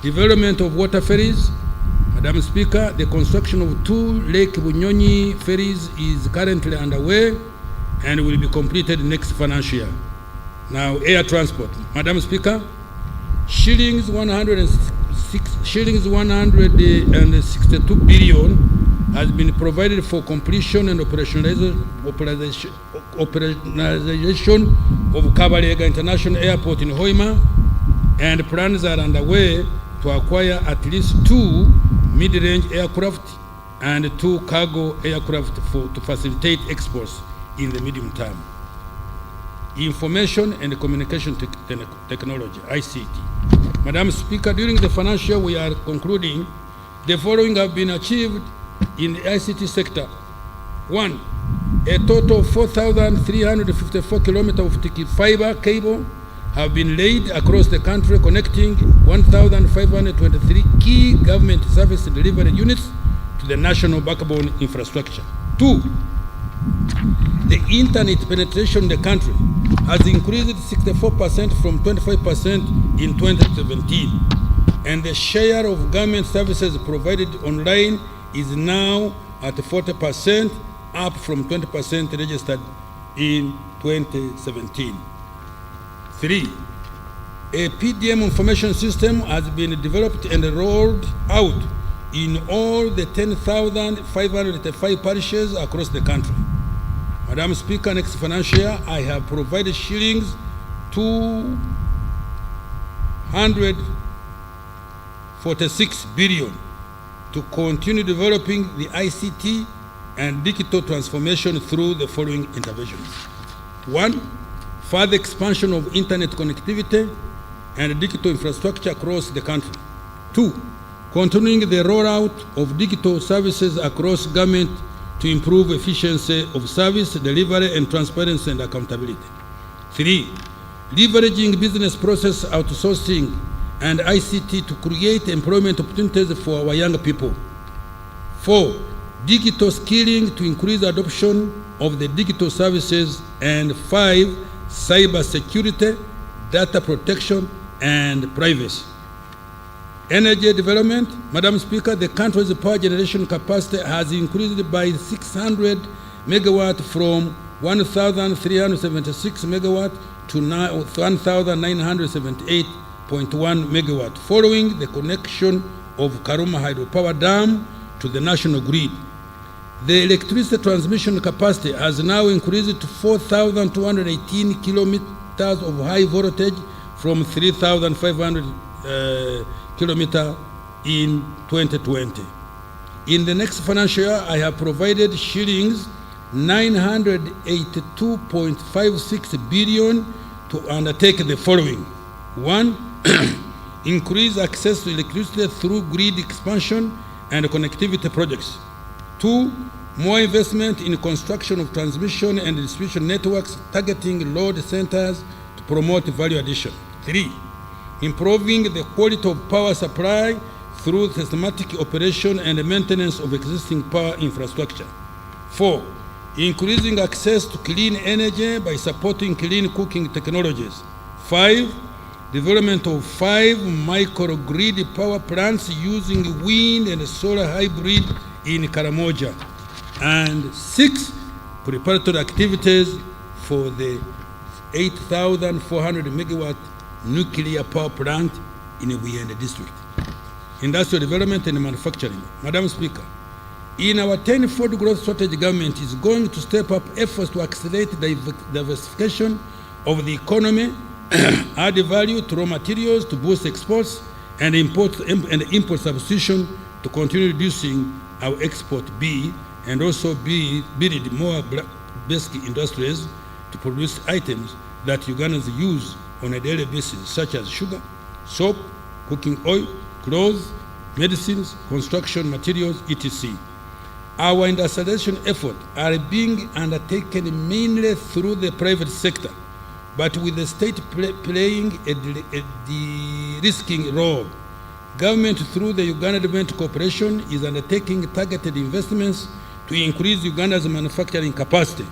Development of water ferries. Madam Speaker, the construction of 2 Lake Bunyonyi ferries is currently underway and will be completed next financial year. Now, air transport. Madam Speaker, shillings 162 billion has been provided for completion and operationalization of Kabalega International Airport in Hoima, and plans are underway to acquire at least 2 mid-range aircraft and 2 cargo aircraft to facilitate exports in the medium term. Information and Communication Technology, ICT. Madam Speaker, during the financial year we are concluding, the following have been achieved in the ICT sector. 1, a total of 4,354 kilometers of optic fiber cable have been laid across the country, connecting 1,523 key government service delivery units to the national backbone infrastructure. 2, the internet penetration in the country has increased 64% from 25% in 2017, and the share of government services provided online is now at 40%, up from 20% registered in 2017. 3, a PDM information system has been developed and rolled out in all the 10,585 parishes across the country. Madam Speaker, next financial year, I have provided shillings 246 billion to continue developing the ICT and digital transformation through the following interventions. 1, further expansion of internet connectivity and digital infrastructure across the country. 2, continuing the rollout of digital services across government to improve efficiency of service delivery and transparency and accountability. 3, leveraging business process outsourcing and ICT to create employment opportunities for our young people. 4, digital skilling to increase adoption of the digital services. And 5, cyber security, data protection, and privacy. Energy development. Madam Speaker, the country's power generation capacity has increased by 600 megawatt from 1,376 megawatt to 1,978.1 megawatt, following the connection of Karuma Hydropower Dam to the national grid. The electricity transmission capacity has now increased to 4,218 kilometers of high voltage from 3,500 kilometers in 2020. In the next financial year, I have provided shillings 982.56 billion to undertake the following. 1, increase access to electricity through grid expansion and connectivity projects. 2, more investment in construction of transmission and distribution networks targeting load centers to promote value addition. 3, improving the quality of power supply through systematic operation and maintenance of existing power infrastructure. 4, increasing access to clean energy by supporting clean cooking technologies. 5, development of 5 microgrid power plants using wind and solar hybrid in Karamoja. And 6, preparatory activities for the 8,400 megawatt nuclear power plant in Buyende district. Industrial development and manufacturing. Madam Speaker, In our 10-fold growth strategy, government is going to step up efforts to accelerate the diversification of the economy, add value to raw materials to boost exports, and import substitution to continue reducing our export and also build more basic industries to produce items that Ugandans use on a daily basis, such as sugar, soap, cooking oil, clothes, medicines, construction materials, etc. Our industrialization efforts are being undertaken mainly through the private sector, but with the state playing a de-risking role. Government, through the Uganda Development Corporation, is undertaking targeted investments to increase Uganda's manufacturing capacity.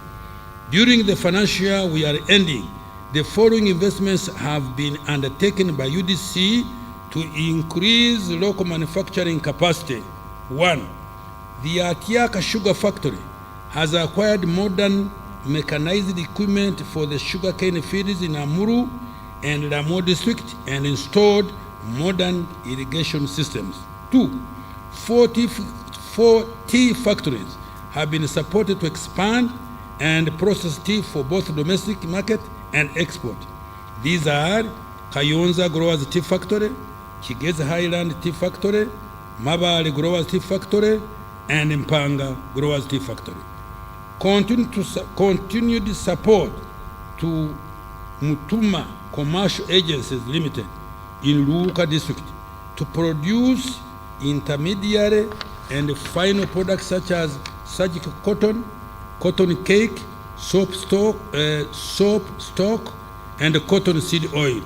During the financial year we are ending, the following investments have been undertaken by UDC to increase local manufacturing capacity. 1. The Atiaka Sugar Factory has acquired modern mechanized equipment for the sugarcane fields in Amuru and Ramo district and installed modern irrigation systems. 2. 4 tea factories have been supported to expand and process tea for both domestic market and export. These are Kayonza Growers Tea Factory, Kigezi Highland Tea Factory, Mabale Growers Tea Factory, and Mpanga Growers Tea Factory. Continued support to Mutuma Commercial Agencies Limited in Luuka District to produce intermediary and final products such as surgical cotton, cotton cake, soap stock, and cotton seed oil.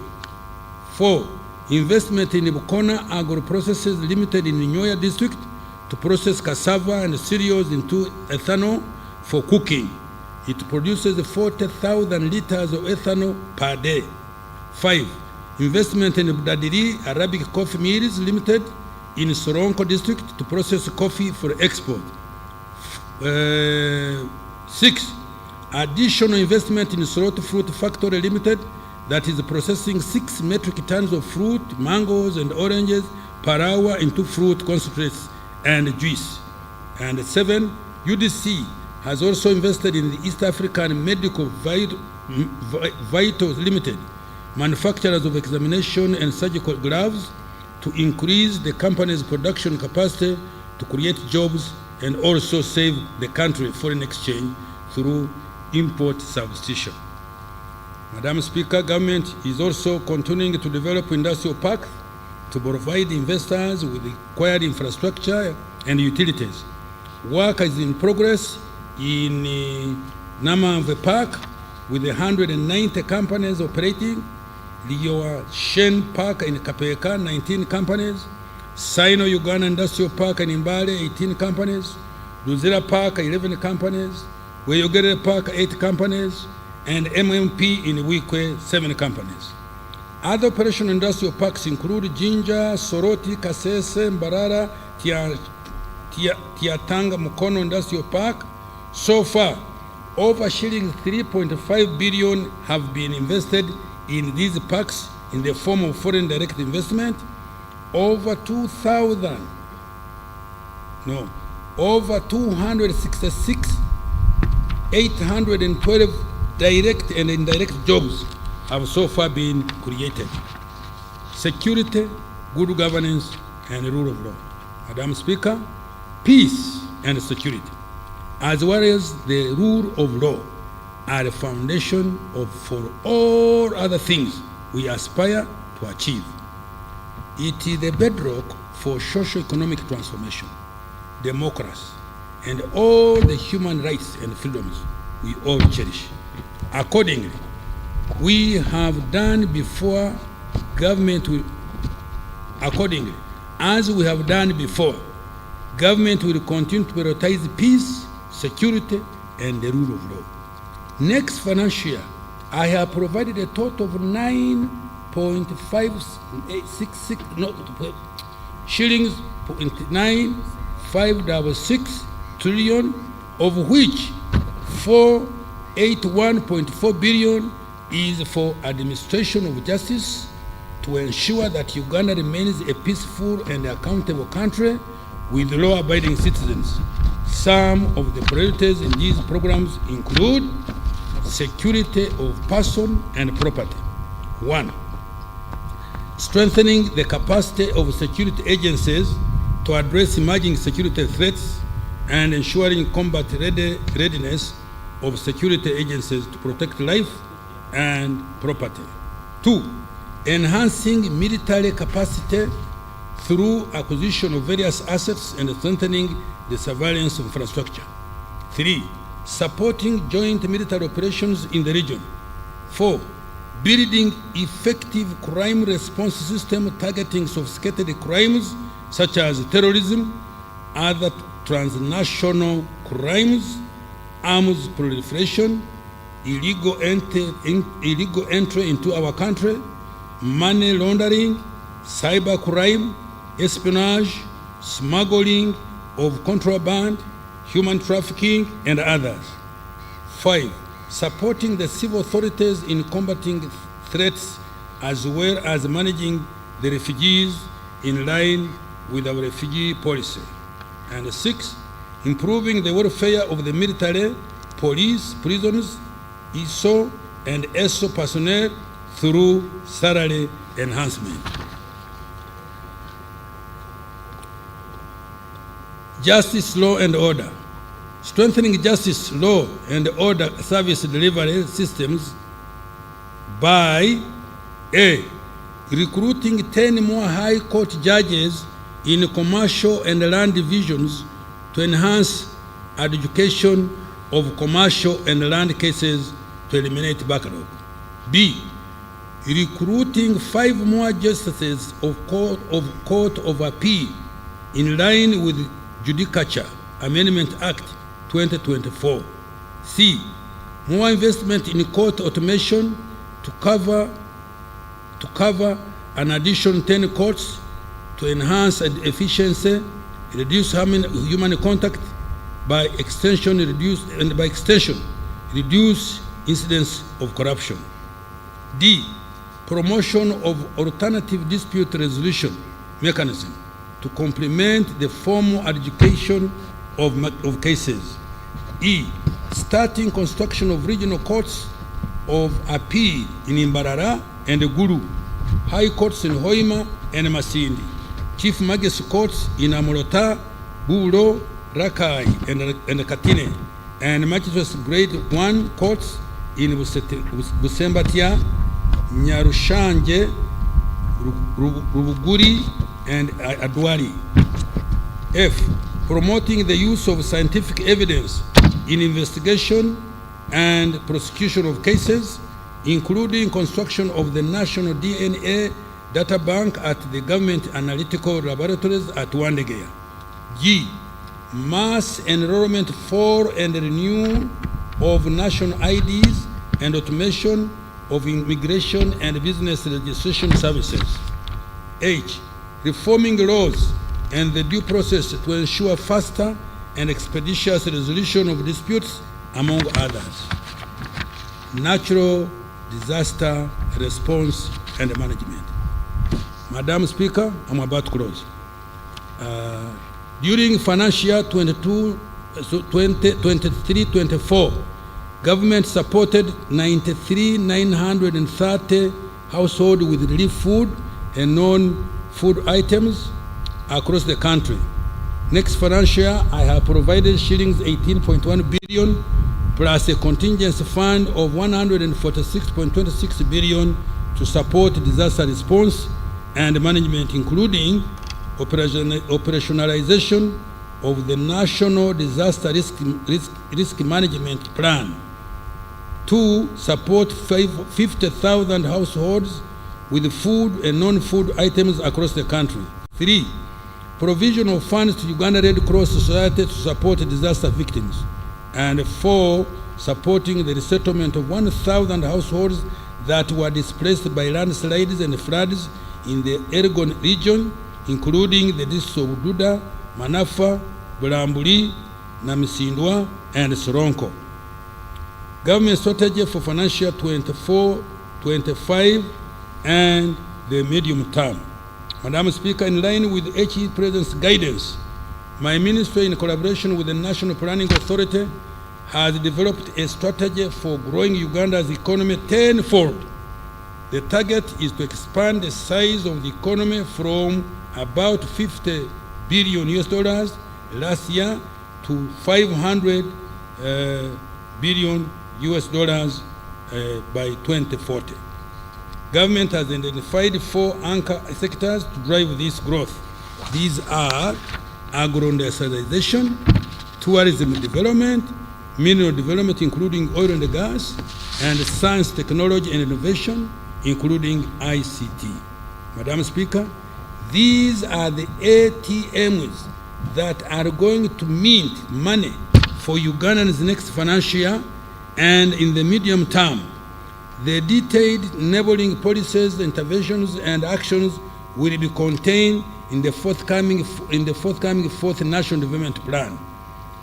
4. Investment in Bukona Agro Processes Limited in Nyoya District to process cassava and cereals into ethanol for cooking. It produces 40,000 liters of ethanol per day. 5. Investment in Budadiri Arabic Coffee Mills Limited in Soronko District to process coffee for export. 6. Additional investment in Soroti Fruit Factory Limited that is processing 6 metric tons of fruit, mangoes, and oranges per hour into fruit concentrates and juice. And 7. UDC has also invested in the East African Medical Vitals Limited, manufacturers of examination and surgical gloves, to increase the company's production capacity to create jobs and also save the country foreign exchange through import substitution. Madam Speaker, government is also continuing to develop industrial parks to provide investors with required infrastructure and utilities. Work is in progress in Namamve Park with 190 companies operating, Lioa Shen Park in Kapeka, 19 companies, Sino Uganda Industrial Park in Mbale, 18 companies, Luzira Park, 11 companies, Weyogere Park, 8 companies, and MMP in Wikwe, 7 companies. Other operational industrial parks include Jinja, Soroti, Kasese, Mbarara, Tiatanga Mukono Industrial Park. So far, over shillings 3.5 billion have been invested in these parks in the form of foreign direct investment. Over 266,812 direct and indirect jobs have so far been created. Security, good governance, and rule of law. Madam Speaker, peace and security, as well as the rule of law, are the foundation for all other things we aspire to achieve. It is the bedrock for socio-economic transformation, democracy, and all the human rights and freedoms we all cherish. Accordingly, we have done before, as we have done before, government will continue to prioritize peace, security, and the rule of law. Next financial year, I have provided a total of 9.566 shillings, 9.566 trillion, of which 481.4 billion is for administration of justice to ensure that Uganda remains a peaceful and accountable country with law-abiding citizens. Some of the priorities in these programs include security of person and property. 1. Strengthening the capacity of security agencies to address emerging security threats and ensuring combat readiness of security agencies to protect life and property. 2. Enhancing military capacity through acquisition of various assets and strengthening the surveillance infrastructure. 3. Supporting joint military operations in the region. 4. Building effective crime response system targeting sophisticated crimes such as terrorism, other transnational crimes, arms proliferation, illegal entry into our country, money laundering, cyber crime, espionage, smuggling of contraband, human trafficking, and others. 5. Supporting the civil authorities in combating threats as well as managing the refugees in line with our refugee policy. And 6. Improving the welfare of the military, police, prisoners, ESO, and ESO personnel through salary enhancement. Justice, law, and order. Strengthening justice, law, and order service delivery systems by A. Recruiting 10 more high court judges in commercial and land divisions to enhance adjudication of commercial and land cases to eliminate backlog. B. Recruiting 5 more justices of Court of Appeal in line with Judicature Amendment Act 2024. C. More investment in court automation to cover an additional 10 courts to enhance efficiency, reduce human contact, by extension reduce incidents of corruption. D. Promotion of alternative dispute resolution mechanism to complement the formal adjudication of cases. E. Starting construction of regional courts of appeal in Imbarara and Gulu, high courts in Hoima and Masindi, chief magistrate courts in Amurota, Bulo, Rakai, and Katine, and magistrates grade 1 courts in Busembatia, Nyarushanje, Rubuguri, and Adwari. F. Promoting the use of scientific evidence in investigation and prosecution of cases, including construction of the National DNA Data Bank at the Government Analytical Laboratories at Wandegeya. G. Mass enrollment for and renewal of national IDs and automation of immigration and business registration services. H. Reforming laws and the due process to ensure faster and expeditious resolution of disputes, among others. Natural disaster response and management. Madam Speaker, I'm about to close. During financial year 23-24, government supported 93,930 households with relief food and non-food items across the country. Next financial year, I have provided shillings 18.1 billion plus a contingency fund of 146.26 billion to support disaster response and management, including operationalization of the National Disaster Risk Management Plan. 2. Support 50,000 households with food and non-food items across the country. 3. Provision of funds to Uganda Red Cross Society to support disaster victims. And 4. Supporting the resettlement of 1,000 households that were displaced by landslides and floods in the Elgon region, including the districts of Duda, Manafa, Bulambuli, Namisindwa, and Soronko. Government strategy for financial 24-25 and the medium term. Madam Speaker, in line with HE President's guidance My ministry, in collaboration with the National Planning Authority, has developed a strategy for growing Uganda's economy tenfold. The target is to expand the size of the economy from about 50 billion US dollars last year to 500 billion US dollars by 2040. Government has identified 4 anchor sectors to drive this growth. These are agro-industrialization, tourism development, mineral development including oil and gas, and science, technology, and innovation including ICT. Madam Speaker, these are the ATMs that are going to mint money for Uganda's next financial year and in the medium term. The detailed enabling policies, interventions, and actions will be contained in the forthcoming fourth National Development Plan.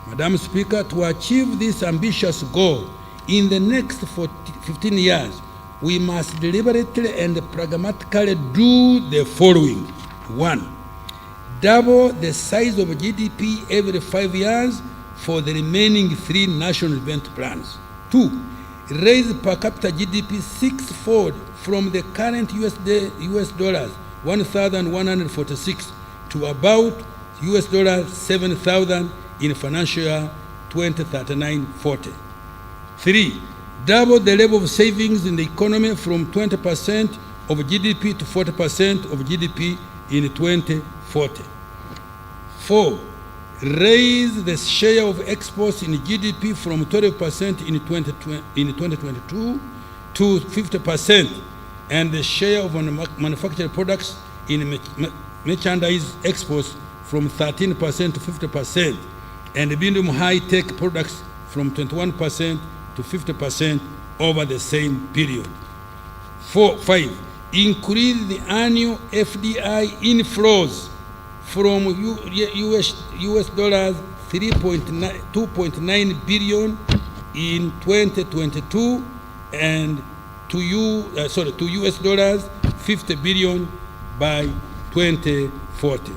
Madam Speaker, to achieve this ambitious goal in the next 15 years, we must deliberately and pragmatically do the following. 1, double the size of GDP every 5 years for the remaining 3 national development plans. 2, raise per capita GDP 6-fold from the current US dollars 1,146 to about US dollars 7,000 in financial year 2039-40. 3, double the level of savings in the economy from 20% of GDP to 40% of GDP in 2040. 4, raise the share of exports in GDP from 12% in 2022 to 50%, and the share of manufactured products in merchandise exports from 13% to 50%, and medium high-tech products from 21% to 50% over the same period. 5, increase the annual FDI inflows from US dollars 2.9 billion in 2022 and to US dollars 50 billion by 2040.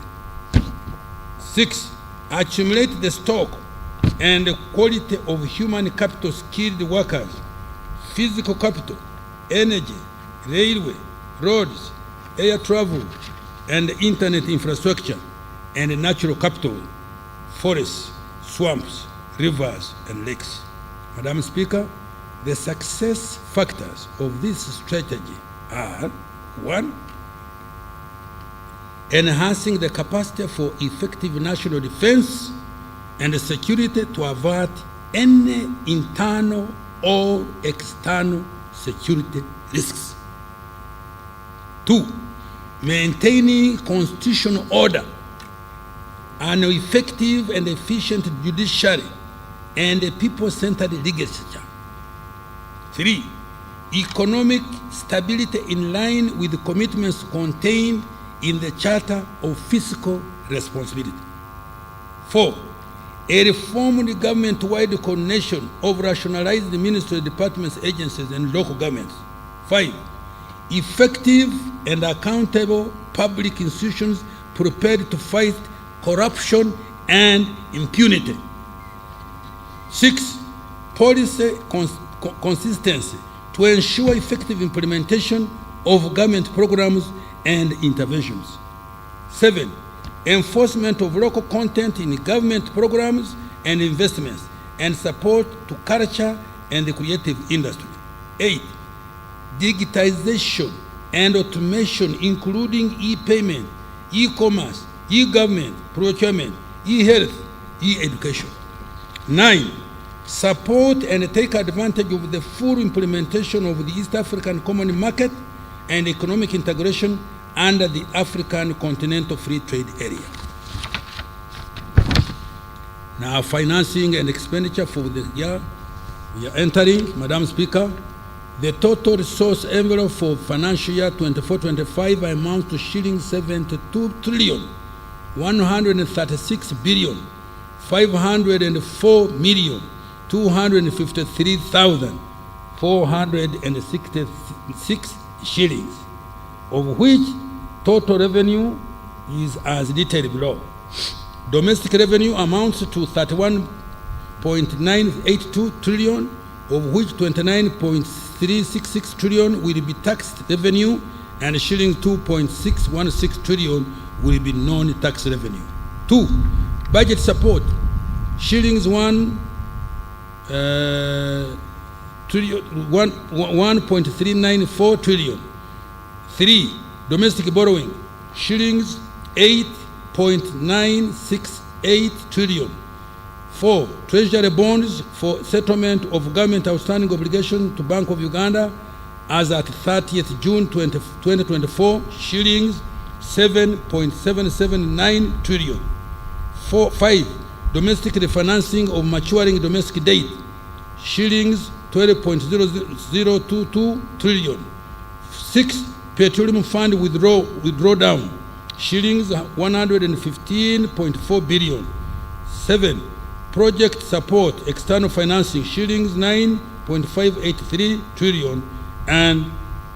6, accumulate the stock and the quality of human capital, skilled workers, physical capital, energy, railway, roads, air travel, and internet infrastructure, and natural capital, forests, swamps, rivers, and lakes. Madam Speaker, the success factors of this strategy are: 1, enhancing the capacity for effective national defense and security to avert any internal or external security risks. 2, maintaining constitutional order, an effective and efficient judiciary, and a people-centered legislature. 3, economic stability in line with the commitments contained in the Charter of Fiscal Responsibility. 4, a reformed government-wide coordination of rationalized ministry, departments, agencies, and local governments. 5, effective and accountable public institutions prepared to fight corruption and impunity. 6, policy consistency to ensure effective implementation of government programs and interventions. 7, enforcement of local content in government programs and investments, and support to culture and the creative industry. 8, digitization and automation, including e-payment, e-commerce, e-government, procurement, e-health, e-education. 9, support and take advantage of the full implementation of the East African Common Market and economic integration under the African Continental Free Trade Area. Now, financing and expenditure for the year we are entering, Madam Speaker, the total resource envelope for financial year 24-25 amounts to shilling 72,136,504,253,466 shillings, of which total revenue is as detailed below. Domestic revenue amounts to 31.982 trillion, of which 29.366 trillion will be taxed revenue and shillings 2.616 trillion will be non-tax revenue. 2. Budget support, shillings 1.394 trillion. 3. Domestic borrowing, shillings 8.968 trillion. 4. Treasury bonds for settlement of government outstanding obligation to Bank of Uganda as at 30th June 2024, shillings 7.779 trillion. 5. Domestic refinancing of maturing domestic debt, shillings 12.0022 trillion. 6. Petroleum fund withdrawdown, shillings 115.4 billion. 7. Project support external financing, shillings 9.583 trillion. And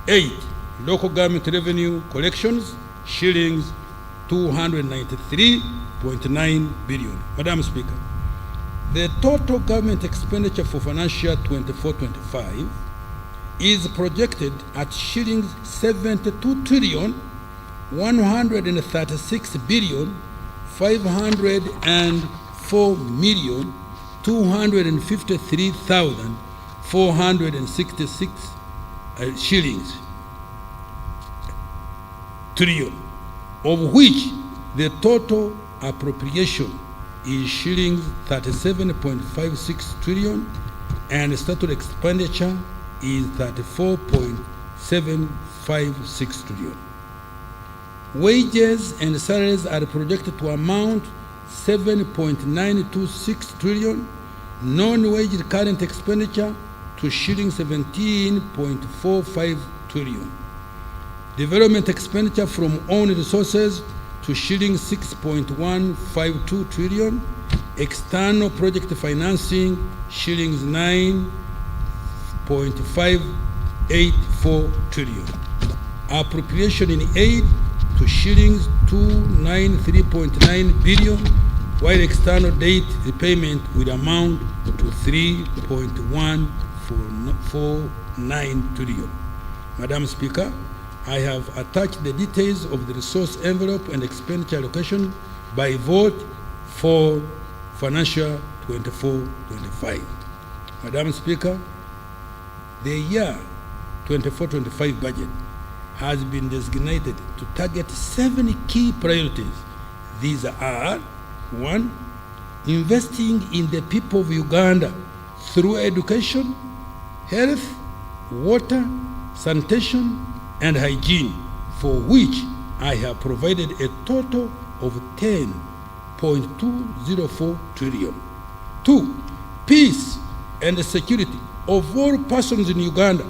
8. Local government revenue collections, shillings 293.9 billion. Madam Speaker, the total government expenditure for financial 24-25 is projected at shillings 72 trillion 136 billion 504 million 253,466 shillings trillion, of which the total appropriation is shillings 37.56 trillion and statutory expenditure is 34.756 trillion. Wages and salaries are projected to amount 7.926 trillion, non-wage current expenditure to shilling 17.45 trillion. Development expenditure from own resources to shilling 6.152 trillion. External project financing shillings 9.584 trillion. Appropriation in aid to shillings 293.9 billion, while external debt repayment will amount to 3.149 trillion. Madam Speaker, I have attached the details of the resource envelope and expenditure allocation by vote for financial 24-25. Madam Speaker, the year 24-25 budget has been designated to target 7 key priorities. These are: 1, investing in the people of Uganda through education, health, water, sanitation, and hygiene, for which I have provided a total of 10.204 trillion. 2, peace and security of all persons in Uganda.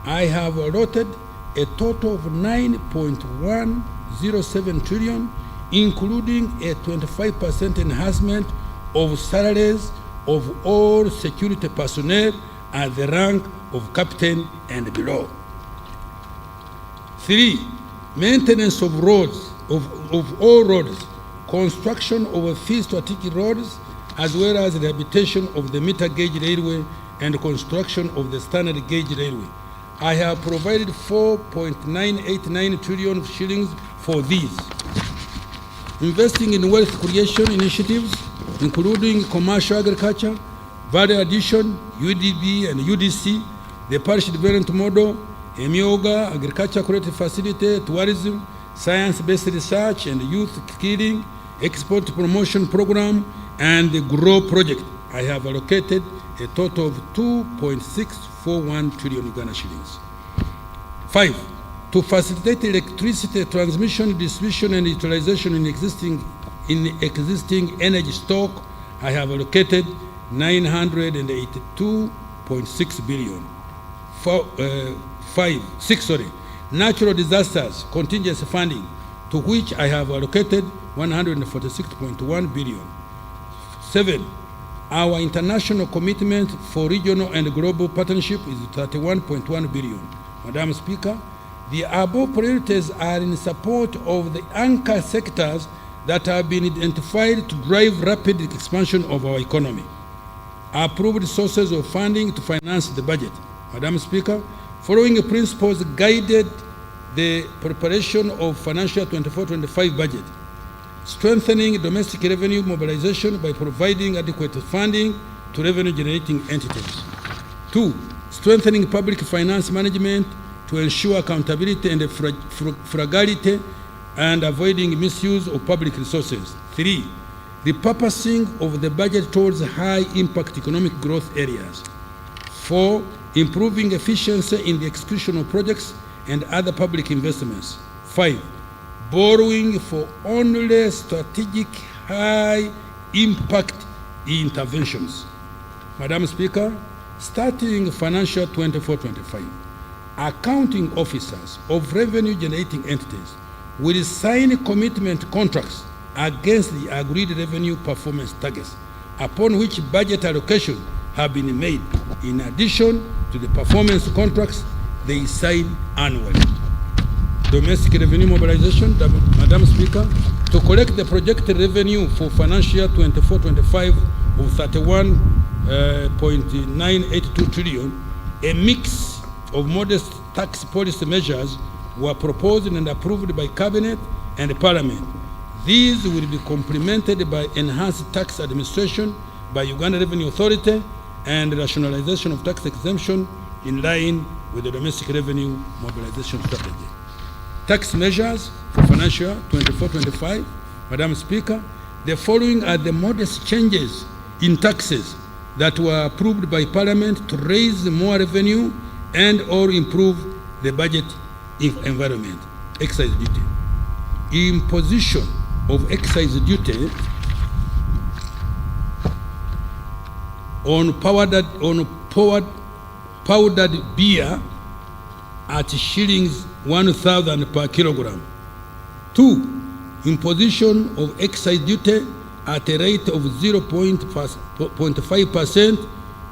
I have allotted a total of 9.107 trillion, including a 25% enhancement of salaries of all security personnel at the rank of captain and below. 3, maintenance of roads, of all roads, construction of key strategic roads, as well as rehabilitation of the meter gauge railway and construction of the standard gauge railway. I have provided 4.989 trillion shillings for these. Investing in wealth creation initiatives, including commercial agriculture, value addition, UDB and UDC, the parish development model, Emyoga, agriculture creative facility, tourism, science-based research and youth skilling, export promotion program, and the GROW project. I have allocated a total of 2.641 trillion Uganda shillings. 5, to facilitate electricity transmission, distribution, and utilization in existing energy stock, I have allocated 982.6 billion. 6, natural disasters contingency funding, to which I have allocated 146.1 billion. 7, our international commitment for regional and global partnership is 31.1 billion. Madam Speaker, the above priorities are in support of the anchor sectors that have been identified to drive rapid expansion of our economy. Approved sources of funding to finance the budget. Madam Speaker, following principles guided the preparation of financial 24-25 budget. Strengthening domestic revenue mobilization by providing adequate funding to revenue-generating entities. 2, strengthening public finance management to ensure accountability and frugality and avoiding misuse of public resources. 3, repurposing of the budget towards high-impact economic growth areas. 4, improving efficiency in the execution of projects and other public investments. 5, borrowing for only strategic high-impact interventions. Madam Speaker, starting financial 24-25, accounting officers of revenue-generating entities will sign commitment contracts against the agreed revenue performance targets, upon which budget allocation have been made, in addition to the performance contracts they sign annually. Domestic revenue mobilization, Madam Speaker, to collect the projected revenue for financial 24-25 of 31.982 trillion, a mix of modest tax policy measures were proposed and approved by Cabinet and Parliament. These will be complemented by enhanced tax administration by Uganda Revenue Authority and rationalization of tax exemption in line with the domestic revenue mobilization strategy. Tax measures for financial 24-25, Madam Speaker, the following are the modest changes in taxes that were approved by Parliament to raise more revenue and or improve the budget environment. Excise duty. Imposition of excise duty on powdered beer at shillings 1,000 per kilogram. 2, imposition of excise duty at a rate of 0.5%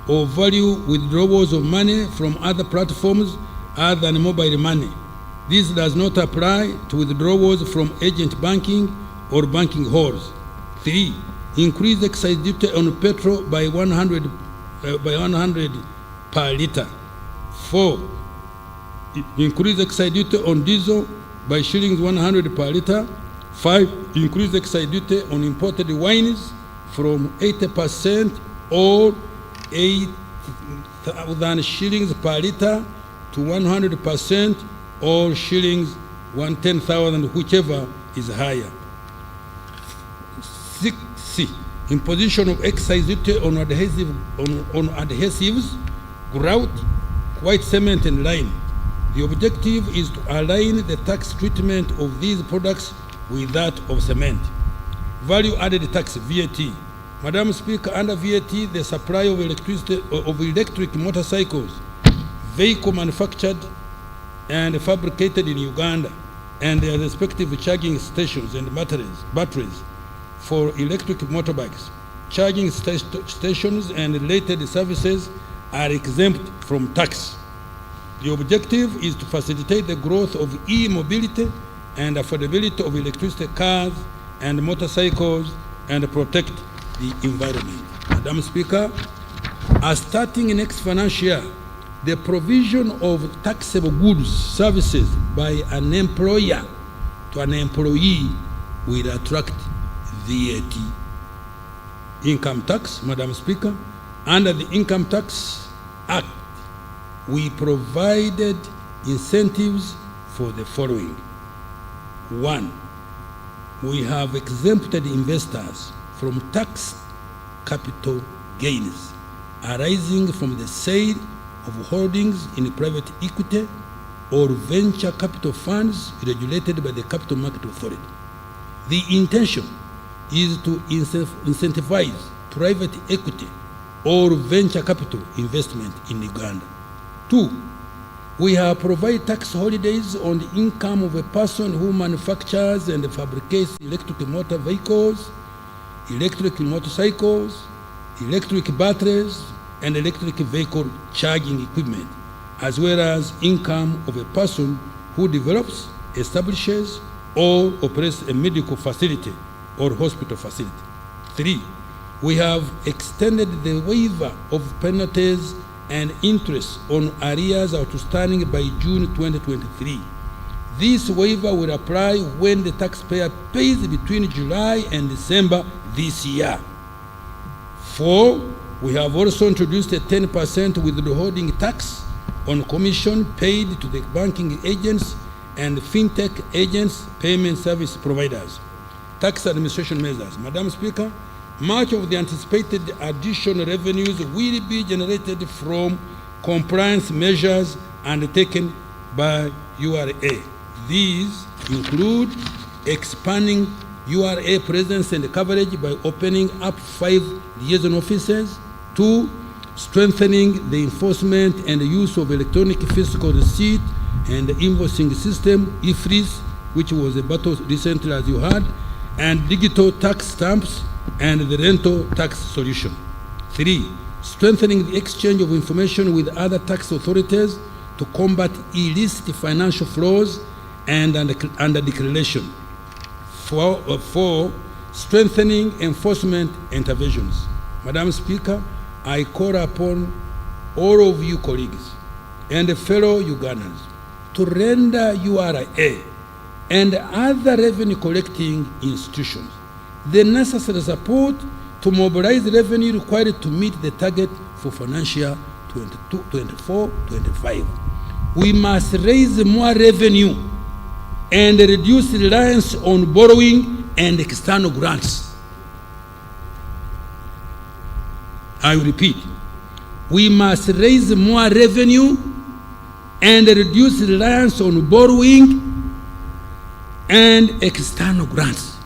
of value withdrawals of money from other platforms other than mobile money. This does not apply to withdrawals from agent banking or banking halls. 3, increase excise duty on petrol by 100 per liter. 4, increase excise duty on diesel by shillings 100 per liter. 5, increase excise duty on imported wines from 80% or 8,000 shillings per liter to 100% or shillings 110,000, whichever is higher. 6C, imposition of excise duty on adhesives, grout, white cement, and lime. The objective is to align the tax treatment of these products with that of cement. Value added tax, VAT. Madam Speaker, under VAT, the supply of electric motorcycles, vehicle manufactured and fabricated in Uganda, and their respective charging stations and batteries for electric motorbikes, charging stations and related services are exempt from tax. The objective is to facilitate the growth of e-mobility and affordability of electricity cars and motorcycles and protect the environment. Madam Speaker, as starting next financial year, the provision of taxable goods, services by an employer to an employee will attract VAT. Income tax, Madam Speaker, under the Income Tax Act, we provided incentives for the following. 1, we have exempted investors from tax capital gains arising from the sale of holdings in private equity or venture capital funds regulated by the Capital Market Authority. The intention is to incentivize private equity or venture capital investment in Uganda. 2, we have provided tax holidays on the income of a person who manufactures and fabricates electric motor vehicles, electric motorcycles, electric batteries, and electric vehicle charging equipment, as well as income of a person who develops, establishes, or operates a medical facility or hospital facility. 3, we have extended the waiver of penalties and interest on arrears outstanding by June 2023. This waiver will apply when the taxpayer pays between July and December this year. 4, we have also introduced a 10% withholding tax on commission paid to the banking agents and fintech agents, payment service providers. Tax administration measures. Madam Speaker, much of the anticipated additional revenues will be generated from compliance measures undertaken by URA. These include expanding URA presence and coverage by opening up 5 liaison offices. 2, strengthening the enforcement and the use of electronic fiscal receipt and invoicing system, IFRIS, which was a battle recently as you heard, and digital tax stamps and the rental tax solution. 3, strengthening the exchange of information with other tax authorities to combat illicit financial flows and under declaration. 4, strengthening enforcement interventions. Madam Speaker, I call upon all of you colleagues and fellow Ugandans to render URA and other revenue collecting institutions the necessary support to mobilize revenue required to meet the target for financial 24-25. We must raise more revenue and reduce reliance on borrowing and external grants. I will repeat, we must raise more revenue and reduce reliance on borrowing and external grants.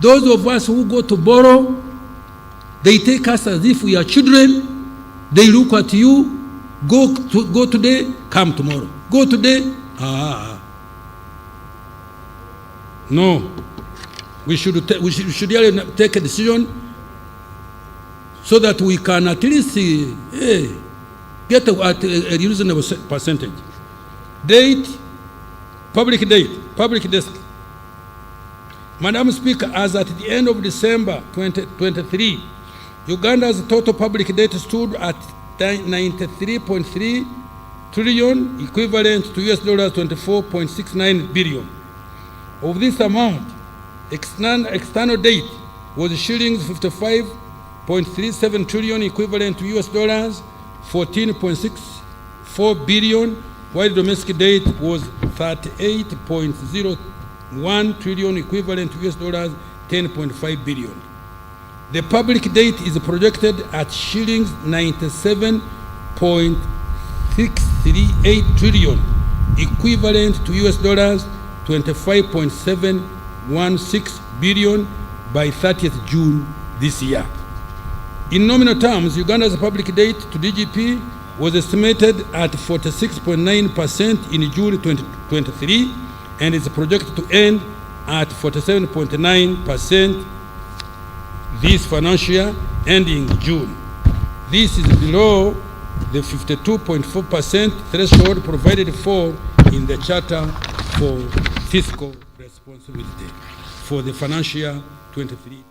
Those of us who go to borrow, they take us as if we are children. They look at you, go today, come tomorrow. Go today, No, we should really take a decision so that we can at least get a reasonable percentage. Date, public desk. Madam Speaker, as at the end of December 2023, Uganda's total public debt stood at 93.3 trillion, equivalent to US dollars 24.69 billion. Of this amount, external debt was shillings 55.37 trillion, equivalent to US dollars 14.64 billion, while domestic debt was 38.01 trillion, equivalent to US dollars 10.5 billion. The public debt is projected at shillings 97.638 trillion, equivalent to US dollars 25.716 billion by 30th June this year. In nominal terms, Uganda's public debt to GDP was estimated at 46.9% in June 2023 and is projected to end at 47.9% this financial year ending June. This is below the 52.4% threshold provided for in the Charter for Fiscal Responsibility for the financial year 23-24,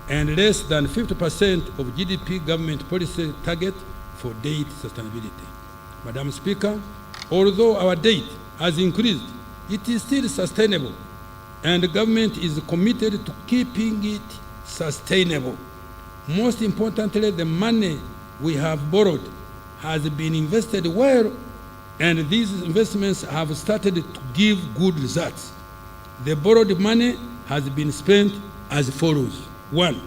and less than 50% of GDP government policy target for debt sustainability. Madam Speaker, although our debt has increased, it is still sustainable, and the government is committed to keeping it sustainable. Most importantly, the money we have borrowed has been invested well, and these investments have started to give good results. The borrowed money has been spent as follows. 1,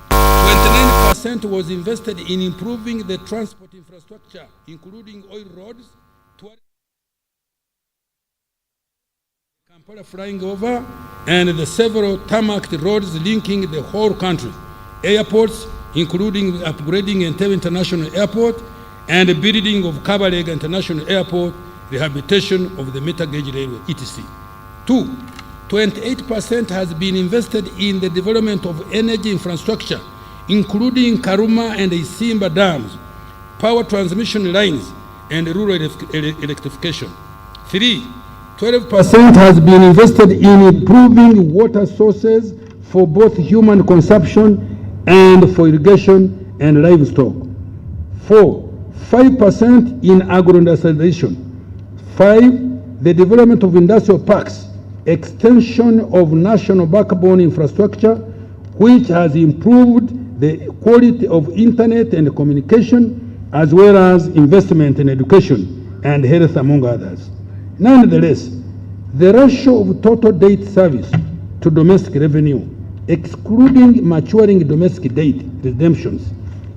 29% was invested in improving the transport infrastructure, including oil roads, Kampala flying over, and the several tarmacked roads linking the whole country, airports, including upgrading Entebbe International Airport, and the building of Kabalega International Airport, rehabilitation of the meter gauge railway, etc. 2, 28% has been invested in the development of energy infrastructure, including Karuma and Isimba dams, power transmission lines, and rural electrification. 3, 12% has been invested in improving water sources for both human consumption and for irrigation and livestock. 5% in agro-industrialization. 5, the development of industrial parks, extension of national backbone infrastructure, which has improved the quality of internet and communication, as well as investment in education and health, among others. Nonetheless, the ratio of total debt service to domestic revenue, excluding maturing domestic debt redemptions,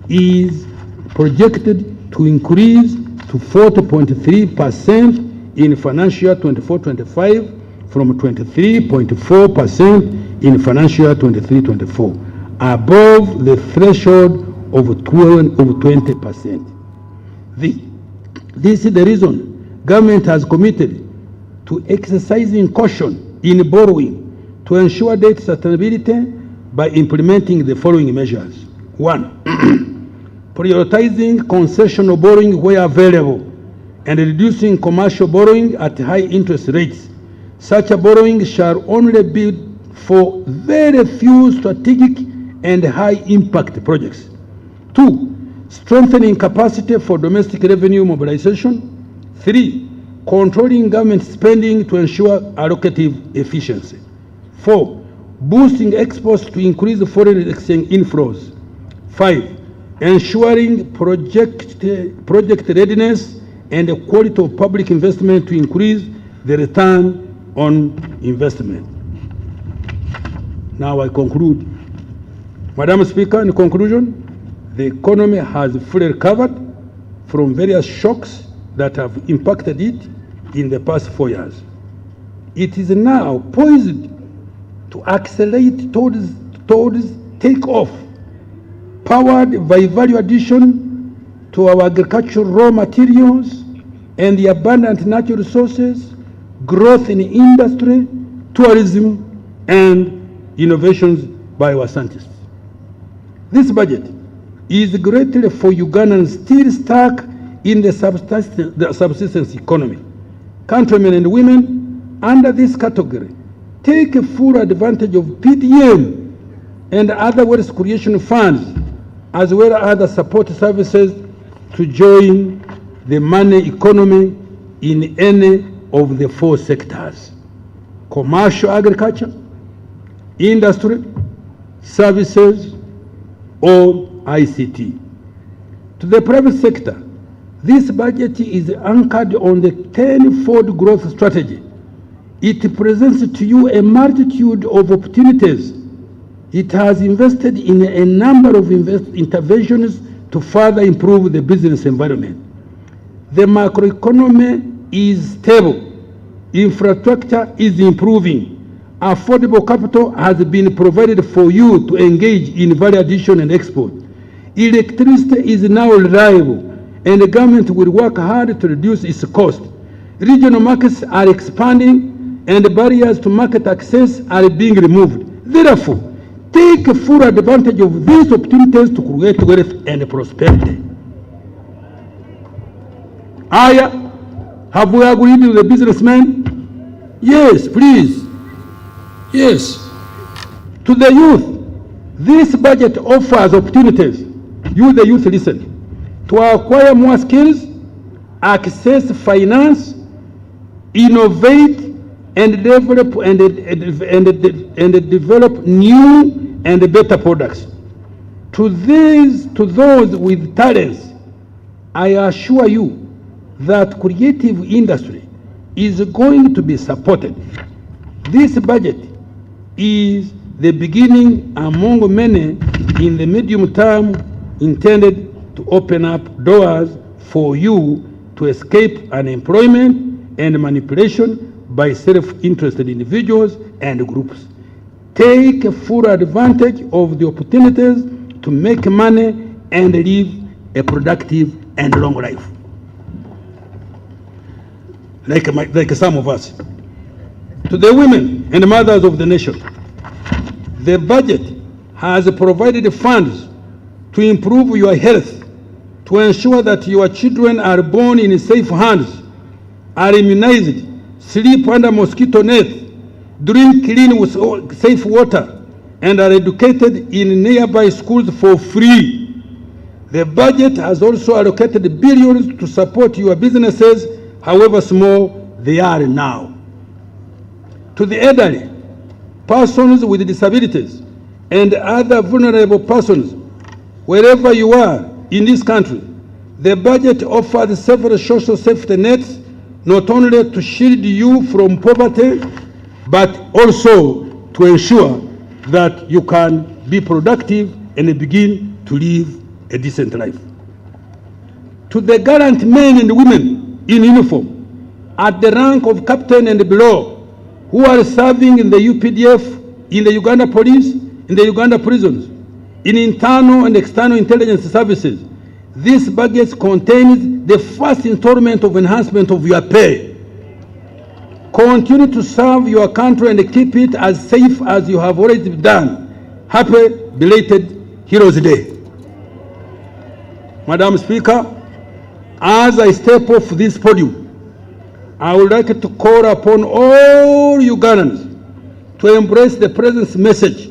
is projected to increase to 40.3% in financial year 24-25 from 23.4% in financial year 23-24, above the threshold of 20%. This is the reason government has committed to exercising caution in borrowing to ensure debt sustainability by implementing the following measures. 1, prioritizing concessional borrowing where available and reducing commercial borrowing at high interest rates. Such a borrowing shall only be for very few strategic and high impact projects. 2, strengthening capacity for domestic revenue mobilization. 3, controlling government spending to ensure allocative efficiency. 4, boosting exports to increase foreign exchange inflows. 5, ensuring project readiness and the quality of public investment to increase the return on investment. Now I conclude. Madam Speaker, in conclusion, the economy has fully recovered from various shocks that have impacted it in the past 4 years. It is now poised to accelerate towards take-off, powered by value addition to our agricultural raw materials and the abundant natural resources, growth in industry, tourism, and innovations by our scientists. This budget is greatly for Ugandans still stuck in the subsistence economy. Countrymen and women under this category take full advantage of PDM and other wealth creation funds, as well as other support services, to join the money economy in any of the 4 sectors: commercial agriculture, industry, services, or ICT. To the private sector, this budget is anchored on the 10-fold growth strategy. It presents to you a multitude of opportunities. It has invested in a number of interventions to further improve the business environment. The macroeconomy is stable. Infrastructure is improving. Affordable capital has been provided for you to engage in value addition and export. Electricity is now reliable, and the government will work hard to reduce its cost. Regional markets are expanding, and the barriers to market access are being removed. Therefore, take full advantage of these opportunities to create wealth and prosperity. Have we agreed with the businessmen? Yes, please. Yes. To the youth, this budget offers opportunities. You, the youth, listen. To acquire more skills, access finance, innovate, and develop new and better products. To those with talents, I assure you that creative industry is going to be supported. This budget is the beginning among many in the medium term intended to open up doors for you to escape unemployment and manipulation by self-interested individuals and groups. Take full advantage of the opportunities to make money and live a productive and long life. Like some of us. To the women and mothers of the nation, the budget has provided funds to improve your health, to ensure that your children are born in safe hands, are immunized, sleep under mosquito net, drink clean, safe water, and are educated in nearby schools for free. The budget has also allocated billions to support your businesses, however small they are now. To the elderly, persons with disabilities, and other vulnerable persons, wherever you are in this country, the budget offers several social safety nets, not only to shield you from poverty, but also to ensure that you can be productive and begin to live a decent life. To the gallant men and women in uniform, at the rank of captain and below, who are serving in the UPDF, in the Uganda Police, in the Uganda prisons, in internal and external intelligence services, this budget contains the first installment of enhancement of your pay. Continue to serve your country and keep it as safe as you have already done. Happy belated Heroes Day. Madam Speaker, as I step off this podium, I would like to call upon all Ugandans to embrace the President's message.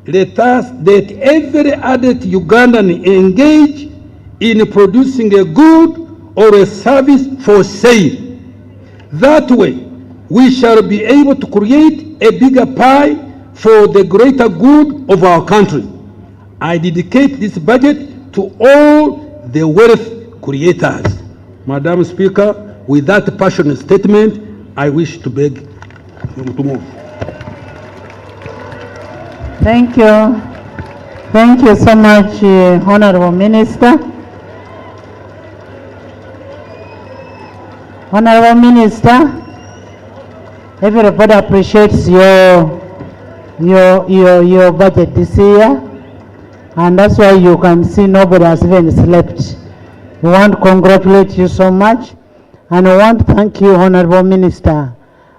Let every adult Ugandan engage in producing a good or a service for sale. That way, we shall be able to create a bigger pie for the greater good of our country. I dedicate this budget to all the wealth creators. Madam Speaker, with that passionate statement, I wish to beg you to move. Thank you. Thank you so much, Honorable Minister. Honorable Minister, everybody appreciates your budget this year, and that's why you can see nobody has even slept. We want to congratulate you so much, and we want to thank you, Honorable Minister,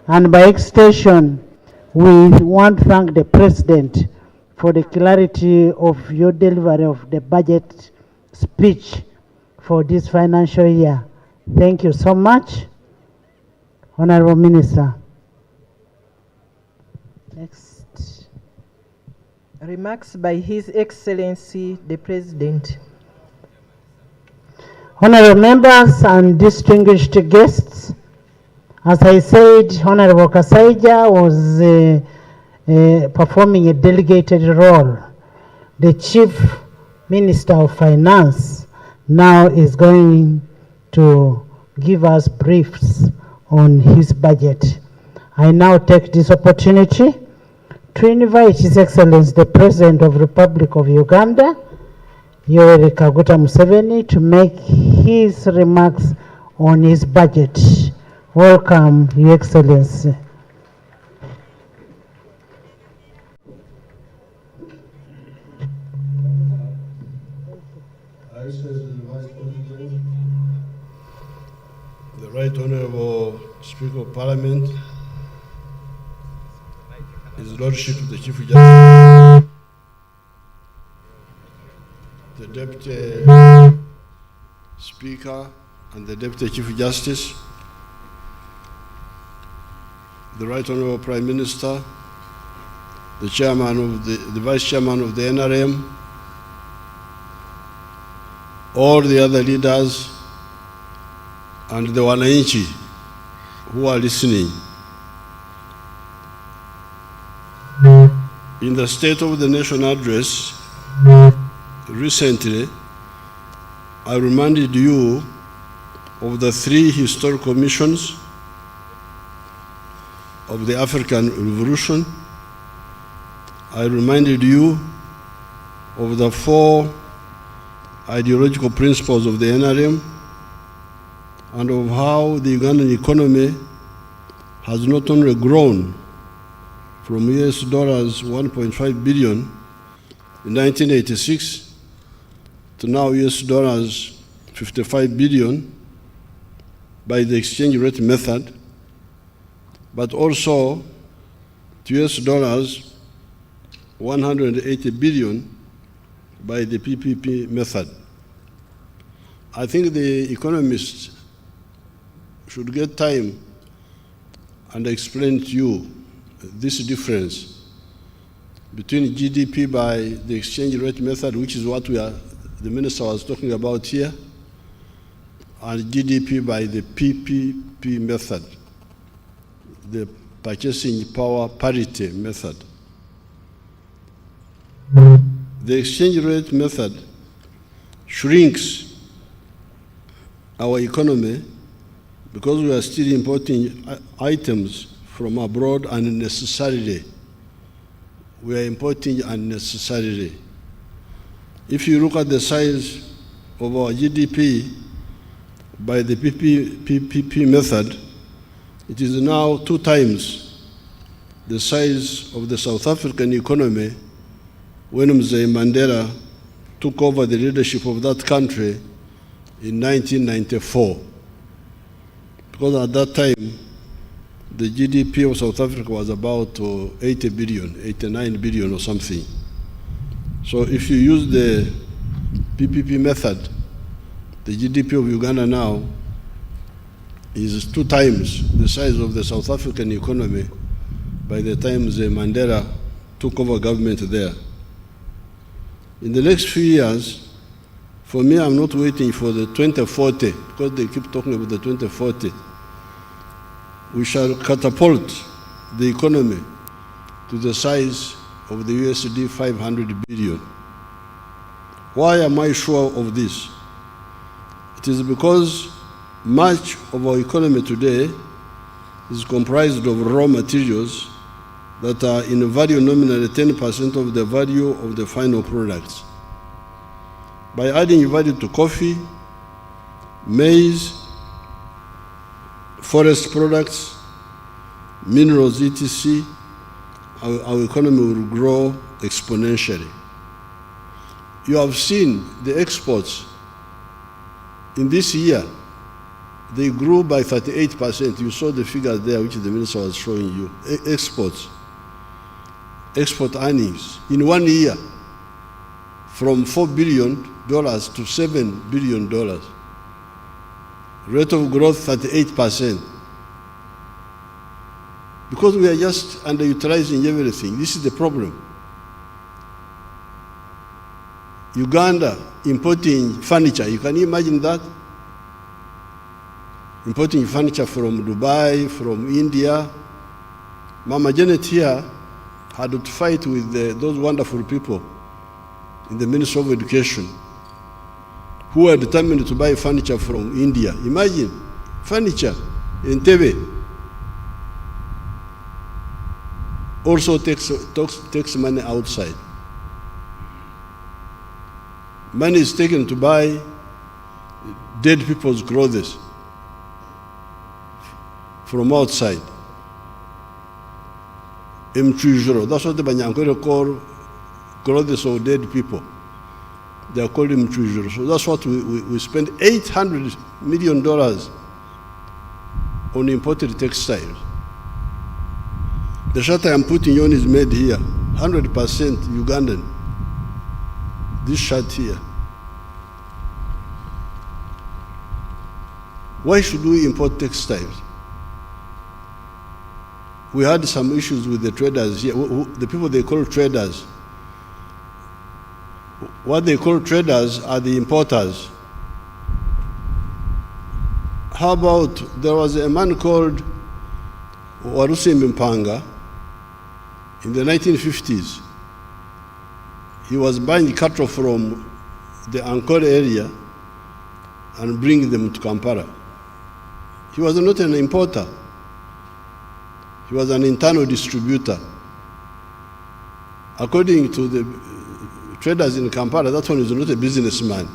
and by extension, we want to thank the President for the clarity of your delivery of the budget speech for this financial year. Thank you so much, Honorable Minister. Next. Remarks by His Excellency the President. Honorable members and distinguished guests, as I said, Honorable Kasaija was performing a delegated role. The Chief Minister of Finance now is going to give us briefs on his budget. I now take this opportunity to invite His Excellency the President of the Republic of Uganda, Yoweri Kaguta Museveni, to make his remarks on his budget. Welcome, Your Excellency. The Right Honorable Speaker of Parliament, His Lordship the Chief Justice, the Deputy Speaker and the Deputy Chief Justice, the Right Honorable Prime Minister, the Chairman of the Vice Chairman of the NRM, all the other leaders, and the Wananchi who are listening. In the State of the Nation address, recently, I reminded you of the 3 historical missions of the African Revolution. I reminded you of the 4 ideological principles of the NRM, and of how the Ugandan economy has not only grown from US dollars 1.5 billion in 1986 to now US dollars 55 billion by the exchange rate method, but also to US dollars 180 billion by the PPP method. I think the economists should get time and explain to you this difference between GDP by the exchange rate method, which is what the minister was talking about here, and GDP by the PPP method, the purchasing power parity method. The exchange rate method shrinks our economy because we are still importing items from abroad unnecessarily. We are importing unnecessarily. If you look at the size of our GDP by the PPP method, it is now 2 times the size of the South African economy when Mzee Mandela took over the leadership of that country in 1994. Because at that time, the GDP of South Africa was about 80 billion, 89 billion or something. So if you use the PPP method, the GDP of Uganda now is 2 times the size of the South African economy by the time Mzee Mandela took over government there. In the next few years, for me, I'm not waiting for the 2040, because they keep talking about the 2040. We shall catapult the economy to the size of the USD 500 billion. Why am I sure of this? It is because much of our economy today is comprised of raw materials that are in value nominally 10% of the value of the final products. By adding value to coffee, maize, forest products, minerals, etc., our economy will grow exponentially. You have seen the exports in this year. They grew by 38%. You saw the figures there, which the minister was showing you. Exports, export earnings in 1 year, from $4 billion to $7 billion. Rate of growth 38%. Because we are just underutilizing everything. This is the problem. Uganda importing furniture. You can imagine that? Importing furniture from Dubai, from India. Mama Janet here had to fight with those wonderful people in the Ministry of Education who were determined to buy furniture from India. Imagine, furniture in Entebbe also takes money outside. Money is taken to buy dead people's clothes from outside. Mtwijuro, that's what the Banyankore call clothes of dead people. They are called Mtwijuro. So that's what we spend $800 million on imported textiles. The shirt I am putting on is made here, 100% Ugandan. This shirt here. Why should we import textiles? We had some issues with the traders here, the people they call traders. What they call traders are the importers. How about, there was a man called Warusi Mpanga in the 1950s. He was buying cattle from the Ankole area and bringing them to Kampala. He was not an importer. He was an internal distributor. According to the traders in Kampala, that one is not a businessman.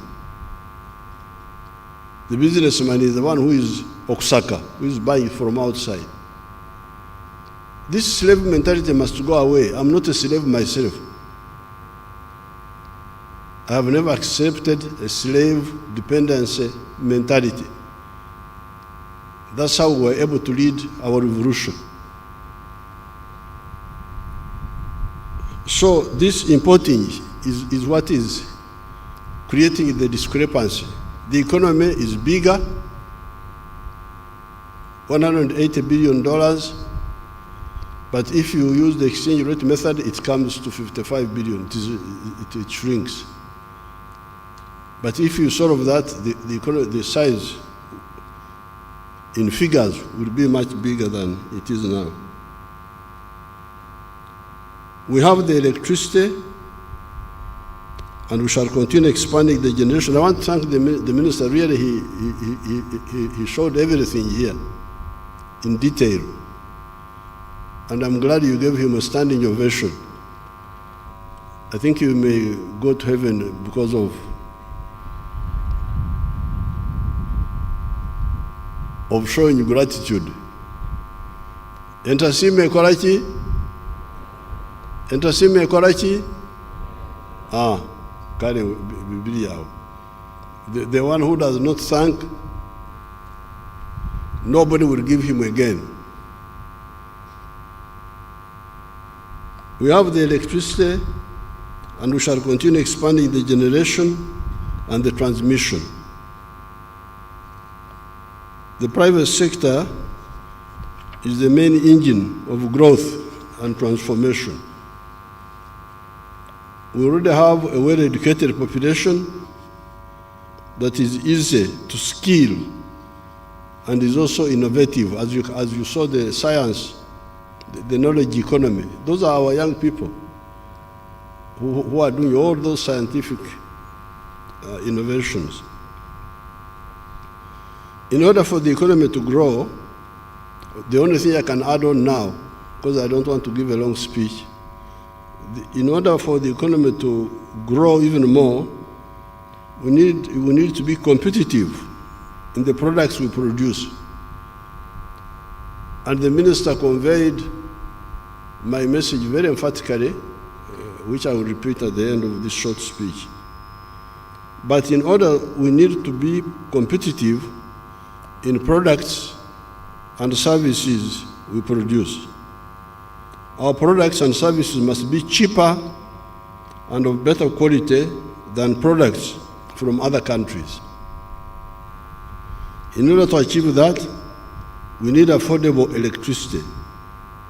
The businessman is the one who is Okusaka, who is buying from outside. This slave mentality must go away. I'm not a slave myself. I have never accepted a slave dependency mentality. That's how we were able to lead our revolution. So this importing is what is creating the discrepancy. The economy is bigger, $180 billion, but if you use the exchange rate method, it comes to 55 billion. It shrinks. But if you solve that, the size in figures would be much bigger than it is now. We have the electricity, and we shall continue expanding the generation. I want to thank the minister. Really, he showed everything here in detail. And I'm glad you gave him a standing ovation. I think you may go to heaven because of showing gratitude. Entasime Karachi? Entasime Karachi? Kare Biblia. The one who does not thank, nobody will give him again. We have the electricity, and we shall continue expanding the generation and the transmission. The private sector is the main engine of growth and transformation. We already have a well-educated population that is easy to skill and is also innovative. As you saw, the science, the knowledge economy, those are our young people who are doing all those scientific innovations. In order for the economy to grow, the only thing I can add on now, because I don't want to give a long speech, in order for the economy to grow even more, we need to be competitive in the products we produce. And the minister conveyed my message very emphatically, which I will repeat at the end of this short speech. But in order, we need to be competitive in products and services we produce. Our products and services must be cheaper and of better quality than products from other countries. In order to achieve that, we need affordable electricity,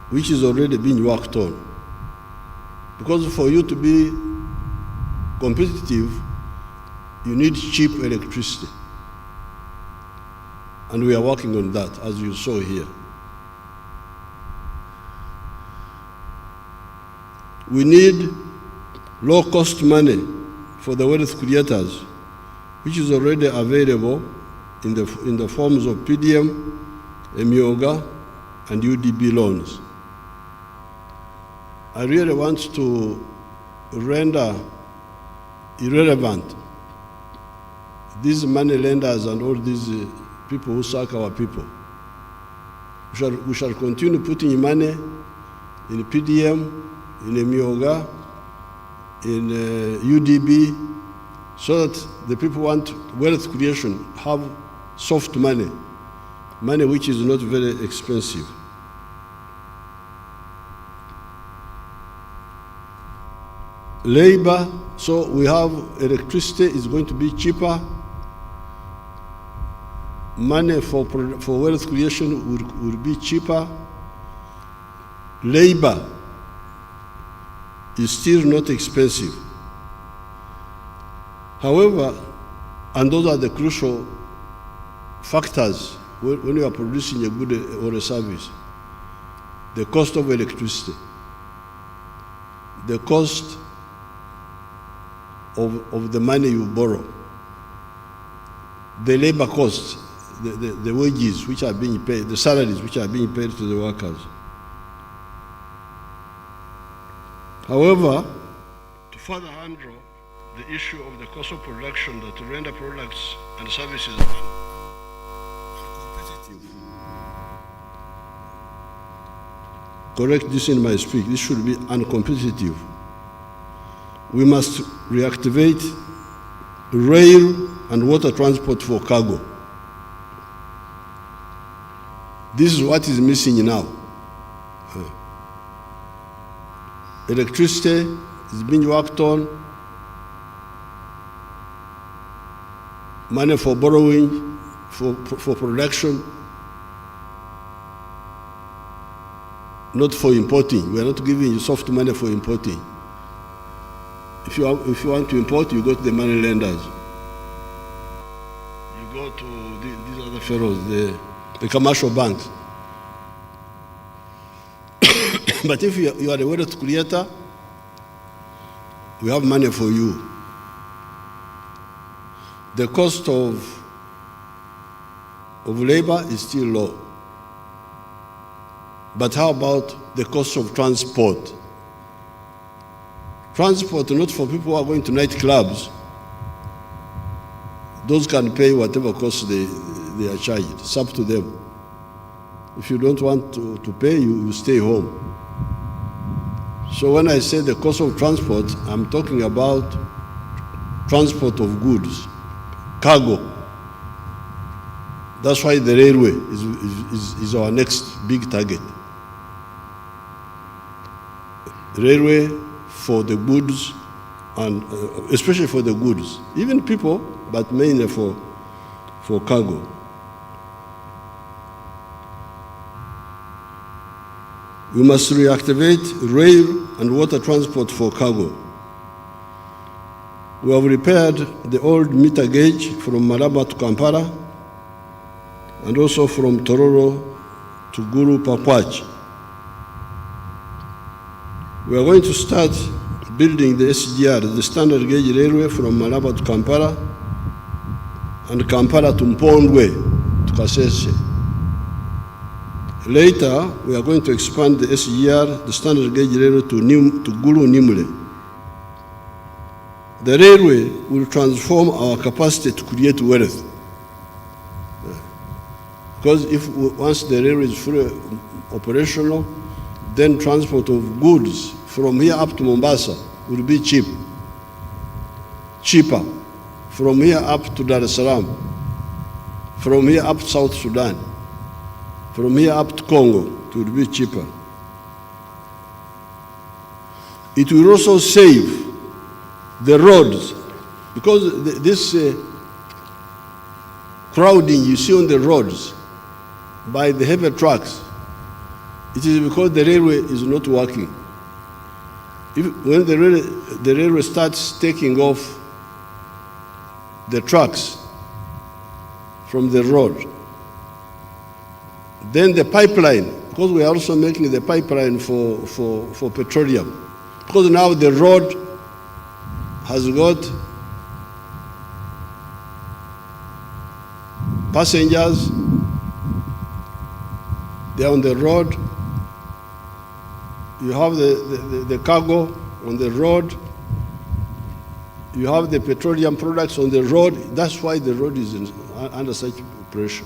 which is already being worked on. Because for you to be competitive, you need cheap electricity. And we are working on that, as you saw here. We need low-cost money for the wealth creators, which is already available in the forms of PDM, Emioga, and UDB loans. I really want to render irrelevant these money lenders and all these people who suck our people. We shall continue putting money in PDM, in Emioga, in UDB, so that the people who want wealth creation have soft money, money which is not very expensive. Labor, so we have electricity is going to be cheaper. Money for wealth creation would be cheaper. Labor is still not expensive. However, and those are the crucial factors when you are producing a good or a service: the cost of electricity, the cost of the money you borrow, the labor costs, the wages which are being paid, the salaries which are being paid to the workers. However, to further handle the issue of the cost of production that to render products and services uncompetitive. Correct this in my speech. This should be uncompetitive. We must reactivate rail and water transport for cargo. This is what is missing now. Electricity is being worked on, money for borrowing, for production, not for importing. We are not giving you soft money for importing. If you want to import, you go to the money lenders. You go to these other fellows, the commercial banks. But if you are a wealth creator, we have money for you. The cost of labor is still low. But how about the cost of transport? Transport, not for people who are going to nightclubs. Those can pay whatever cost they are charged. It's up to them. If you don't want to pay, you stay home. So when I say the cost of transport, I'm talking about transport of goods, cargo. That's why the railway is our next big target. Railway for the goods, and especially for the goods, even people, but mainly for cargo. We must reactivate rail and water transport for cargo. We have repaired the old meter gauge from Maraba to Kampala, and also from Tororo to Gulu Pakwach. We are going to start building the SGR, the standard gauge railway from Maraba to Kampala, and Kampala to Mpondwe to Kasese. Later, we are going to expand the SGR, the standard gauge railway, to Gulu Nimule. The railway will transform our capacity to create wealth. Because once the railway is fully operational, then transport of goods from here up to Mombasa will be cheaper. From here up to Dar es Salaam, from here up to South Sudan, from here up to Congo, it will be cheaper. It will also save the roads, because this crowding you see on the roads by the heavy trucks, it is because the railway is not working. When the railway starts taking off the trucks from the road, then the pipeline, because we are also making the pipeline for petroleum, because now the road has got passengers, they are on the road, you have the cargo on the road, you have the petroleum products on the road. That's why the road is under such pressure.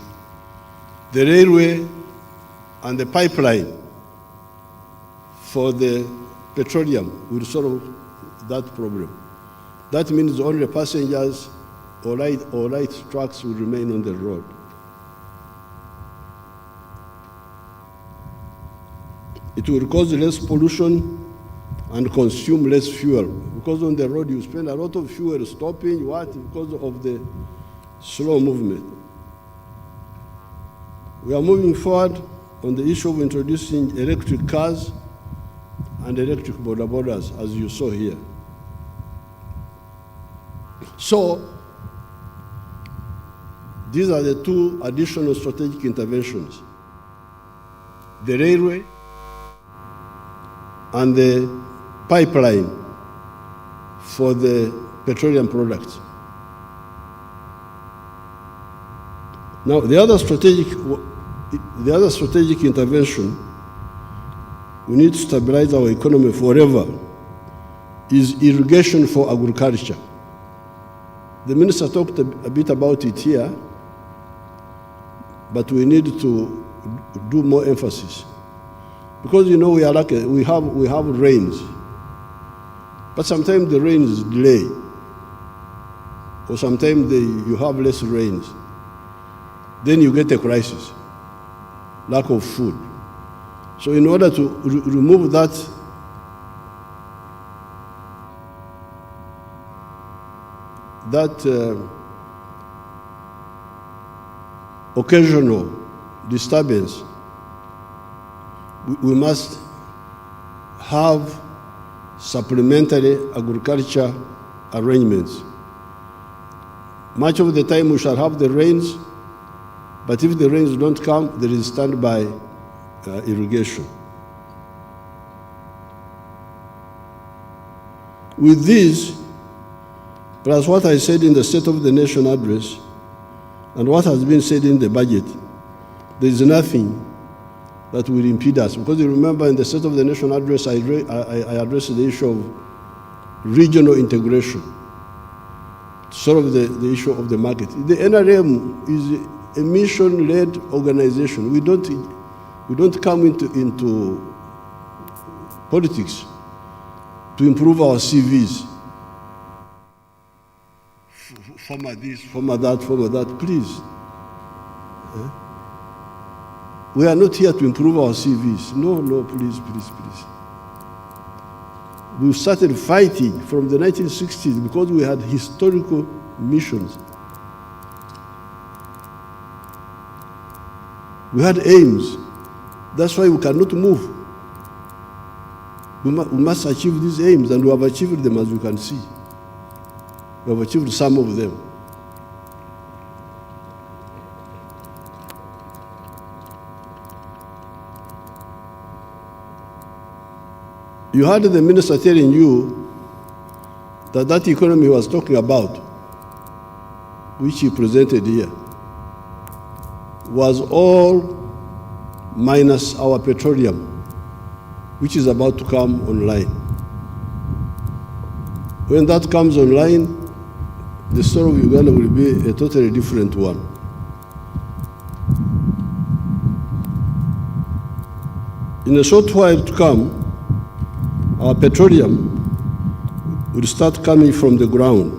The railway and the pipeline for the petroleum will solve that problem. That means only passengers or light trucks will remain on the road. It will cause less pollution and consume less fuel. Because on the road you spend a lot of fuel stopping, because of the slow movement. We are moving forward on the issue of introducing electric cars and electric boda-bodas, as you saw here. So, these are the two additional strategic interventions: the railway and the pipeline for the petroleum products. Now, the other strategic intervention, we need to stabilize our economy forever, is irrigation for agriculture. The minister talked a bit about it here, but we need to do more emphasis. Because you know we are lucky, we have rains, but sometimes the rain is delayed, or sometimes you have less rains. Then you get a crisis, lack of food. So in order to remove that occasional disturbance, we must have supplementary agriculture arrangements. Much of the time we shall have the rains, but if the rains don't come, there is standby irrigation. With this, plus what I said in the State of the Nation address, and what has been said in the budget, there is nothing that will impede us. Because you remember in the State of the Nation address, I addressed the issue of regional integration to solve the issue of the market. The NRM is a mission-led organization. We don't come into politics to improve our CVs. Former this, former that, please. We are not here to improve our CVs. No, please. We started fighting from the 1960s because we had historical missions. We had aims. That's why we cannot move. We must achieve these aims, and we have achieved them, as you can see. We have achieved some of them. You heard the minister telling you that that economy he was talking about, which he presented here, was all minus our petroleum, which is about to come online. When that comes online, the story of Uganda will be a totally different one. In a short while to come, our petroleum will start coming from the ground.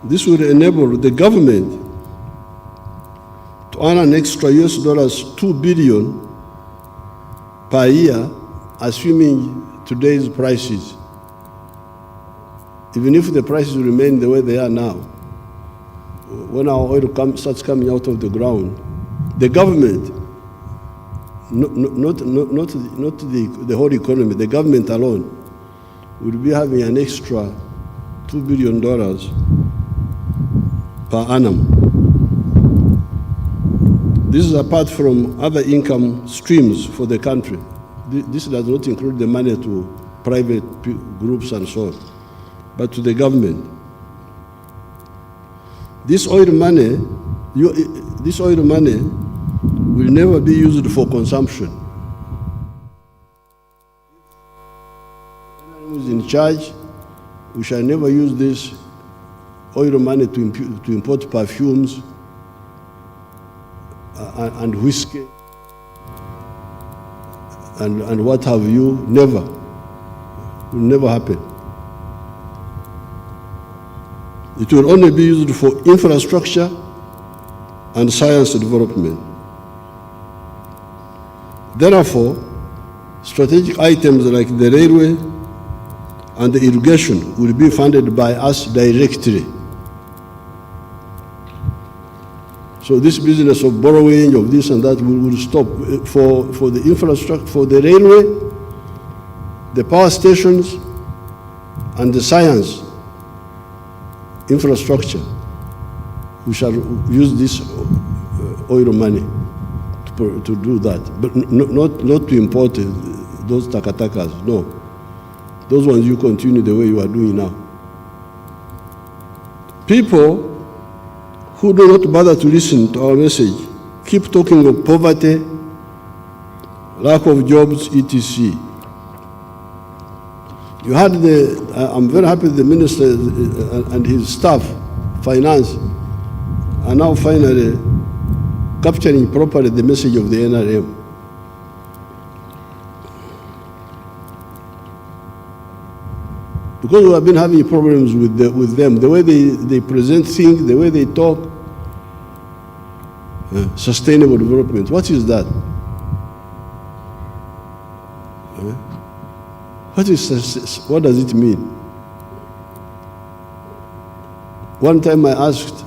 This will enable the government to earn an extra $2 billion per year, assuming today's prices. Even if the prices remain the way they are now, when our oil starts coming out of the ground, the government, not the whole economy, the government alone will be having an extra $2 billion per annum. This is apart from other income streams for the country. This does not include the money to private groups and so on, but to the government. This oil money will never be used for consumption. Who is in charge, we shall never use this oil money to import perfumes and whiskey and what have you. Never. It will never happen. It will only be used for infrastructure and science development. Therefore, strategic items like the railway and the irrigation will be funded by us directly. So this business of borrowing, of this and that, will stop. For the infrastructure, for the railway, the power stations, and the science infrastructure, we shall use this oil money to do that, but not to import those takatakas. No, those ones you continue the way you are doing now. People who do not bother to listen to our message keep talking of poverty, lack of jobs, etc. You had I'm very happy the minister and his staff, finance, are now finally capturing properly the message of the NRM. Because we have been having problems with them, the way they present things, the way they talk. Sustainable development, what is that? What does it mean? One time I asked,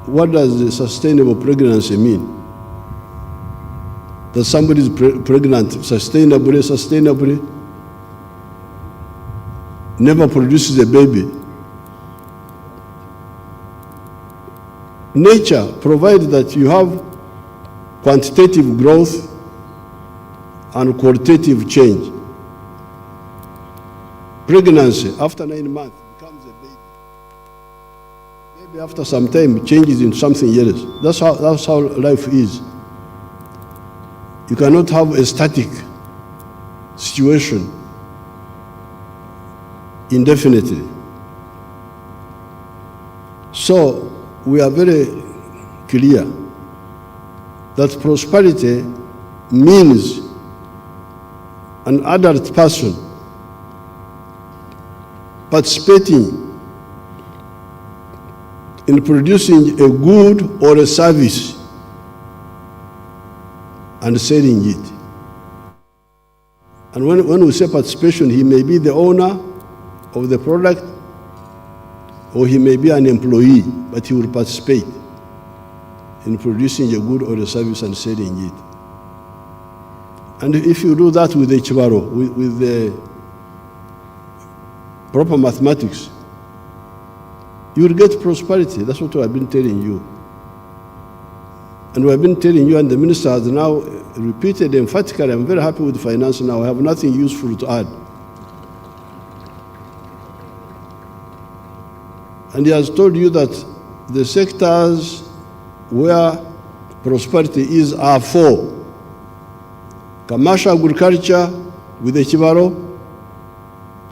what does the sustainable pregnancy mean? that somebody is pregnant sustainably, never produces a baby. Nature provides that you have quantitative growth and qualitative change. Pregnancy, after 9 months, becomes a baby. Maybe after some time, changes into something else. That's how life is. You cannot have a static situation indefinitely. So we are very clear that prosperity means an adult person participating in producing a good or a service and selling it. And when we say participation, he may be the owner of the product or he may be an employee, but he will participate in producing a good or a service and selling it. And if you do that with the Chibaro, with the proper mathematics, you will get prosperity. That's what I've been telling you. And we've been telling you, and the minister has now repeated emphatically, I'm very happy with finance now. I have nothing useful to add. And he has told you that the sectors where prosperity is are 4. Commercial agriculture with the Chibaro,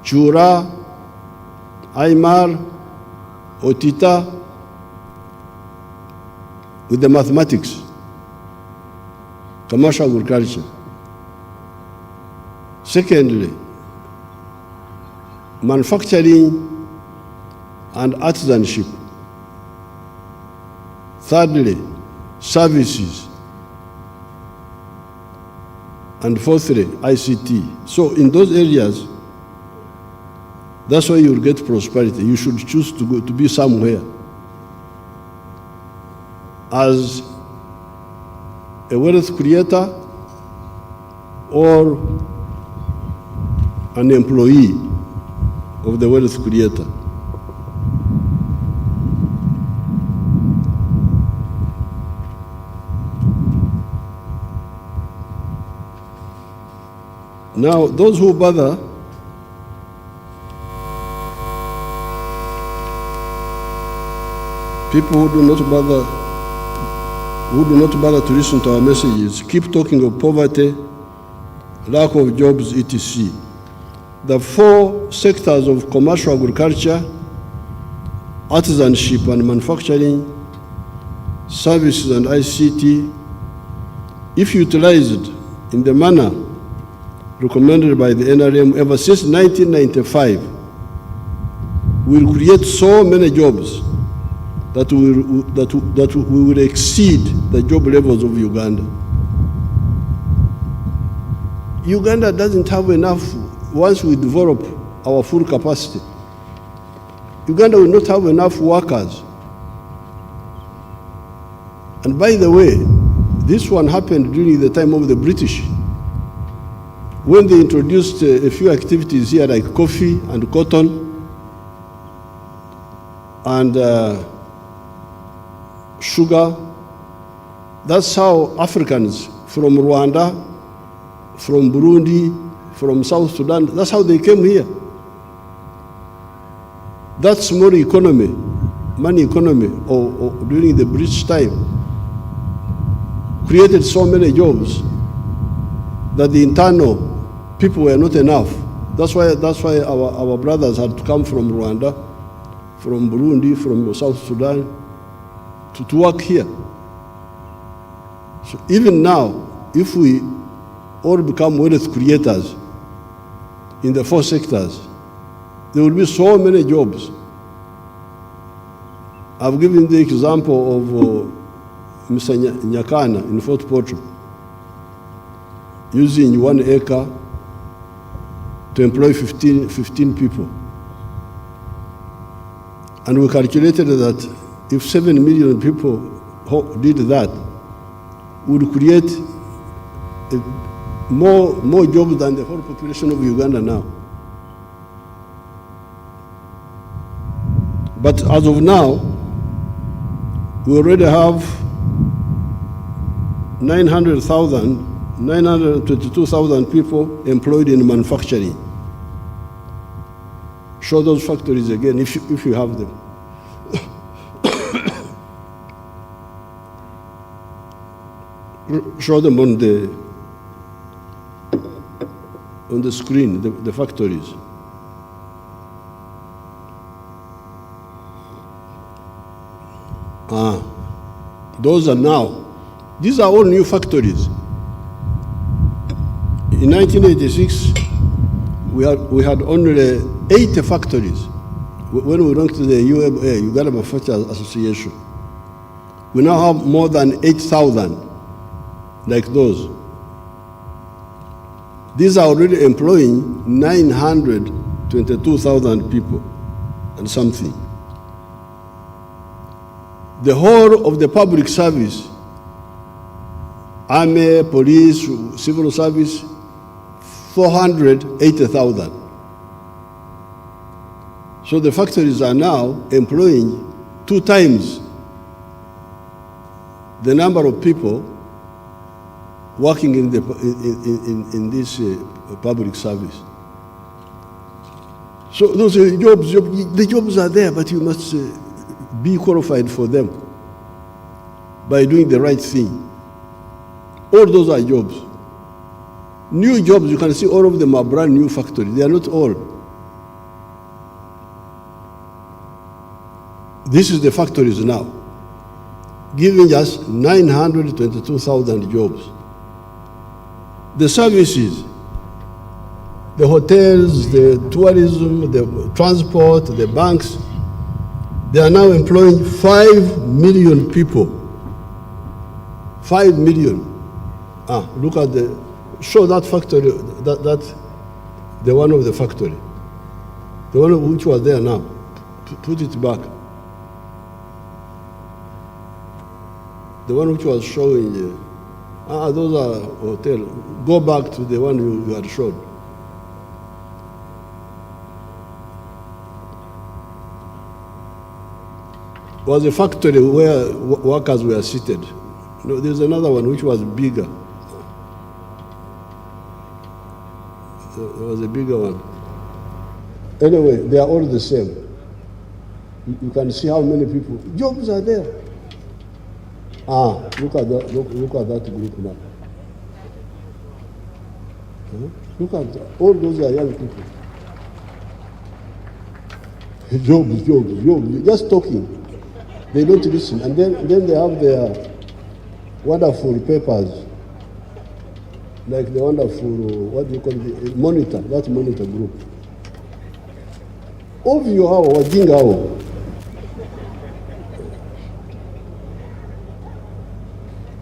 Chura, Aymar, Otita, with the mathematics, commercial agriculture. Secondly, manufacturing and artisanship. Thirdly, services. And fourthly, ICT. So in those areas, that's why you'll get prosperity. You should choose to go to be somewhere as a wealth creator or an employee of the wealth creator. Now, those who bother people who do not bother to listen to our messages, keep talking of poverty, lack of jobs, etc. The 4 sectors of commercial agriculture, artisanship and manufacturing, services and ICT, if utilized in the manner recommended by the NRM ever since 1995, will create so many jobs that we will exceed the job levels of Uganda. Uganda doesn't have enough. Once we develop our full capacity, Uganda will not have enough workers. And by the way, this one happened during the time of the British, when they introduced a few activities here like coffee and cotton and sugar. That's how Africans from Rwanda, from Burundi, from South Sudan, that's how they came here. That small economy, money economy, or during the British time, created so many jobs that the internal people were not enough. That's why our brothers had to come from Rwanda, from Burundi, from South Sudan, to work here. So even now, if we all become wealth creators in the 4 sectors, there will be so many jobs. I've given the example of Mr. Nyakana in Fort Portal, using 1 acre to employ 15 people. And we calculated that if 7 million people did that, would create more jobs than the whole population of Uganda now. But as of now, we already have 922,000 people employed in manufacturing. Show those factories again if you have them. Show them on the screen, the factories. Those are now. These are all new factories. In 1986, we had only 80 factories. When we went to the UMA, Uganda Manufacturers Association, we now have more than 8,000 like those. These are already employing 922,000 people and something. The whole of the public service, army, police, civil service, 480,000. So the factories are now employing 2 times the number of people working in this public service. So those are jobs, the jobs are there, but you must be qualified for them by doing the right thing. All those are jobs. New jobs, you can see all of them are brand new factories. They are not all. This is the factories now, giving us 922,000 jobs. The services, the hotels, the tourism, the transport, the banks, they are now employing 5 million people. 5 million. Look at show that factory, the one of the factory. The one which was there now. Put it back. The one which was showing, those are hotels. Go back to the one you had showed. Was a factory where workers were seated. No, there's another one which was bigger. There was a bigger one. Anyway, they are all the same. You can see how many people. Jobs are there. Look at that. Look at that group now. Look at that. All those are young people. Jobs. Just talking. They don't listen. And then they have their wonderful papers, like the wonderful, what do you call it, monitor, that monitor group. Ovyo hao, wajinga hao.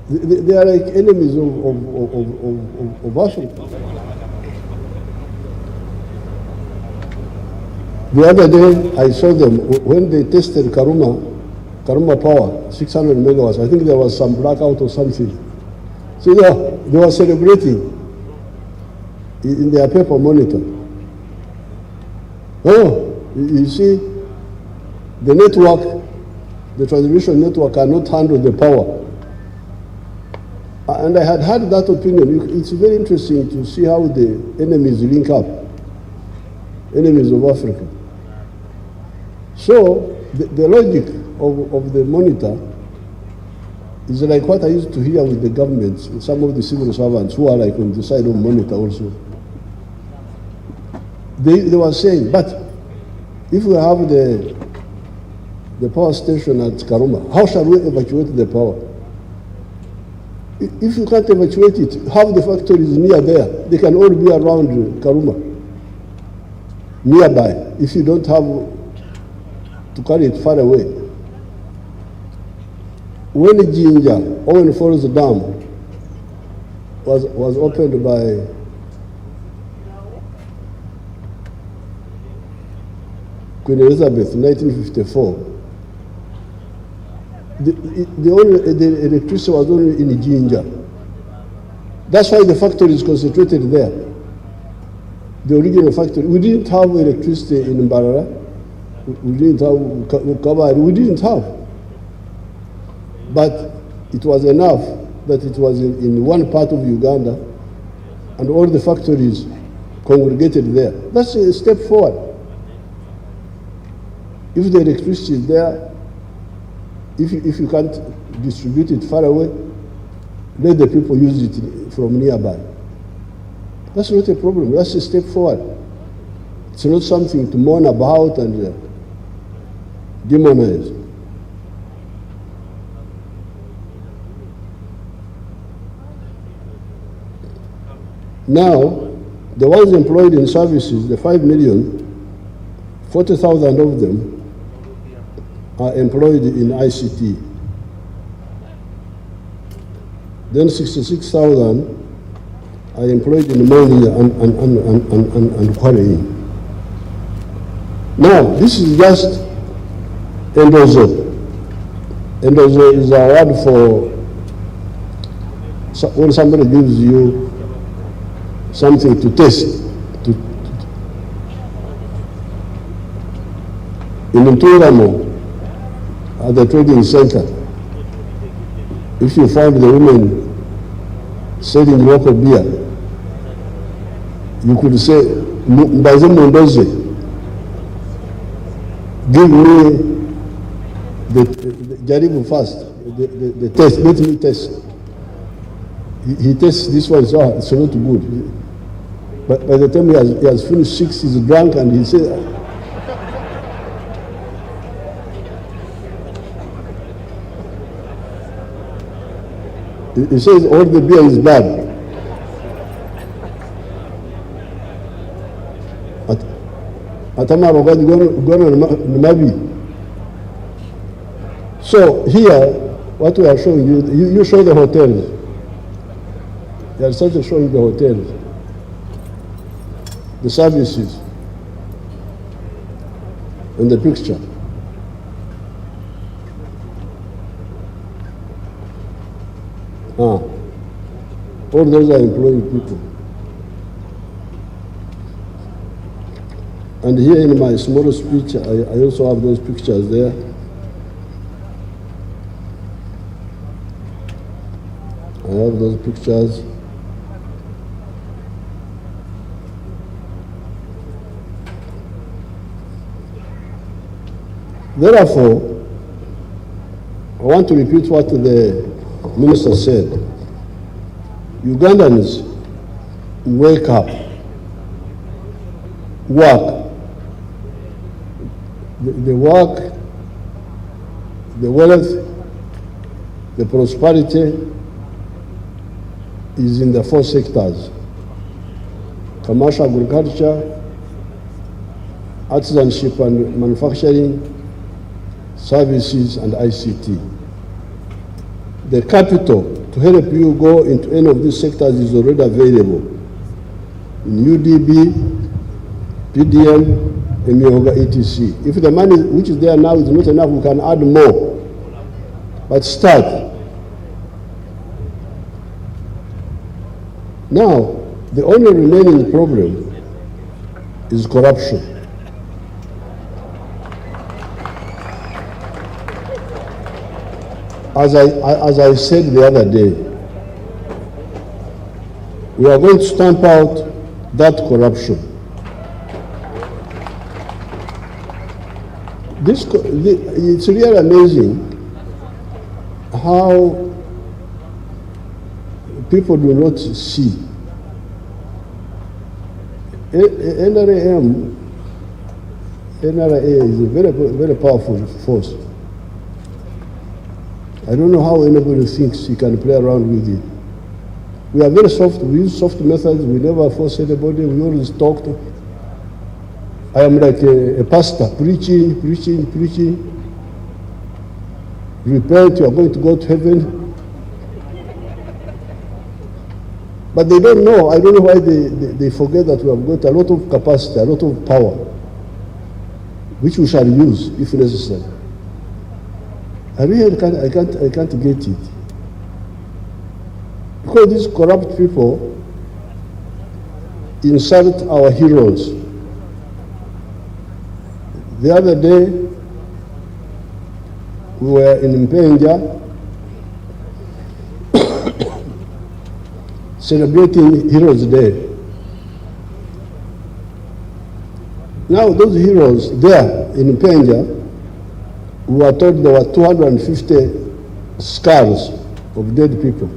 They are like enemies of Africa. The other day, I saw them when they tested Karuma Power, 600 megawatts. I think there was some blackout or something. So they were celebrating in their paper monitor. You see, the network, the transmission network cannot handle the power. And I had heard that opinion. It's very interesting to see how the enemies link up, enemies of Africa. So the logic of the monitor is like what I used to hear with the governments, with some of the civil servants who are like on the side of monitor also. They were saying, but if we have the power station at Karuma, how shall we evacuate the power? If you can't evacuate it, have the factories near there. They can all be around Karuma, nearby, if you don't have to carry it far away. When Jinja, Owen Falls Dam, was opened by Queen Elizabeth in 1954, the electricity was only in Jinja. That's why the factory is concentrated there. The original factory. We didn't have electricity in Mbarara. We didn't have Kabari. We didn't have. But it was enough that it was in one part of Uganda and all the factories congregated there. That's a step forward. If the electricity is there, if you can't distribute it far away, let the people use it from nearby. That's not a problem. That's a step forward. It's not something to mourn about and demonize. Now, the ones employed in services, the 5 million, 40,000 of them are employed in ICT. Then 66,000 are employed in mining and quarrying. Now, this is just endozo. Endozo is a word for when somebody gives you something to taste. In Ntungamo, at the trading center, if you find the women selling local beer, you could say, Mbaze Mundoze, give me the Jaribu first, the taste, let me taste. He tastes this one, so it's not good. But by the time he has finished 6, he's drunk and he says, he says all the beer is bad. So here, what we are showing you show the hotels. They are started showing the hotels, the services, in the picture. All those are employing people. And here in my small speech, I also have those pictures there. I have those pictures. Therefore, I want to repeat what the minister said. Ugandans, wake up, work. The work, the wealth, the prosperity is in the 4 sectors: commercial agriculture, artisanship and manufacturing, services and ICT. The capital to help you go into any of these sectors is already available in UDB, PDM, and Mihoga ETC. If the money which is there now is not enough, we can add more. But start. Now, the only remaining problem is corruption. As I said the other day, we are going to stamp out that corruption. It's really amazing how people do not see. NRA is a very, very powerful force. I don't know how anybody thinks he can play around with it. We are very soft. We use soft methods. We never force anybody. We always talk to. I am like a pastor, preaching. Repent, you are going to go to heaven. But they don't know. I don't know why they forget that we have got a lot of capacity, a lot of power, which we shall use if necessary. I really can't get it. Because these corrupt people insult our heroes. The other day, we were in Mpenja celebrating Heroes Day. Now those heroes there in Mpenja, we were told there were 250 skulls of dead people.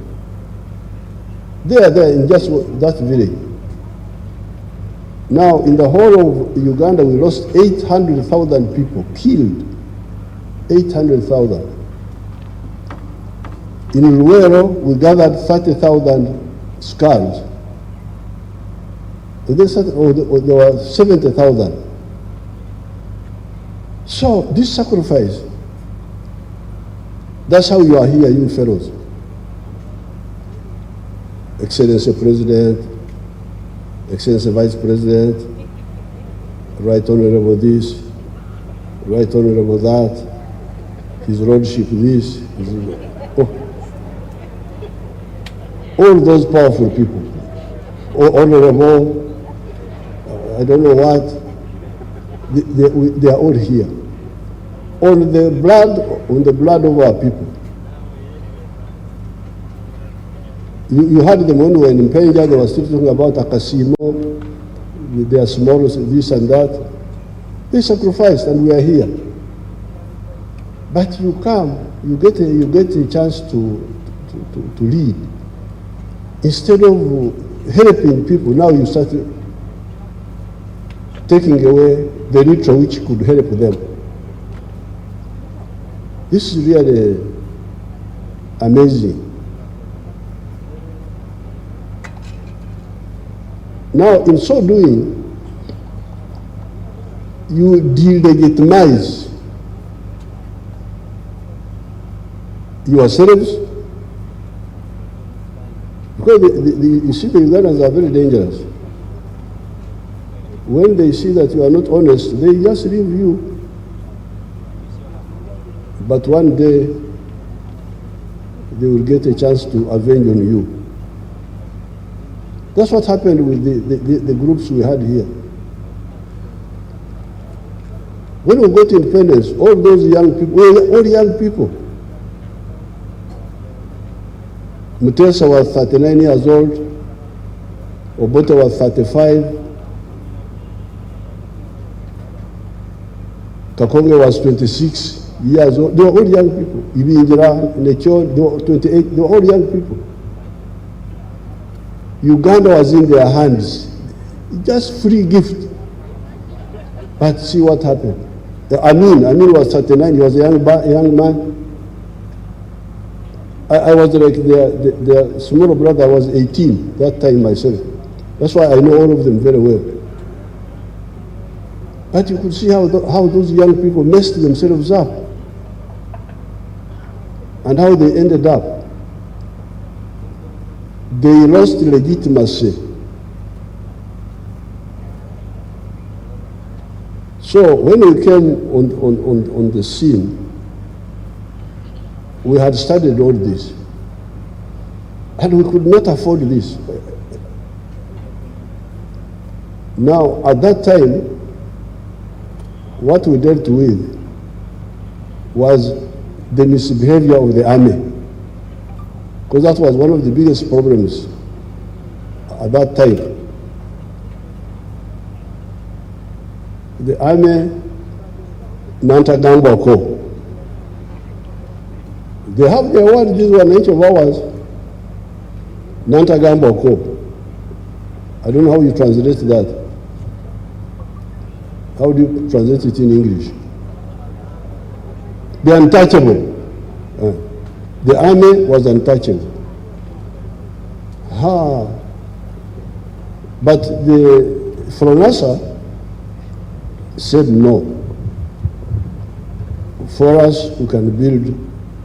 They are there in just that village. Now in the whole of Uganda, we lost 800,000 people killed. 800,000. In Luero, we gathered 30,000 skulls. There were 70,000. So this sacrifice, that's how you are here, you fellows. Excellency President, Excellency Vice President, Right Honorable this, Right Honorable that, His Lordship this, all those powerful people, Honorable, I don't know what, they are all here. On the blood of our people. You heard them when we were in Mpenja, they were still talking about Akasimo, their small this and that. They sacrificed and we are here. But you come, you get a chance to lead. Instead of helping people, now you start taking away the little which could help them. This is really amazing. Now, in so doing, you delegitimize yourselves, because you see the Ugandans are very dangerous. When they see that you are not honest, they just leave you. But one day, they will get a chance to avenge on you. That's what happened with the groups we had here. When we got independence, all those young people, all young people. Mutesa was 39 years old, Obote was 35, Kakonge was 26 years old. They were all young people. Ibinjira, Nechon, they were 28, they were all young people. Uganda was in their hands. Just free gift. But see what happened. Amin was 39, he was a young man. I was like their smaller brother was 18 that time myself. That's why I know all of them very well. But you could see how those young people messed themselves up and how they ended up. They lost legitimacy. So when we came on the scene, we had studied all this, and we could not afford this. Now, at that time, what we dealt with was the misbehavior of the army, because that was one of the biggest problems at that time. The army, Nantagambako, they have their word, this one each of ours, Nantagambako. I don't know how you translate that. How do you translate it in English? The untouchable. The army was untouchable. But the Fronasa said no. For us, we can build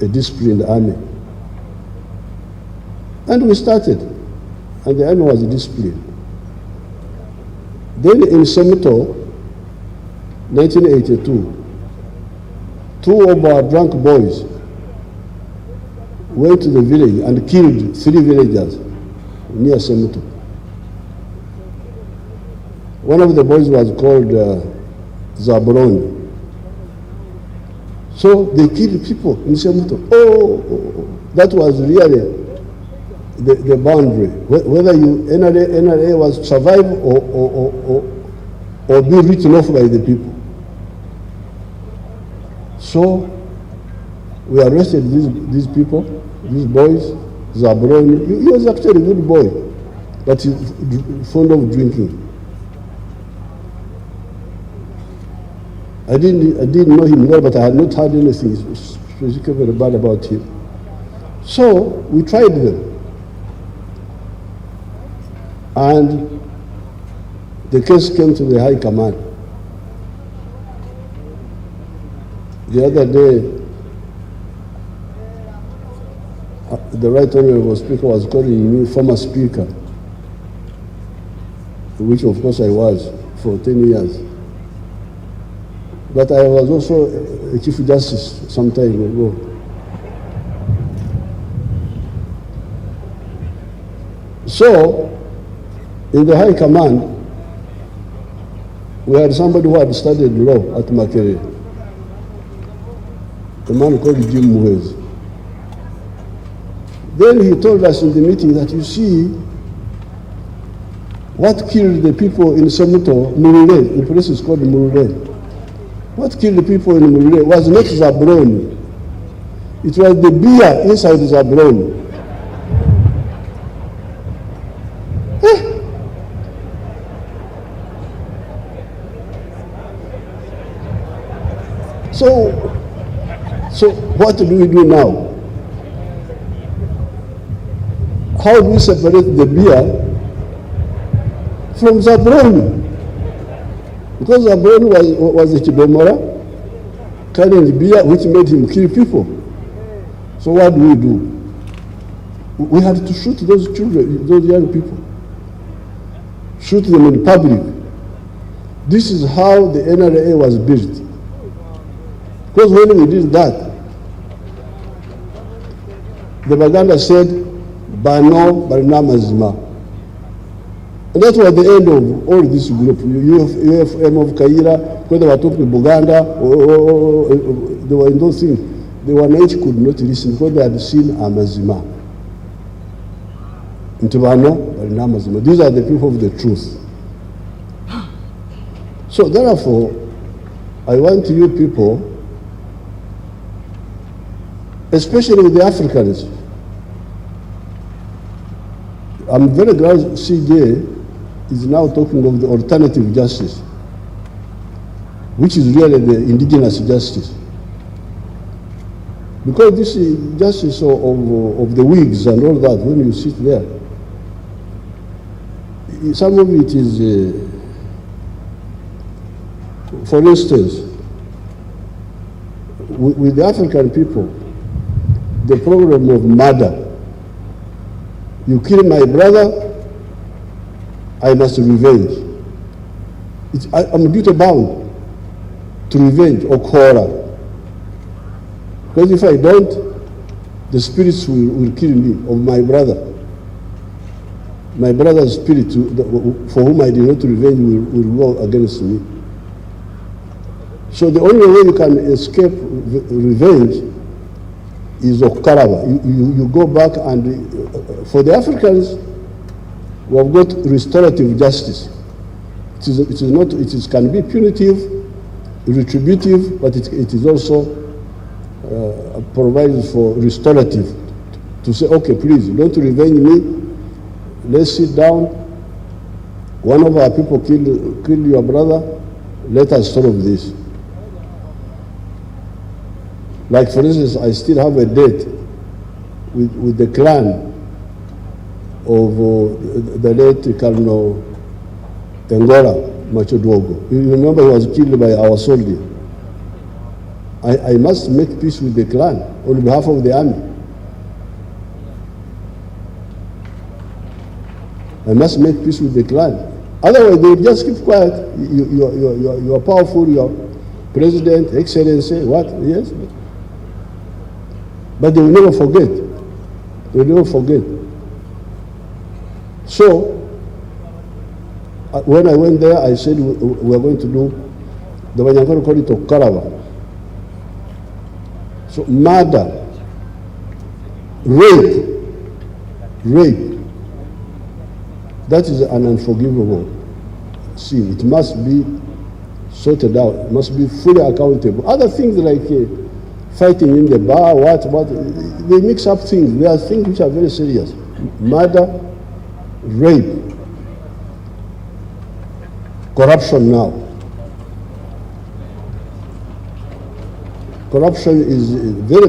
a disciplined army. And we started, and the army was disciplined. Then in Somoto, 1982, two of our drunk boys went to the village and killed 3 villagers near Semuto. One of the boys was called Zabron. So they killed people in Semuto. That was really the boundary. Whether NRA was to survive or be written off by the people. So we arrested these people, these boys. Zabron, he was actually a good boy, but he's fond of drinking. I didn't know him well, but I had not heard anything specifically bad about him. So we tried them. And the case came to the High Command. The other day, the Right Honorable Speaker was calling me former Speaker, which of course I was for 10 years. But I was also a Chief Justice some time ago. So, in the High Command, we had somebody who had studied law at Makerere, a man called Jim Muhezi. Then he told us in the meeting that, you see, what killed the people in Semuto, Murule, the place is called Murule. What killed the people in Murule was not Zabron. It was the beer inside Zabron. So what do we do now? How do we separate the beer from Zabron? Because Zabron was a Chibomora carrying beer, which made him kill people. So what do? We had to shoot those children, those young people. Shoot them in public. This is how the NRA was built. Because when we did that, the Baganda said, Bano Barinamazima. And that was the end of all this group. UFM of Kaira, whether they were talking Buganda, or they were in those things. The Wananchi could not listen because they had seen Amazima. Ntibano Barinamazima. These are the people of the truth. So therefore, I want you people, especially with the Africans. I'm very glad CJ is now talking of the alternative justice, which is really the indigenous justice. Because this is justice of the wigs and all that, when you sit there, some of it is, for instance, with the African people, the problem of murder. You kill my brother, I must revenge. I'm duty bound to revenge or quarrel. Because if I don't, the spirits will kill me, of my brother. My brother's spirit, for whom I did not revenge, will go against me. So the only way you can escape revenge is Okaraba. You go back and, for the Africans, we have got restorative justice. It can be punitive, retributive, but it is also provides for restorative. To say, okay, please, don't revenge me, let's sit down. One of our people killed your brother, let us solve this. Like, for instance, I still have a date with the clan of the late Colonel Tengora Machodwogo. You remember he was killed by our soldier. I must make peace with the clan on behalf of the army. I must make peace with the clan. Otherwise, they will just keep quiet. You are powerful, you are president, excellency, what? Yes. But they will never forget They don't forget. So, when I went there, I said we are going to do, the Banyankore call it Okaraba. So, murder, rape, that is an unforgivable sin. It must be sorted out, it must be fully accountable. Other things like fighting in the bar, they mix up things. There are things which are very serious. Murder, rape, corruption now. Corruption is very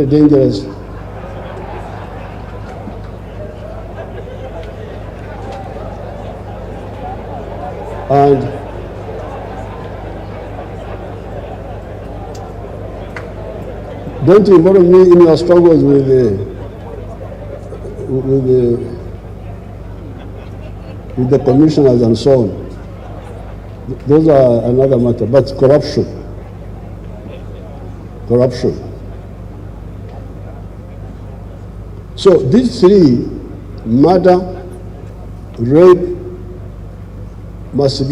dangerous. And don't involve me in your struggles with the commissioners and so on. Those are another matter. But corruption. So these three, murder, rape, must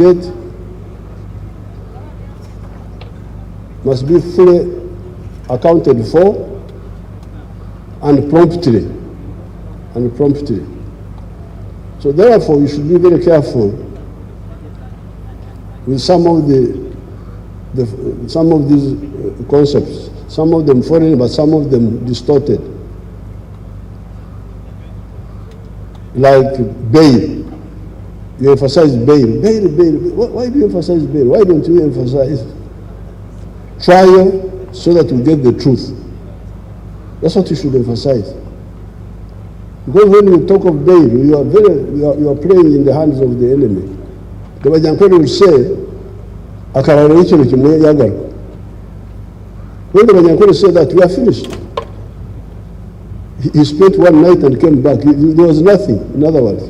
be fully accounted for and promptly. So therefore, you should be very careful with some of these concepts. Some of them foreign, but some of them distorted. Like bail. You emphasize bail. Why do you emphasize bail? Why don't you emphasize trial so that we get the truth? That's what you should emphasize. Because when you talk of bail, you are playing in the hands of the enemy. The Banyankore will say, when the Banyankore said that, we are finished. He spent one night and came back. There was nothing, in other words.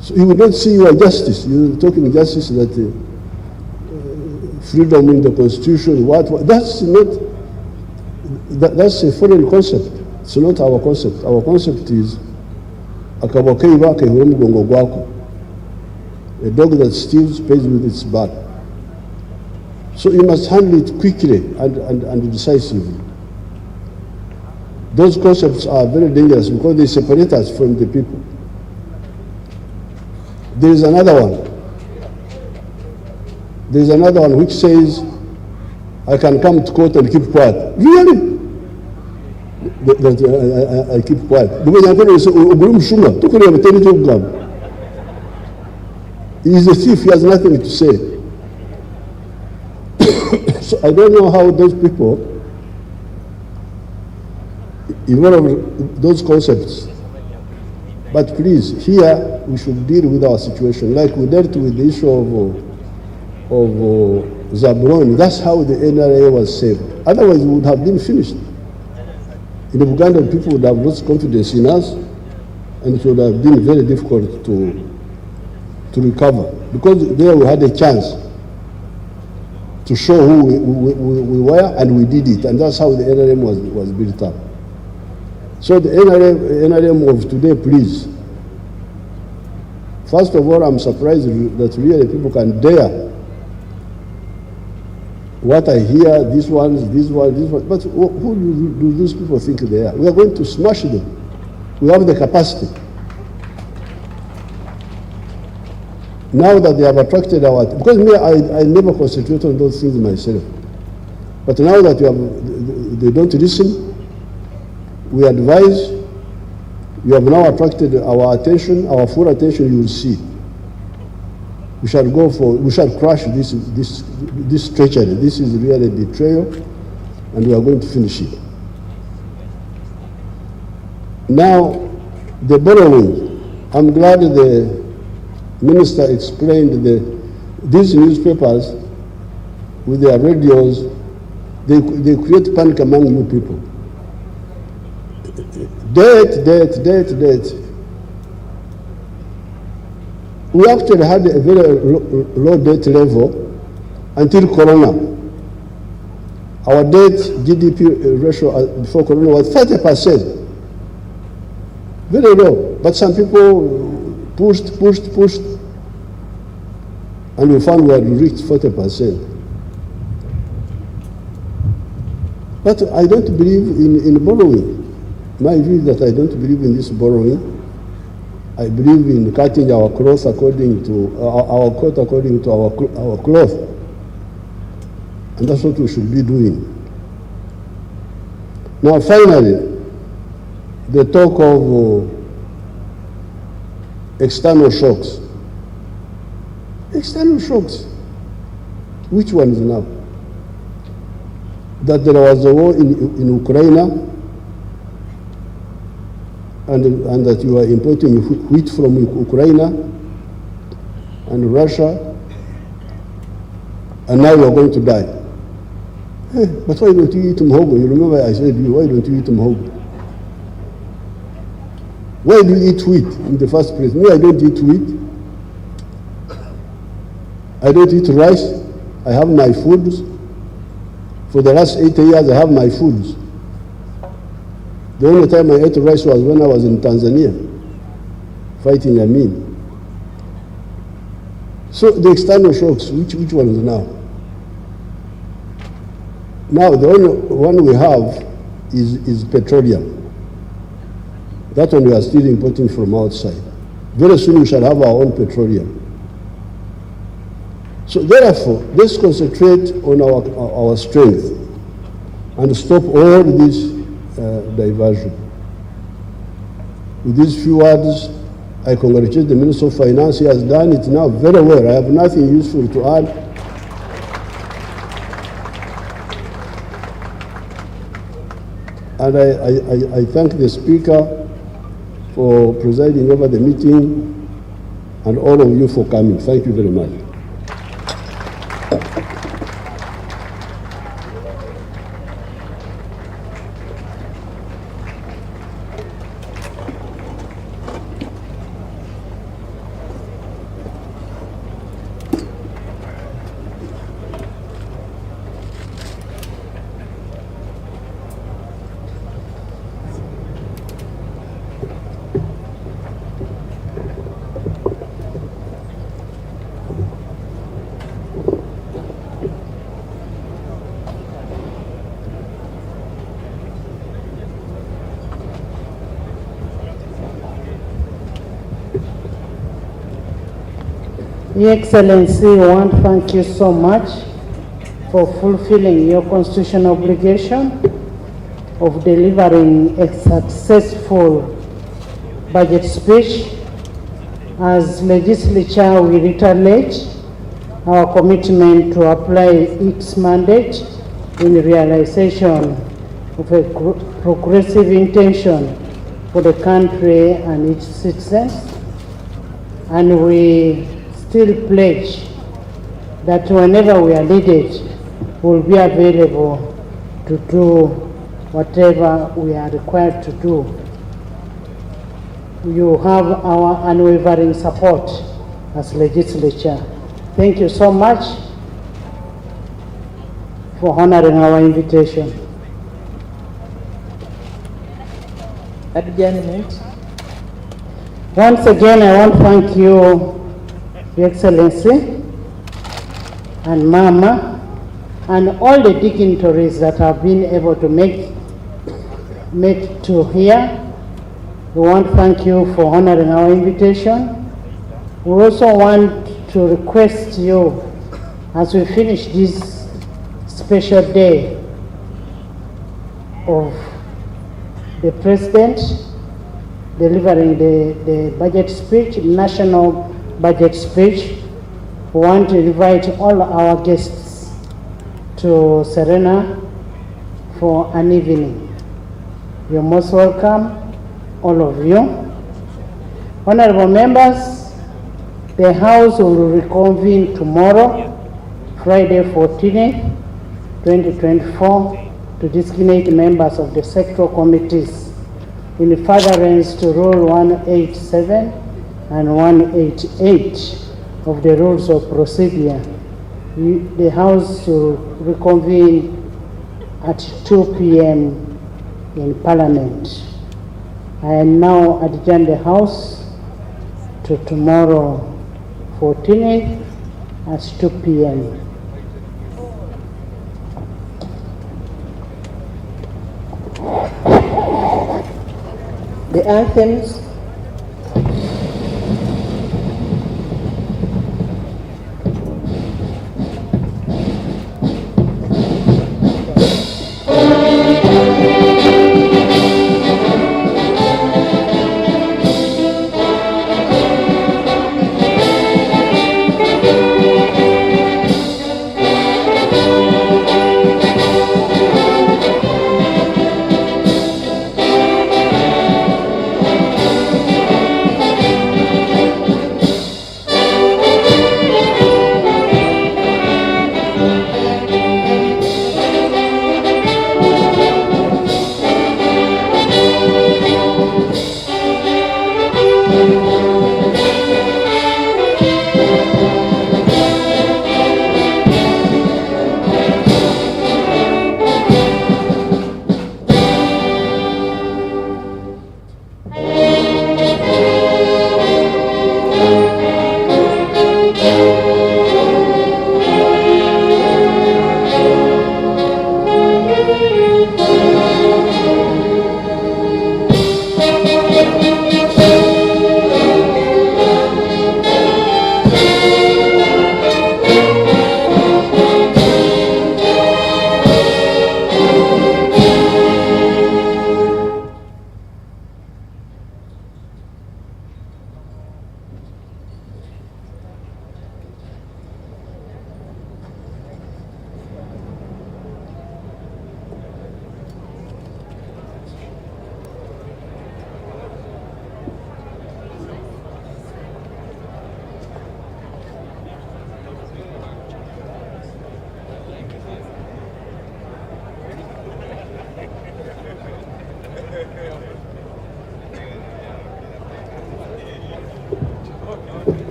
So you would not see your justice. You're talking justice that freedom in the constitution, that's not, that's a foreign concept. It's not our concept. Our concept is a dog that steals pays with its back. So you must handle it quickly and decisively. Those concepts are very dangerous because they separate us from the people. There is another one. There is another one which says, I can come to court and keep quiet. Really? I keep quiet. He is a thief, he has nothing to say. So I don't know how those people involve those concepts. But please, here we should deal with our situation like we dealt with the issue of Zabron. That's how the NRA was saved. Otherwise, we would have been finished. In Uganda, people would have lost confidence in us, and it would have been very difficult to recover. Because there we had a chance to show who we were, and we did it. And that's how the NRM was built up. So the NRM of today, please. First of all, I'm surprised that really people can dare what I hear, this one. But who do these people think they are? We are going to smash them. We have the capacity. Now that they have attracted our, because me, I never concentrate on those things myself. But now that they don't listen, we advise, you have now attracted our attention, our full attention, you will see. We shall crush this treachery. This is really a betrayal, and we are going to finish it. Now, the borrowing. I'm glad the minister explained these newspapers with their radios, they create panic among you people. Debt. We actually had a very low debt level until Corona. Our debt GDP ratio before Corona was 30%. Very low. But some people pushed, and we found we had reached 40%. But I don't believe in borrowing. My view is that I don't believe in this borrowing. I believe in cutting our cloth according to our coat according to our cloth. And that's what we should be doing. Now finally, the talk of external shocks. External shocks. Which one is now? That there was a war in Ukraine, and that you are importing wheat from Ukraine and Russia, and now you are going to die. Hey, but why don't you eat muhogo? You remember I said to you, why don't you eat muhogo? Why do you eat wheat in the first place? Me, I don't eat wheat. I don't eat rice. I have my foods. For the last 80 years, I have my foods. The only time I ate rice was when I was in Tanzania, fighting Amin. So the external shocks, which ones now? Now the only one we have is petroleum. That one we are still importing from outside. Very soon we shall have our own petroleum. So therefore, let's concentrate on our strength and stop all this diversion. With these few words, I congratulate the Minister of Finance. He has done it now very well. I have nothing useful to add. And I thank the Speaker for presiding over the meeting and all of you for coming. Thank you very much. Your Excellency, I want to thank you so much for fulfilling your constitutional obligation of delivering a successful budget speech. As legislature, we reiterate our commitment to apply its mandate in realization of a progressive intention for the country and its citizens. And we still pledge that whenever we are needed, we'll be available to do whatever we are required to do. You have our unwavering support as legislature. Thank you so much for honoring our invitation. Adjournment. Once again, I want to thank you, Your Excellency, and Mama, and all the dignitaries that have been able to make to here. We want to thank you for honoring our invitation. We also want to request you, as we finish this special day of the President delivering the budget speech, national budget speech, we want to invite all our guests to Serena for an evening. You're most welcome, all of you. Honorable members, the House will reconvene tomorrow, Friday 14th, 2024, to designate members of the sectoral committees in furtherance to Rule 187 and 188 of the Rules of Procedure. The House will reconvene at 2 p.m. in Parliament. I now adjourn the House to tomorrow, 14th, at 2 p.m. The anthems.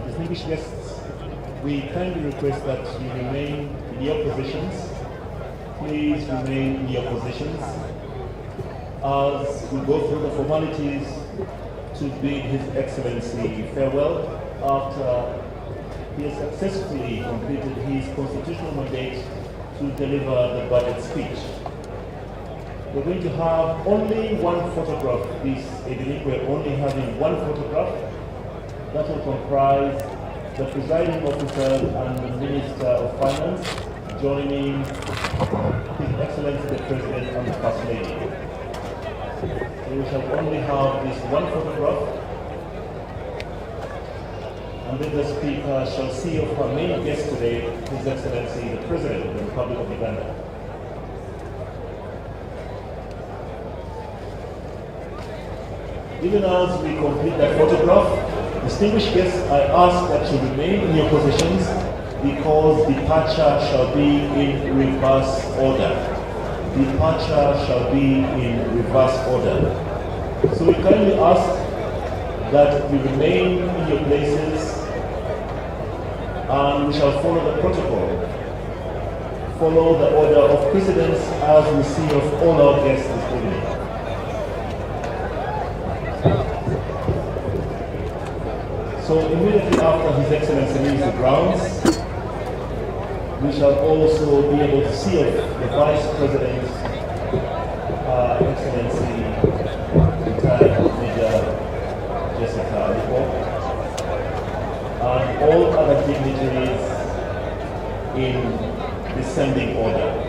Distinguished guests, we kindly request that you remain in your positions. Please remain in your positions as we go through the formalities to bid His Excellency farewell after he has successfully completed his constitutional mandate to deliver the budget speech. We're going to have only one photograph this evening. We're only having one photograph that will comprise the presiding officer and the Minister of Finance joining His Excellency the President and the First Lady. So we shall only have this one photograph, and then the Speaker shall see of our main guest today, His Excellency the President of the Republic of Uganda. Even as we complete that photograph, distinguished guests, I ask that you remain in your positions because departure shall be in reverse order. Departure shall be in reverse order. So we kindly ask that you remain in your places and we shall follow the protocol. Follow the order of precedence as we see of all our guests this evening. So immediately after His Excellency leaves the grounds, we shall also be able to see of the Vice President, Excellency retired Major Jessica Aliko, and all other dignitaries in descending order.